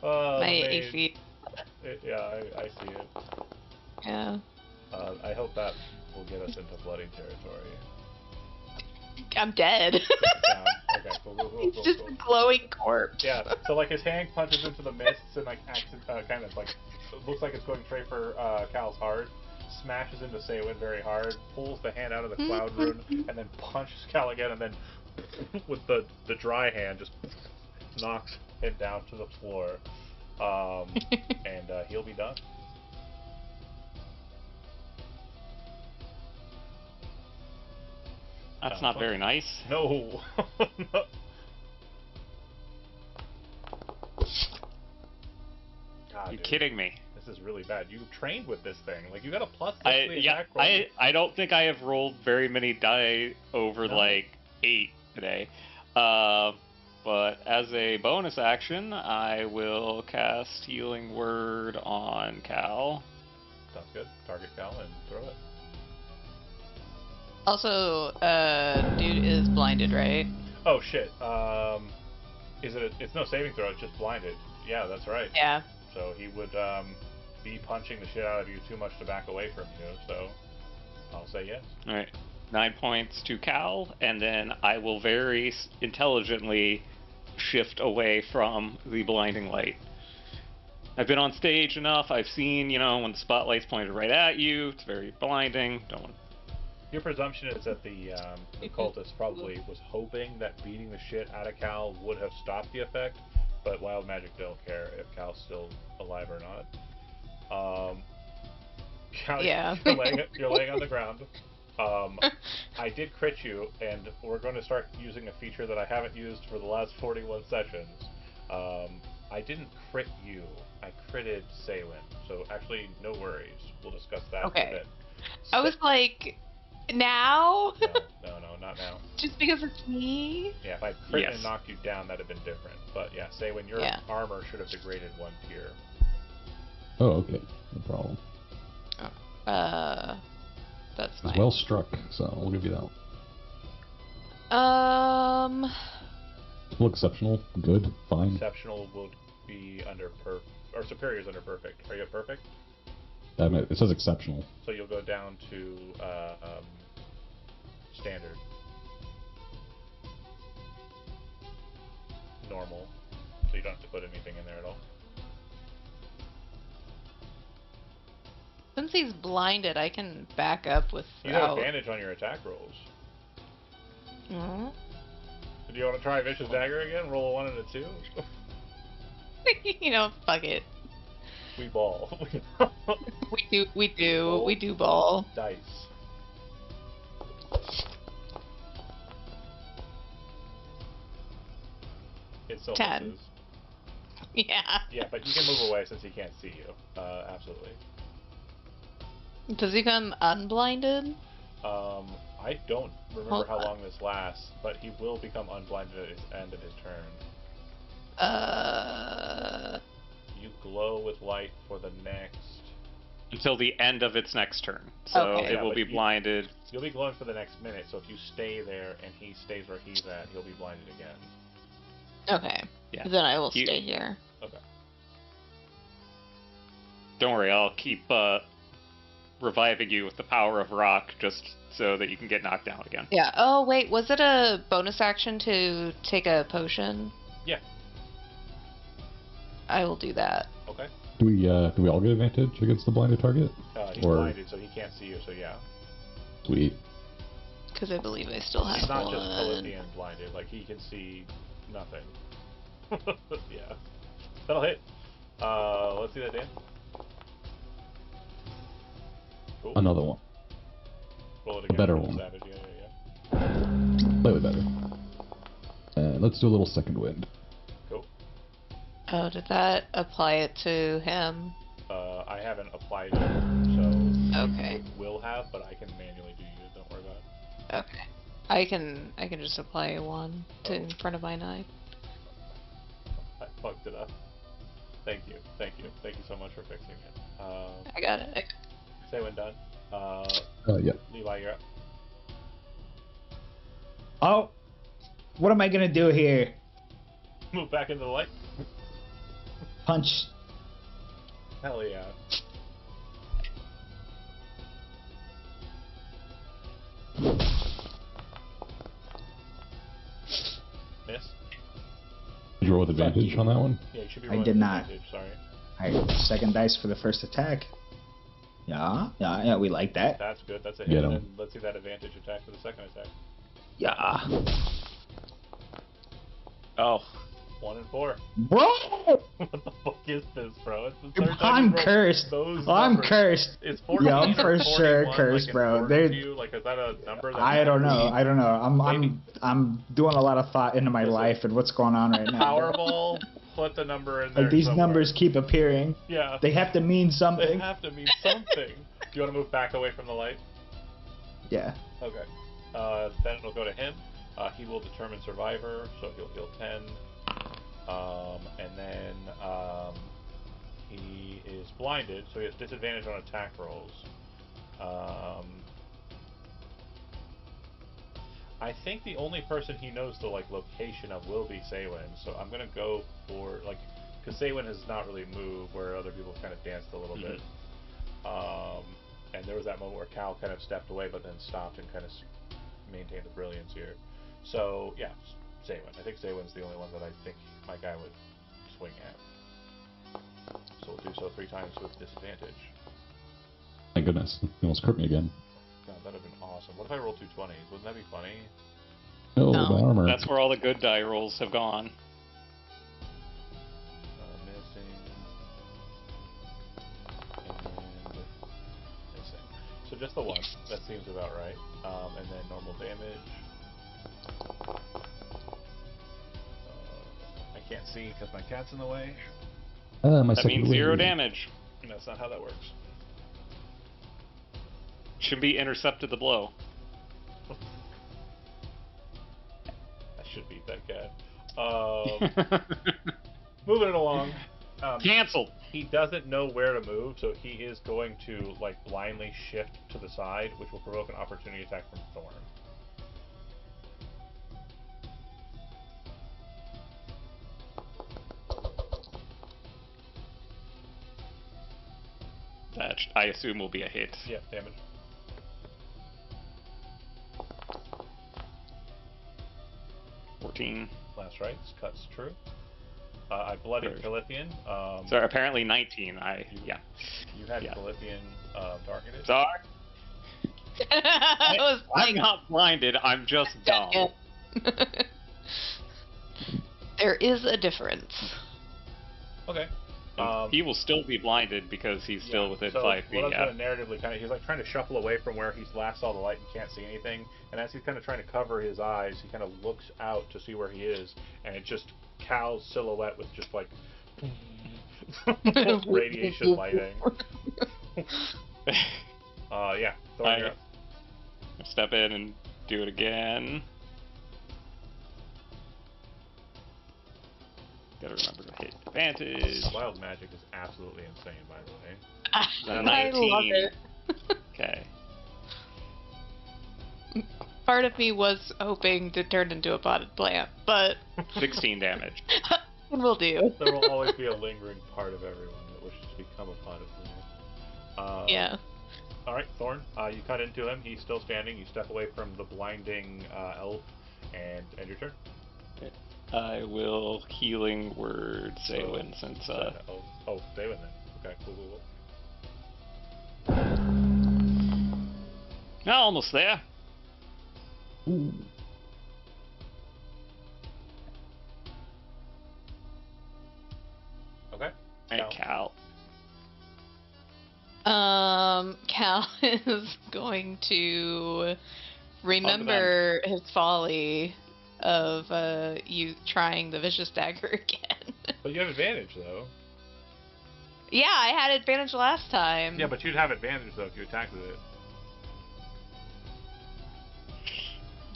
Oh, My the maid. AC. Yeah, I see it. Yeah. I hope that will get us into bloody territory. I'm dead. Down. Okay, cool. He's just a glowing corpse. Yeah, so like his hand punches into the mists and like kind of like looks like it's going straight for Cal's heart, smashes into Saywin very hard, pulls the hand out of the Cloud Rune, and then punches Cal again, and then with the dry hand just knocks him down to the floor, and he'll be done. That's not very nice. No. God, You dude. kidding me? This this is really bad. You trained with this thing. Like, you got a plus 6 to the Yeah, attack roll. I don't think I have rolled very many die over No. like 8 today. But as a bonus action, I will cast Healing Word on Cal. Sounds good. Target Cal and throw it. Also, dude is blinded, right? Oh shit. It's no saving throw, it's just blinded. Yeah, that's right. Yeah. So he would be punching the shit out of you too much to back away from you, so I'll say yes. Alright. 9 points to Cal, and then I will very intelligently shift away from the blinding light. I've been on stage enough, I've seen, when the spotlight's pointed right at you, it's very blinding, don't want. Your presumption is that the cultist probably was hoping that beating the shit out of Cal would have stopped the effect, but Wild Magic don't care if Cal's still alive or not. Cal, Yeah. you're laying on the ground. I did crit you, and we're going to start using a feature that I haven't used for the last 41 sessions. I didn't crit you. I critted Saywin, so actually, no worries. We'll discuss that Okay. in a bit. I was like, now? No, not now. Just because it's me? Yeah, if I crit Yes. and knocked you down, that'd have been different. But yeah, Saywin, your armor should have degraded 1 tier. Oh, okay. No problem. That's It's fine. well struck, so we'll give you that one. Well, exceptional, good, fine. Exceptional will be under or superior is under perfect. Are you at perfect? It says exceptional. So you'll go down to standard. Normal. So you don't have to put anything in there at all. Since he's blinded, I can back up You have without... advantage on your attack rolls. Mhm. Do you want to try Vicious Dagger again? Roll a 1 and a 2? Fuck it. We ball. We do ball. Dice. It still 10. misses. Yeah. Yeah, but you can move away since he can't see you. Absolutely. Does he become unblinded? I don't remember Hold how on. long this lasts, but he will become unblinded at his end of his turn. You glow with light for the next... Until the end of its next turn. So Okay. it will but be blinded. You'll be glowing for the next minute, so if you stay there and he stays where he's at, he'll be blinded again. Okay. Yeah. Then I will You- stay here. Okay. Don't worry, I'll keep reviving you with the power of rock just so that you can get knocked down again. Yeah. Oh, wait. Was it a bonus action to take a potion? Yeah. I will do that. Okay. Do we all get advantage against the blinded target? He's Or- blinded, so he can't see you, so yeah. Sweet. Because I believe I still have He's not one. just Polythean blinded, like he can see nothing. Yeah. That'll hit. Let's see that, Dan. Cool. Another one. Roll it a again. better for one. Savage. Yeah. Slightly better. Let's do a little second wind. Cool. Oh, did that apply it to him? I haven't applied it, so Okay. you will have, but I can manually do you. Don't worry about it. Okay. I can just apply one to in front of my knife. I fucked it up. Thank you so much for fixing it. I got it. Say when done. Yeah. Levi, you're up. Oh, what am I gonna do here? Move back into the light. Punch. Hell yeah. Miss? Did you roll with advantage you. on that one? Yeah, you should be I rolling did not. advantage, sorry. Alright, second dice for the first attack. Yeah, we like that. That's good. That's a Get hit. him. Then let's see that advantage attack for the second attack. Yeah. Oh. 1 and 4. Bro! What the fuck is this, bro? It's the third time I'm you rolled cursed. those I'm numbers. cursed. Is 14 Yeah, I'm or for 41, sure like, cursed, bro. important They're- to you? Like, is that a number that I don't know. matters? Maybe. I'm doing a lot of thought into my Listen. life and what's going on right now. Powerball put the number in there. Like these somewhere. numbers keep appearing. Yeah. They have to mean They something. have to mean something. Do you want to move back away from the light? Yeah. Okay. Then it'll go to him. He will determine survivor, so he'll heal 10. And then he is blinded, so he has disadvantage on attack rolls. I think the only person he knows the location of will be Saywin, so I'm gonna go for because Saywin has not really moved, where other people kind of danced a little bit. And there was that moment where Cal kind of stepped away, but then stopped and kind of maintained the brilliance here. So yeah, Saywin. I think Saywin's the only one that I think my guy would swing at. So we'll do so 3 times with disadvantage. Thank goodness. You almost crit me again. God, that'd have been awesome. What if I rolled 2 20s? Wouldn't that be funny? No, No. the armor. That's where all the good die rolls have gone. Missing. And missing. So just the one. That seems about right. And then normal damage. I can't see because my cat's in the way. My That second means 0 wave. damage. And that's not how that works. Should be intercepted the blow. I should beat that cat. Moving it along. Cancelled. He doesn't know where to move, so he is going to blindly shift to the side, which will provoke an opportunity attack from Thorn. That I assume will be a hit. Yeah, damage. Last rights, cuts true. I bloodied Calithian. So apparently 19. You had yeah. Calithian targeted. Sorry. I was I'm not blinded. I'm just dumb. There is a difference. Okay. He will still be blinded because he's still within 5 feet. What I was going to narratively he's trying to shuffle away from where he's last saw the light and can't see anything. And as he's kind of trying to cover his eyes, he kind of looks out to see where he is, and it just Cal's silhouette with just radiation lighting. Yeah. Thorn, you're up. Step in and do it again. Gotta remember to hit advantage. Wild magic is absolutely insane, by the way. I 19. love it. Okay. Part of me was hoping to turn into a potted plant, but 16 damage. will do. There will always be a lingering part of everyone that wishes to become a potted plant. Yeah. All right, Thorn. You cut into him. He's still standing. You step away from the blinding elf, and end your turn. I will healing word Saywin since Saywin then. Okay, cool. No, almost there. Ooh. Okay. Hey, Cal. Cal is going to remember his folly of you trying the vicious dagger again. But you have advantage though. Yeah, I had advantage last time. Yeah, but you'd have advantage though if you attacked with it.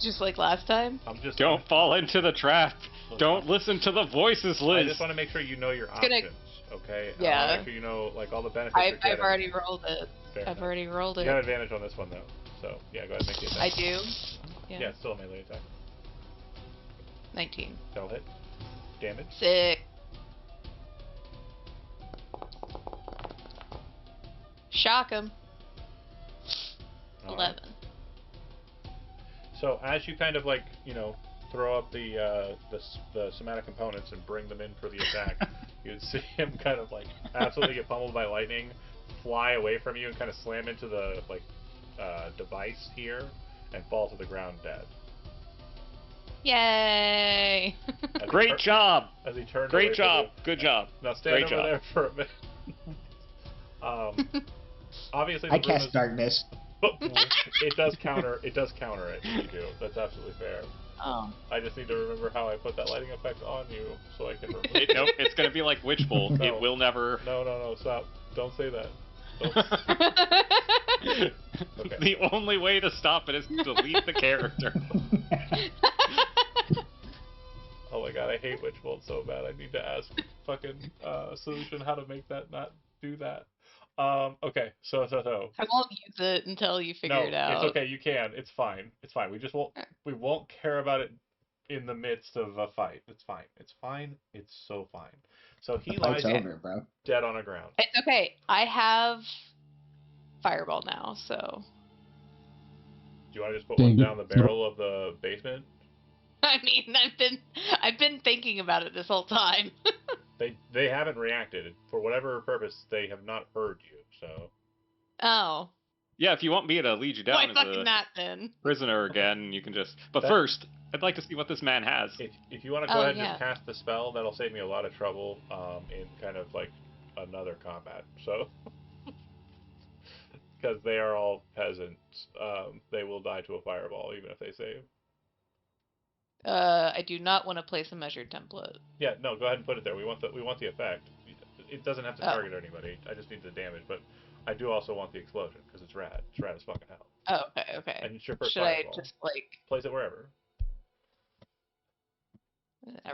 Just like last time. Don't fall into the trap. Don't listen to the voices, Liz. I just want to make sure you know your gonna- options. Okay. Yeah. I want to make sure you know all the benefits. you're I've getting. already rolled it. Fair I've enough. already rolled You it. have advantage on this one though. So yeah, go ahead and make the attack. I do. Yeah, it's still a melee attack. 19. That'll hit. Damage. 6. Shock him. All right. 11. So as you kind of throw up the somatic components and bring them in for the attack, you'd see him kind of absolutely get pummeled by lightning, fly away from you and kind of slam into the device here and fall to the ground dead. Yay! Great job. As he turned Great away job. from Good job. Now stand Great over job. there for a minute. Obviously, the I room cast is, darkness. it does counter it if you do. That's absolutely fair. Oh. I just need to remember how I put that lighting effect on you so I can remove Nope, it's gonna be like Witch Bolt. No. It will never. No, stop. Don't say that. Don't. Okay. The only way to stop it is to delete the character. Oh my god, I hate Witch Bolt so bad. I need to ask fucking Solution how to make that not do that. Okay, so. I won't use it until you figure No, it out. it's okay. You can. It's fine. It's fine. We won't care about it in the midst of a fight. It's fine. It's fine. It's so fine. So he lies Fight's over, bro. dead on the ground. It's okay. I have Fireball now, so. Do you want to just put Dang, one down the barrel of the basement? I mean, I've been thinking about it this whole time. They haven't reacted for whatever purpose. They have not heard you. So Oh. Yeah, if you want me to lead you Why down as fucking a that then? prisoner again, you can just. But That- first, I'd like to see what this man has. if you want to go ahead and yeah. just cast the spell, that'll save me a lot of trouble in kind of like another combat. So because they are all peasants, they will die to a fireball even if they save. I do not want to place a measured template. Yeah, no, go ahead and put it there. We want the effect. It doesn't have to Oh. target anybody. I just need the damage, but I do also want the explosion because it's rad. It's rad as fucking hell. Oh, okay. And it's your first Should fireball. I just like Place it wherever.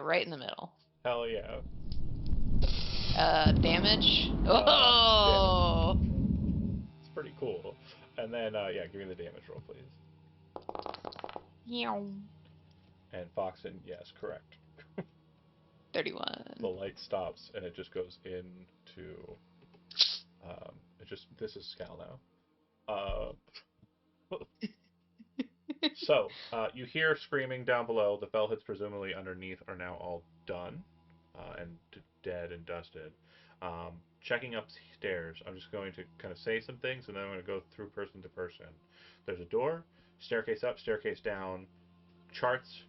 right in the middle? Hell yeah. Damage. Oh. It's pretty cool. And then yeah, give me the damage roll, please. Meow. And Foxen, yes, correct. 31. The light stops and it just goes into this is Scal now. So you hear screaming down below. The fell hits presumably underneath are now all done and dead and dusted. Checking upstairs, I'm just going to kind of say some things and then I'm going to go through person to person. There's a door, staircase up, staircase down, charts,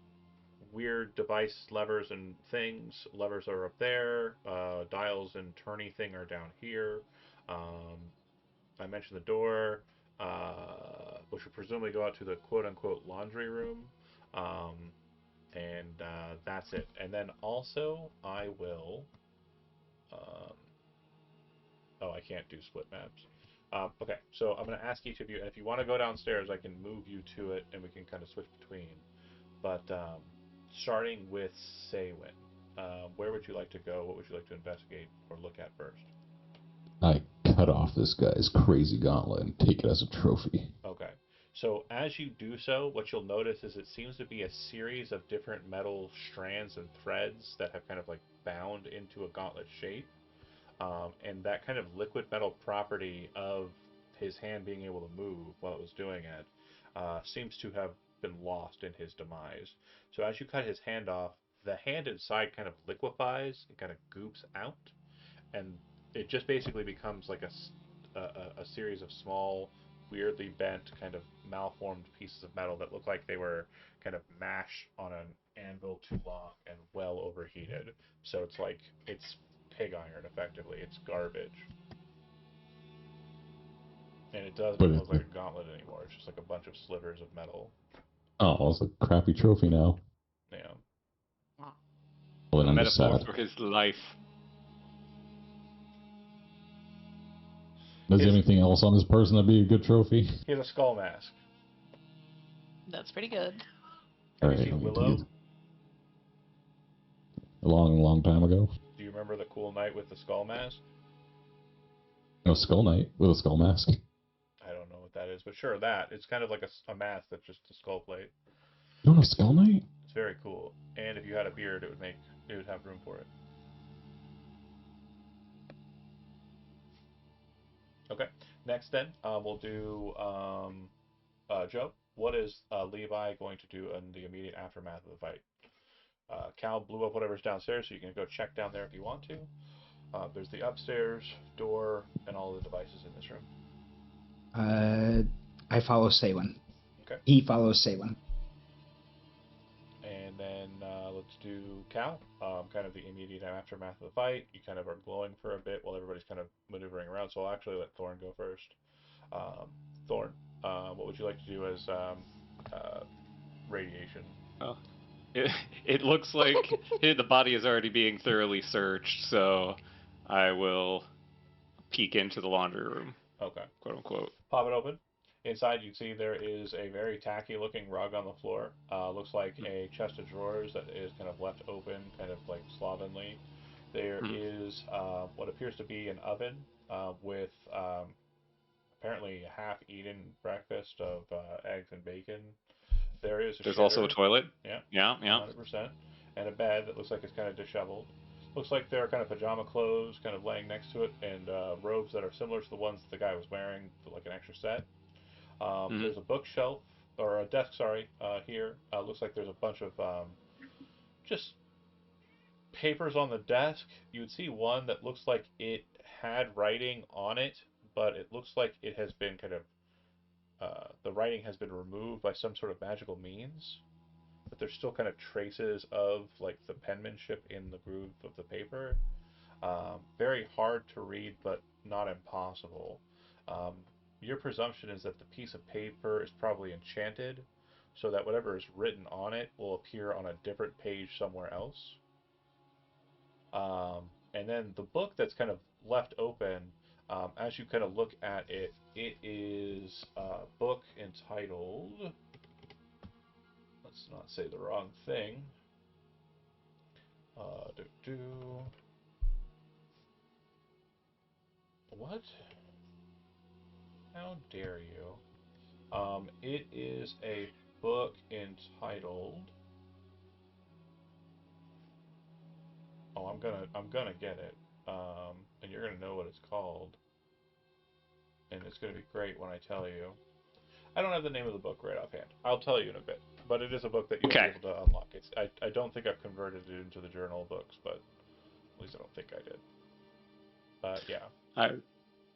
weird device levers and things. Levers are up there. Dials and turny thing are down here. I mentioned the door, which would presumably go out to the quote-unquote laundry room. And that's it. And then also I will... oh, I can't do split maps. Okay, so I'm going to ask each of you, and if you want to go downstairs, I can move you to it, and we can kind of switch between. But starting with Saywin, where would you like to go? What would you like to investigate or look at first? I cut off this guy's crazy gauntlet and take it as a trophy. Okay. So as you do so, what you'll notice is it seems to be a series of different metal strands and threads that have kind of like bound into a gauntlet shape. And that kind of liquid metal property of his hand being able to move while it was doing it seems to have been lost in his demise. So as you cut his hand off, the hand inside kind of liquefies, it kind of goops out, and it just basically becomes like a series of small, weirdly bent, kind of malformed pieces of metal that look like they were kind of mashed on an anvil too long and well overheated. So it's like it's pig iron, effectively. It's garbage. And it doesn't look like a gauntlet anymore. It's just like a bunch of slivers of metal. Oh, it's a crappy trophy now. Yeah. Well, A then I'm just metaphor sad. for his life. Does he have anything else on this person that'd be a good trophy? He has a skull mask. That's pretty good. Have Alright, you I'll seen get to Willow? use it. A long, long time ago. Do you remember the cool knight with the skull mask? No, Skull Knight with a skull mask. I don't know what that is, but sure, that. It's kind of like a mask that's just a skull plate. You don't know Skull Knight? It's very cool. And if you had a beard, it would have room for it. Okay. Next then, we'll do Joe. What is Levi going to do in the immediate aftermath of the fight? Cal blew up whatever's downstairs, so you can go check down there if you want to. There's the upstairs door and all the devices in this room. I follow Saywin. Okay. He follows Saywin. And then let's do Cal. Kind of the immediate aftermath of the fight. You kind of are glowing for a bit while everybody's kind of maneuvering around. So I'll actually let Thorn go first. Thorn, what would you like to do as radiation? Oh. It looks like the body is already being thoroughly searched, so I will peek into the laundry room, Okay. quote unquote. Pop it open. Inside, you see there is a very tacky-looking rug on the floor. Looks like a chest of drawers that is kind of left open, kind of like slovenly. There Mhm. is what appears to be an oven with apparently a half-eaten breakfast of eggs and bacon. There is a There's also a shitter, toilet. yeah, Yeah, yeah. 100%, and a bed that looks like it's kind of disheveled. Looks like there are kind of pajama clothes kind of laying next to it, and robes that are similar to the ones the guy was wearing, like an extra set. Hmm. There's a bookshelf or a desk, sorry, here. Looks like there's a bunch of just papers on the desk. You would see one that looks like it had writing on it, but it looks like it has been kind of the writing has been removed by some sort of magical means. But there's still kind of traces of like the penmanship in the groove of the paper. Very hard to read, but not impossible. Um, your presumption is that the piece of paper is probably enchanted, so that whatever is written on it will appear on a different page somewhere else. And then the book that's kind of left open, as you kind of look at it, it is a book entitled. Let's not say the wrong thing. Do do. What? How dare you? It is a book entitled. Oh, I'm gonna get it. And you're gonna know what it's called, and it's gonna be great when I tell you. I don't have the name of the book right offhand. I'll tell you in a bit, but it is a book that you'll be Okay. able to unlock. I don't think I've converted it into the journal of books, but at least I don't think I did. Yeah. I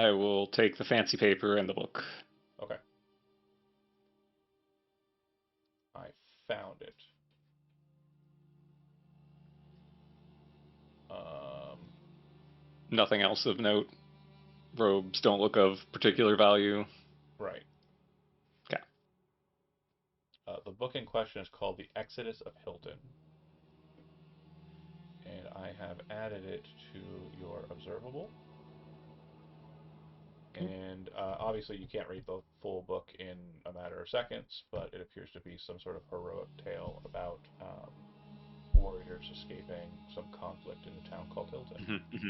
I will take the fancy paper and the book. Okay. I found it. Um, Nothing else of note. Robes don't look of particular value. right. Okay. The book in question is called The Exodus of Hilton, and I have added it to your observable. And obviously, you can't read the full book in a matter of seconds, but it appears to be some sort of heroic tale about warriors escaping some conflict in a town called Hilton. Mm-hmm.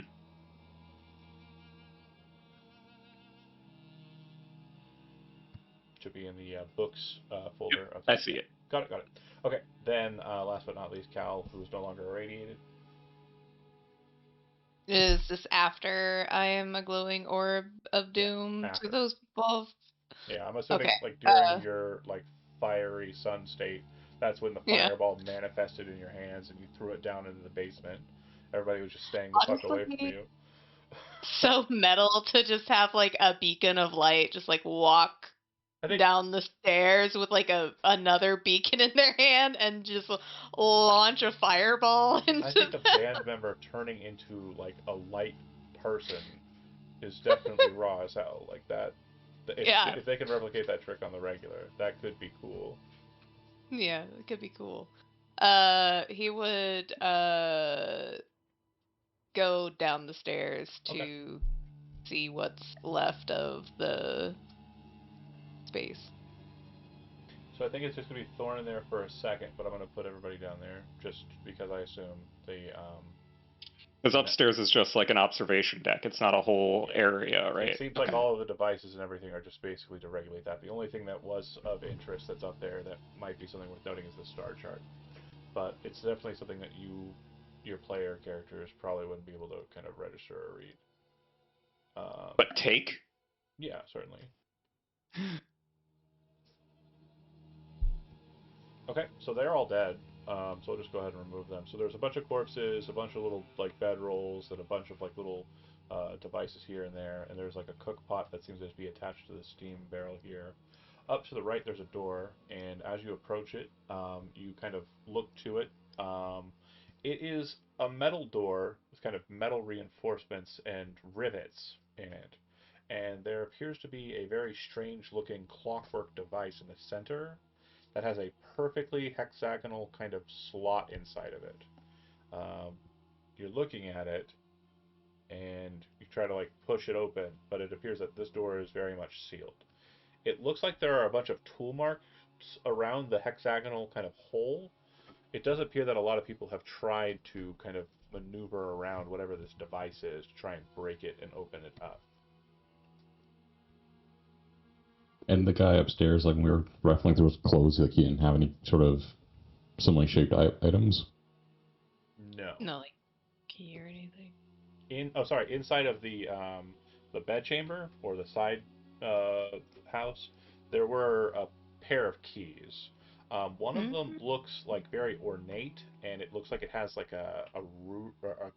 Should be in the books Yep, folder of I that. see Yeah, it. got it, got it. Okay, then last but not least, Cal, who is no longer irradiated. Is this after I am a glowing orb of Yeah, doom to after. those people? Yeah, I'm assuming Okay. like during Uh, your like fiery sun state, that's when the yeah. fireball manifested in your hands and you threw it down into the basement. Everybody was just staying the fuck away from Honestly, you. so metal to just have like a beacon of light just like walk I think down the stairs with like a another beacon in their hand and just launch a fireball I into think a them. band member turning into like a light person is definitely raw as hell. Like that. If Yeah. Yeah. if they can replicate that trick on the regular, that could be cool. Yeah, it could be cool. He would go down the stairs Okay. to see what's left of the space. So I think it's just gonna be Thorn in there for a second, but I'm gonna put everybody down there just because I assume Because the net. upstairs is just like an observation deck. It's not a whole Yeah. area, It right? seems like Okay. all of the devices and everything are just basically to regulate that. The only thing that was of interest that's up there that might be something worth noting is the star chart. But it's definitely something that your player characters, probably wouldn't be able to kind of register or read. Um, But take? yeah, certainly. Okay, so they're all dead. So I'll just go ahead and remove them. So there's a bunch of corpses, a bunch of little like bedrolls, and a bunch of like little devices here and there. And there's like a cook pot that seems to be attached to the steam barrel here. Up to the right, there's a door, and as you approach it, you kind of look to it. It is a metal door with kind of metal reinforcements and rivets in it. And there appears to be a very strange looking clockwork device in the center that has a perfectly hexagonal kind of slot inside of it. Um, you're looking at it, and you try to like push it open, but it appears that this door is very much sealed. It looks like there are a bunch of tool marks around the hexagonal kind of hole. It does appear that a lot of people have tried to kind of maneuver around whatever this device is to try and break it and open it up. And the guy upstairs, like when we were rifling through his clothes, like he didn't have any sort of similarly shaped items. No. No, like key or anything. Inside of the bed chamber or the side house, there were a pair of keys. One of them looks like very ornate, and it looks like it has like a root or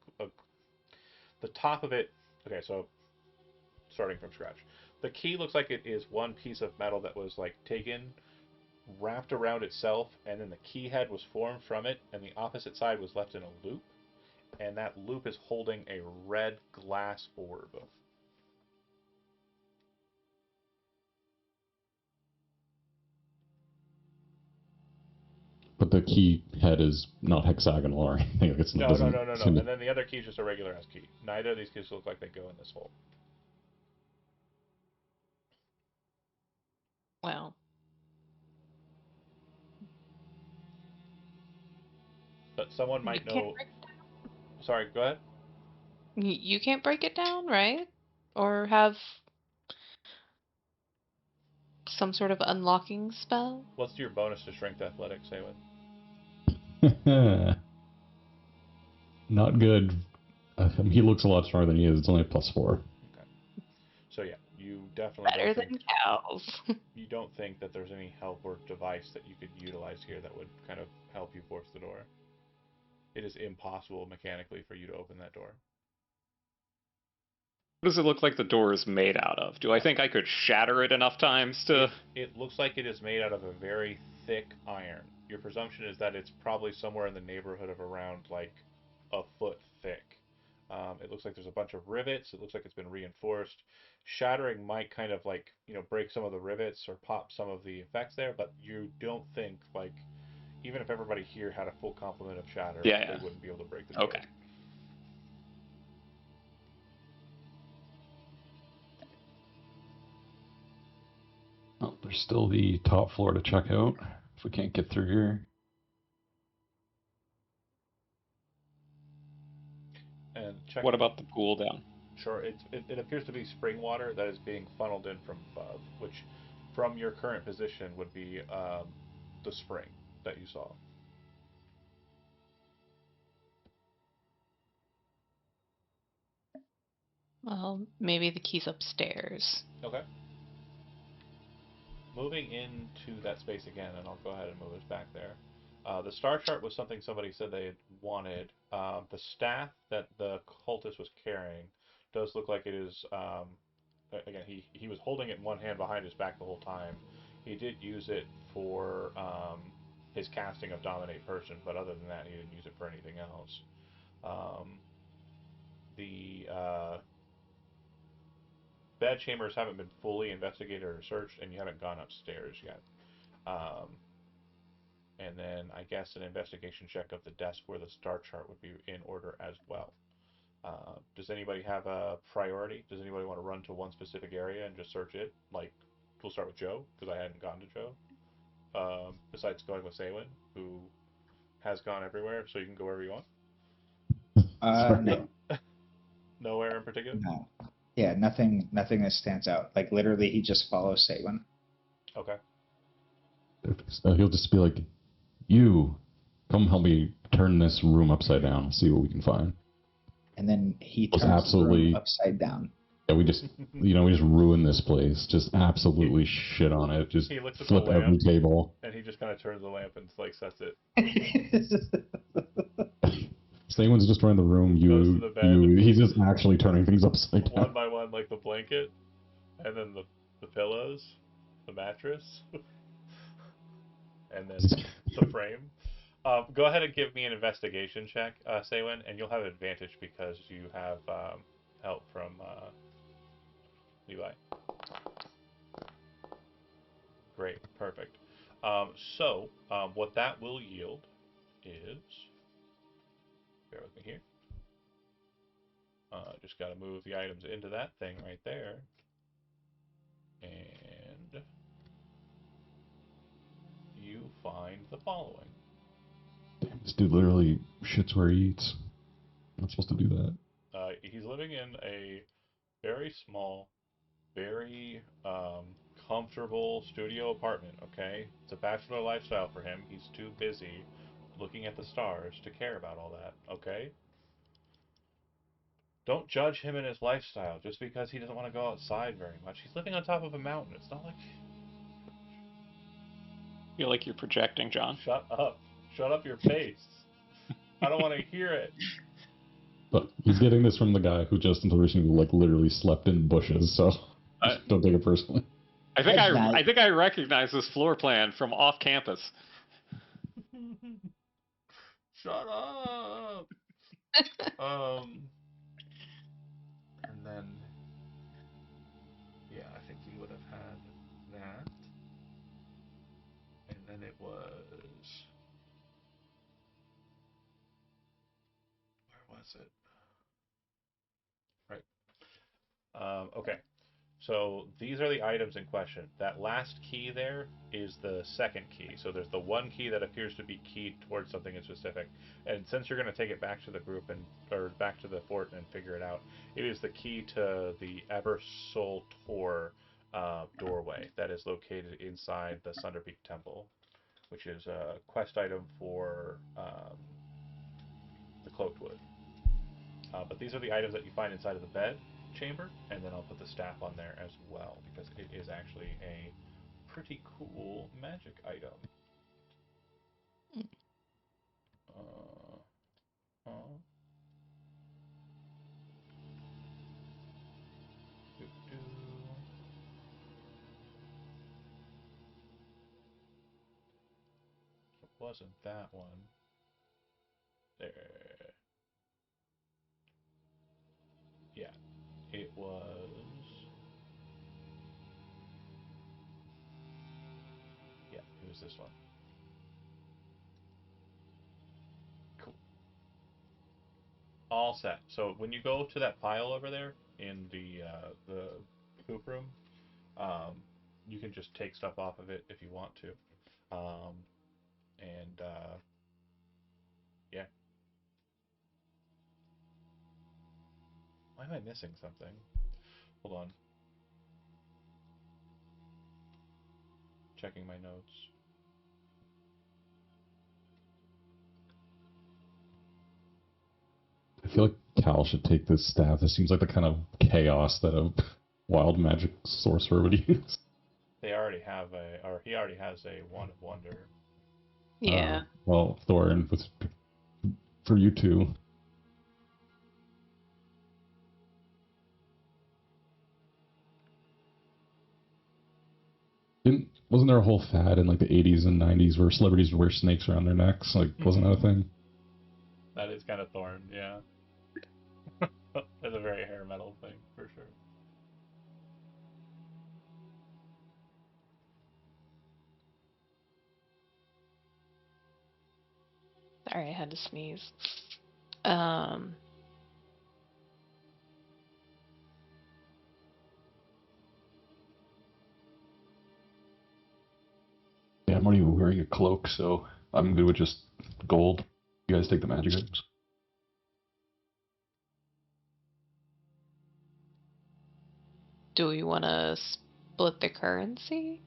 the top of it. Okay, so starting from scratch, the key looks like it is one piece of metal that was like taken, wrapped around itself, and then the key head was formed from it, and the opposite side was left in a loop, and that loop is holding a red glass orb. But the key head is not hexagonal or anything. It's No. doesn't seem And then the other key is just a regular ass key. Neither of these keys look like they go in this hole. Well, But someone you might can't know. break, Sorry, go ahead. you can't break it down, right? Or have some sort of unlocking spell? What's your bonus to strength athletics, Saywin? not good. He looks a lot stronger than he is. It's only a +4. Okay. So yeah, you definitely Better don't than think cows. you don't think that there's any help or device that you could utilize here that would kind of help you force the door. It is impossible mechanically for you to open that door. What does it look like the door is made out of? Do I think I could shatter it enough times to... It looks like it is made out of a very thick iron. Your presumption is that it's probably somewhere in the neighborhood of around like a foot thick. It looks like there's a bunch of rivets. It looks like it's been reinforced. Shattering might kind of like, break some of the rivets or pop some of the effects there, but you don't think like, even if everybody here had a full complement of shatter, Yeah. they wouldn't be able to break the door. Okay. Oh, there's still the top floor to check out if we can't get through here. And check. What about the pool down? Sure, it appears to be spring water that is being funneled in from above, which, from your current position, would be the spring that you saw. Well, maybe the key's upstairs. Okay. Moving into that space again, and I'll go ahead and move us back there. The star chart was something somebody said they had wanted. The staff that the cultist was carrying does look like it is. Again, he was holding it in one hand behind his back the whole time. He did use it for his casting of Dominate Person, but other than that, he didn't use it for anything else. The bed chambers haven't been fully investigated or searched, and you haven't gone upstairs yet. And then I guess an investigation check of the desk where the star chart would be in order as well. Does anybody have a priority? Does anybody want to run to one specific area and just search it? Like, we'll start with Joe, because I hadn't gone to Joe. Besides going with Saywin, who has gone everywhere, so you can go wherever you want. No. Nowhere in particular? No. Yeah, nothing that stands out. Like literally he just follows Saywin. Okay. He'll just be like, "You, come help me turn this room upside down. See what we can find." And then he Was turns absolutely the room upside down. Yeah, we just ruin this place. Just absolutely shit on it. Just He looks at flip the lamp, every table. and he just kind of turns the lamp and like sets it. Someone's just running the room. Goes to the bed. He's just actually turning things upside down. One by one, like the blanket, and then the pillows, the mattress, and then the frame. Go ahead and give me an investigation check, Saywin, and you'll have advantage because you have help from Levi. Great, perfect. What that will yield is, bear with me here. Just got to move the items into that thing right there. And you find the following. Damn, this dude literally shits where he eats. I'm not supposed to do that. He's living in a very small, very comfortable studio apartment, okay? It's a bachelor lifestyle for him. He's too busy looking at the stars to care about all that, okay? Don't judge him and his lifestyle just because he doesn't want to go outside very much. He's living on top of a mountain. It's not like... I feel like you're projecting, John. Shut up. Shut up your face. I don't want to hear it. But he's getting this from the guy who just until recently like literally slept in bushes, so don't take it personally. I think I recognize this floor plan from off campus. Shut up. And then, yeah, I think he would have had that. And then it was, where was it? Right. Okay. So these are the items in question. That last key there is the second key. So there's the one key that appears to be keyed towards something in specific. And since you're going to take it back to the group or back to the fort and figure it out, it is the key to the Ebersol Tor doorway that is located inside the Sunderpeak Temple, which is a quest item for the Cloaked Wood. But these are the items that you find inside of the bed chamber, and then I'll put the staff on there as well because it is actually a pretty cool magic item. It wasn't that one. There. Yeah, it was. Yeah, it was this one. Cool. All set. So when you go to that pile over there in the poop room, you can just take stuff off of it if you want to, and yeah. Why am I missing something? Hold on. Checking my notes. I feel like Cal should take this staff. This seems like the kind of chaos that a wild magic sorcerer would use. They already have he already has a Wand of Wonder. Yeah. Well, Thorin, for you two. Wasn't there a whole fad in like the 80s and 90s where celebrities would wear snakes around their necks? Like, wasn't that a thing? That is kind of Thorn, yeah. That's a very hair metal thing, for sure. Sorry, I had to sneeze. Yeah, I'm not even wearing a cloak, so I'm good with just gold. You guys take the magic items. Do we want to split the currency?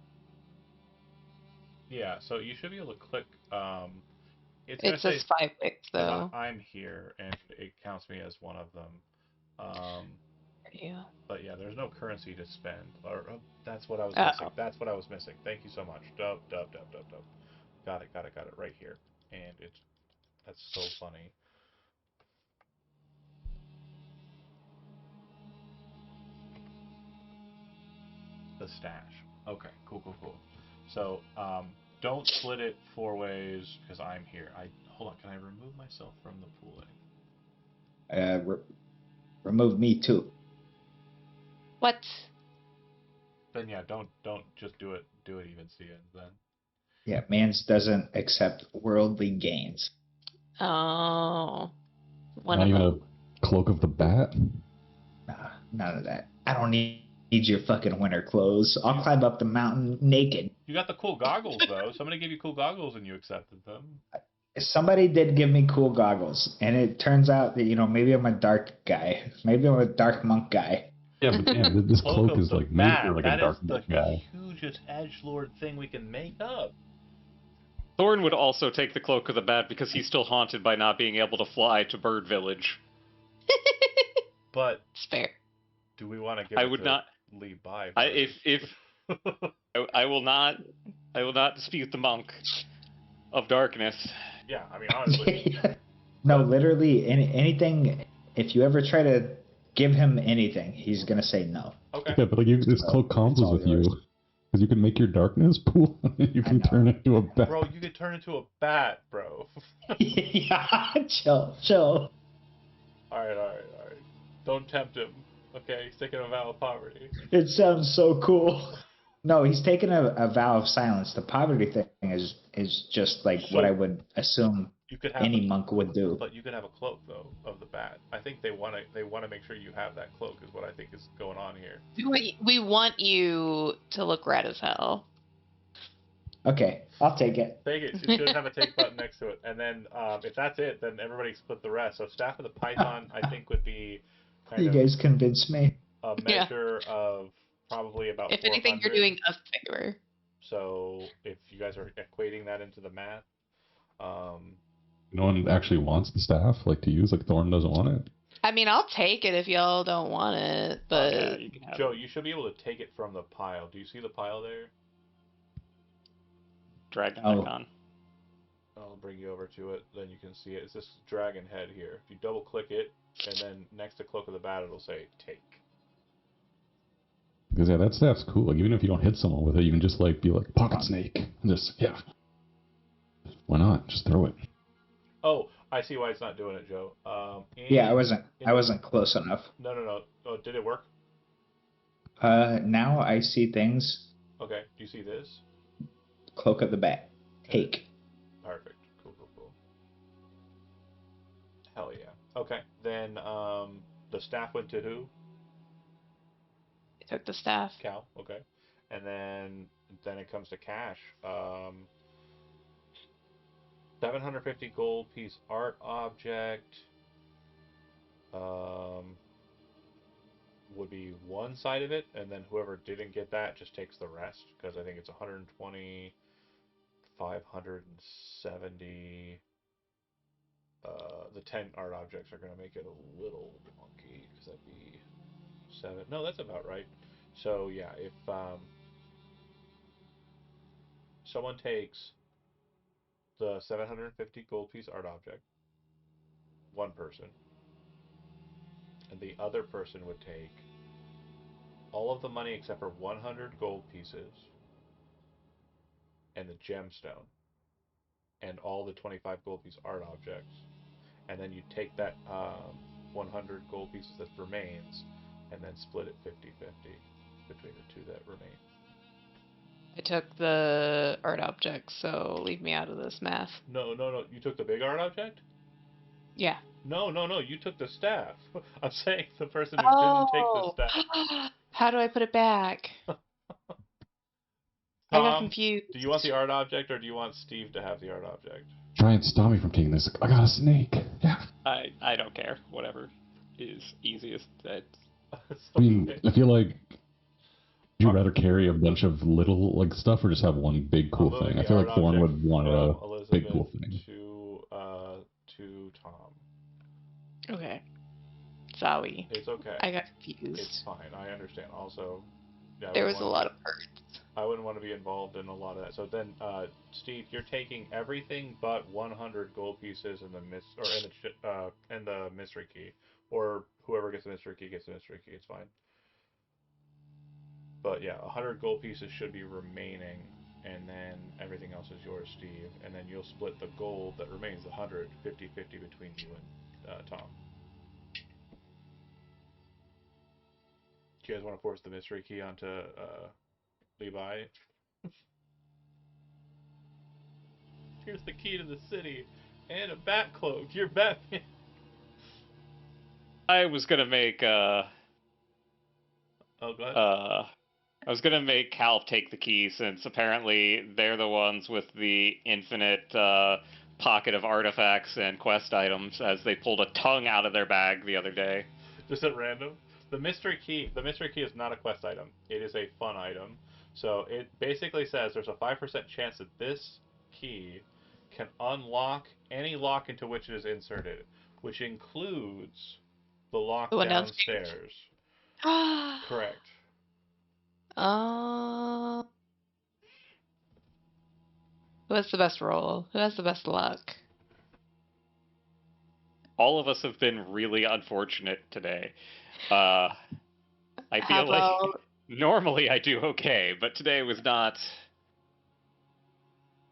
Yeah, so you should be able to click. It's It says 5 picks, though. I'm here, and it counts me as one of them. Yeah. But yeah, there's no currency to spend. That's what I was missing. That's what I was missing. Thank you so much. Dub. Got it. Right here. And that's so funny. The stash. Okay, cool. So, don't split it 4 ways because I'm here. Hold on. Can I remove myself from the pooling? Remove me too. What? Then yeah, don't just do it. Do it even, Steven. Then Yeah, Mans doesn't accept worldly gains. Oh. One Not of even them. a cloak of the bat. Nah, none of that. I don't need your fucking winter clothes. I'll climb up the mountain naked. You got the cool goggles though. Somebody gave you cool goggles and you accepted them. Somebody did give me cool goggles, and it turns out that, maybe I'm a dark guy. Maybe I'm a dark monk guy. Yeah, but damn, this Cloak cloak of is the like made Bat. for like That a is dark the guy. hugest edgelord thing we can make up. Thorn would also take the cloak of the bat because he's still haunted by not being able to fly to Bird Village. But It's fair. do we want to give I it would to not. Lee Bai If I will not dispute the monk of darkness. Yeah, I mean honestly. No, literally anything. If you ever try to give him anything, he's gonna say no. Okay. Yeah, but like this cloak comes all with you. yours. Because you can make your darkness pool. You can know. turn into a bat. Bro, you could turn into a bat, bro. Yeah, chill. Alright. Don't tempt him. Okay, he's taking a vow of poverty. It sounds so cool. No, he's taken a vow of silence. The poverty thing is just like So, what I would assume You could have any monk would do. But you could have a cloak though of the bat. I think they want to make sure you have that cloak is what I think is going on here. We want you to look red as hell. Okay, I'll take it. Take it. It should have a take button next to it. And then if that's it, then everybody split the rest. So Staff of the Python, I think, would be You guys convinced me. a measure of probably about If 400. anything, you're doing us a favor. So if you guys are equating that into the math, No one actually wants the staff like to use. Like Thorn doesn't want it. I mean, I'll take it if y'all don't want it, but Yeah, you can have Joe, it. you should be able to take it from the pile. Do you see the pile there? Dragon Oh. icon. I'll bring you over to it, then you can see it. It's this dragon head here. If you double click it, and then next to Cloak of the Bat, it'll say take. Because yeah, that staff's cool. Like even if you don't hit someone with it, you can just like be like pocket snake and just why not? Just throw it. Oh, I see why it's not doing it, Joe. Yeah, I wasn't close enough. No. Oh, did it work? Now I see things. Okay. Do you see this? Cloak of the Bat. Take. Perfect. Cool. Hell yeah. Okay. Then the staff went to who? I took the staff. Cal. Okay. And then it comes to cash. 750 gold piece art object. Would be one side of it, and then whoever didn't get that just takes the rest, because I think it's 120, 570. The 10 art objects are going to make it a little wonky, because that'd be 7. No, that's about right. So yeah, if someone takes the 750 gold piece art object, one person, and the other person would take all of the money except for 100 gold pieces and the gemstone and all the 25 gold piece art objects, and then you take that 100 gold pieces that remains and then split it 50-50 between the two that remain. I took the art object, so leave me out of this math. No, you took the big art object? Yeah. No, you took the staff. I'm saying the person who didn't take the staff. How do I put it back? I got confused. Do you want the art object, or do you want Steve to have the art object? Try and stop me from taking this. I got a snake. Yeah. I don't care. Whatever is easiest. I mean, I feel like would you rather carry a bunch of little like stuff or just have one big cool thing? I feel like Thorn would want a big cool thing. To Tom. Okay. Sorry. It's okay. I got confused. It's fine. I understand. Also, yeah, there was a lot of parts. I wouldn't want to be involved in a lot of that. So then, Steve, you're taking everything but 100 gold pieces and the mystery key, or whoever gets the mystery key gets the mystery key. It's fine. But yeah, 100 gold pieces should be remaining, and then everything else is yours, Steve. And then you'll split the gold that remains, the 100, 50-50 between you and Tom. Do you guys want to force the mystery key onto Levi? Here's the key to the city and a bat cloak. You're Batman. I was gonna make Oh, go ahead. I was gonna make Cal take the key since apparently they're the ones with the infinite pocket of artifacts and quest items, as they pulled a tongue out of their bag the other day. Just at random. The mystery key is not a quest item. It is a fun item. So it basically says there's a 5% chance that this key can unlock any lock into which it is inserted, which includes the lock The one downstairs. downstairs. Correct. Who has the best roll? Who has the best luck? All of us have been really unfortunate today. I How feel like about- normally I do okay, but today was not.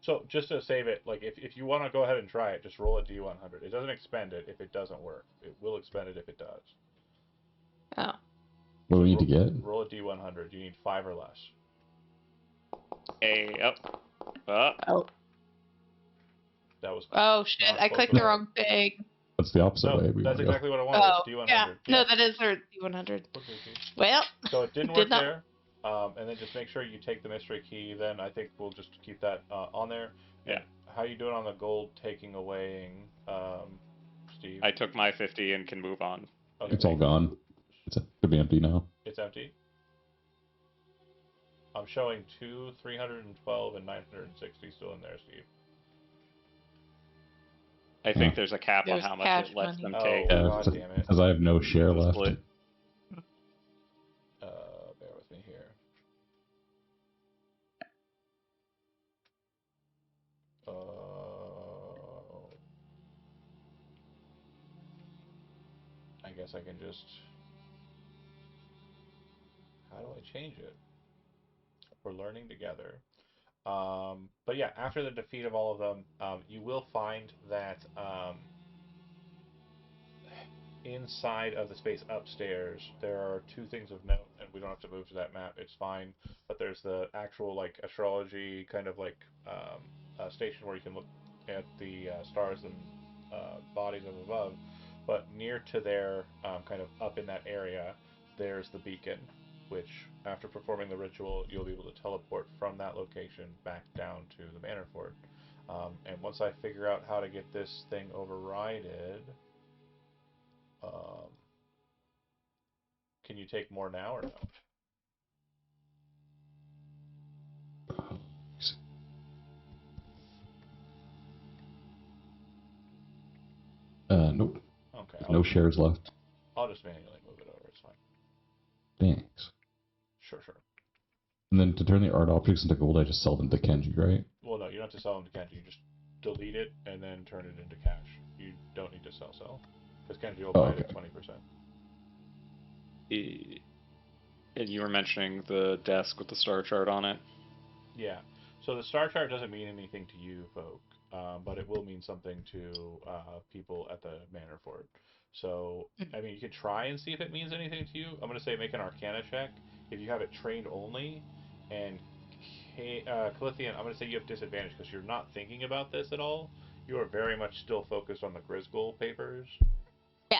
So just to save it, like if you want to go ahead and try it, just roll a d100. It doesn't expend it if it doesn't work. It will expend it if it does. Oh. What do we need to get? Roll a d100. You need 5 or less. Oh. That was. Oh shit! Not I close clicked the enough. wrong thing. That's the opposite No, way. We that's wanna go. exactly what I wanted. Oh, It's d100. yeah. No, that is our D100. Well, So it didn't did work not- there. And then just make sure you take the mystery key. Then I think we'll just keep that on there. Yeah. How you doing on the gold taking away, Steve? I took my 50 and can move on. Okay, It's all gone. It could be empty now. It's empty. I'm showing 312, and 960 still in there, Steve. I think there's a cap on There's how much cash it lets money. them Oh, take. God damn it. Because I have no share The left. split. Bear with me here. I guess I can just. How do I change it? We're learning together. But yeah, after the defeat of all of them, you will find that inside of the space upstairs, there are 2 things of note, and we don't have to move to that map. It's fine. But there's the actual like astrology kind of like station where you can look at the stars and bodies up above. But near to there, kind of up in that area, there's the beacon, which after performing the ritual, you'll be able to teleport from that location back down to the Manor Fort. And once I figure out how to get this thing overrided, can you take more now or no? Nope. Okay. No shares left. I'll just manually move it over. It's fine. Thanks. Sure. And then to turn the art objects into gold, I just sell them to Kenji, right? Well, no, you don't have to sell them to Kenji. You just delete it and then turn it into cash. You don't need to sell. Because Kenji will buy it at 20%. And you were mentioning the desk with the star chart on it. Yeah. So the star chart doesn't mean anything to you folk, but it will mean something to people at the Manor Fort. So, I mean, you could try and see if it means anything to you. I'm going to say make an Arcana check. If you have it trained only, and Calithian, I'm going to say you have disadvantage because you're not thinking about this at all. You are very much still focused on the Grisgold papers. Yeah.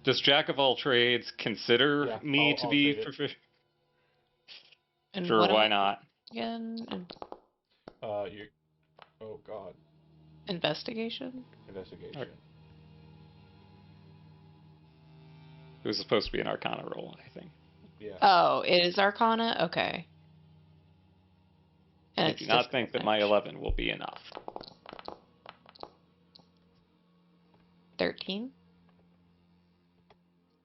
Does Jack of all trades consider Yeah, me I'll to be trade it. proficient? And Sure, what why am I not? again? Oh God, Investigation? investigation. Okay. It was supposed to be an Arcana roll, I think. Yeah. Oh, it is Arcana? Okay. And I it's do not think that my disadvantage. 11 will be enough. 13?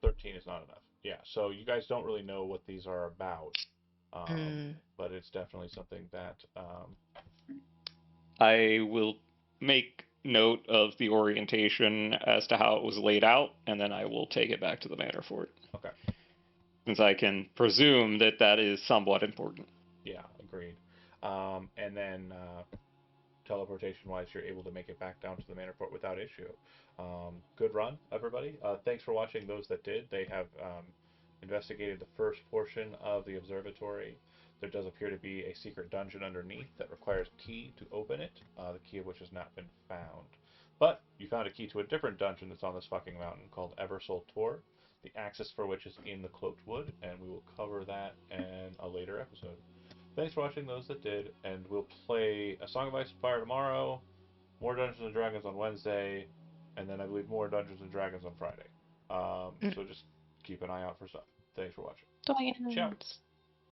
13 is not enough. Yeah, so you guys don't really know what these are about, but it's definitely something that. I will make note of the orientation as to how it was laid out, and then I will take it back to the Manor Fort. Okay. Since I can presume that that is somewhat important. Yeah, agreed. And then teleportation-wise, you're able to make it back down to the Manor Port without issue. Good run, everybody. Thanks for watching those that did. They have investigated the first portion of the Observatory. There does appear to be a secret dungeon underneath that requires a key to open it, the key of which has not been found. But you found a key to a different dungeon that's on this fucking mountain called Eversoul Tor, the access for which is in the Cloaked Wood, and we will cover that in a later episode. Thanks for watching those that did, and we'll play A Song of Ice and Fire tomorrow, more Dungeons and Dragons on Wednesday, and then I believe more Dungeons and Dragons on Friday. So just keep an eye out for stuff. Thanks for watching. Ciao. Dragons.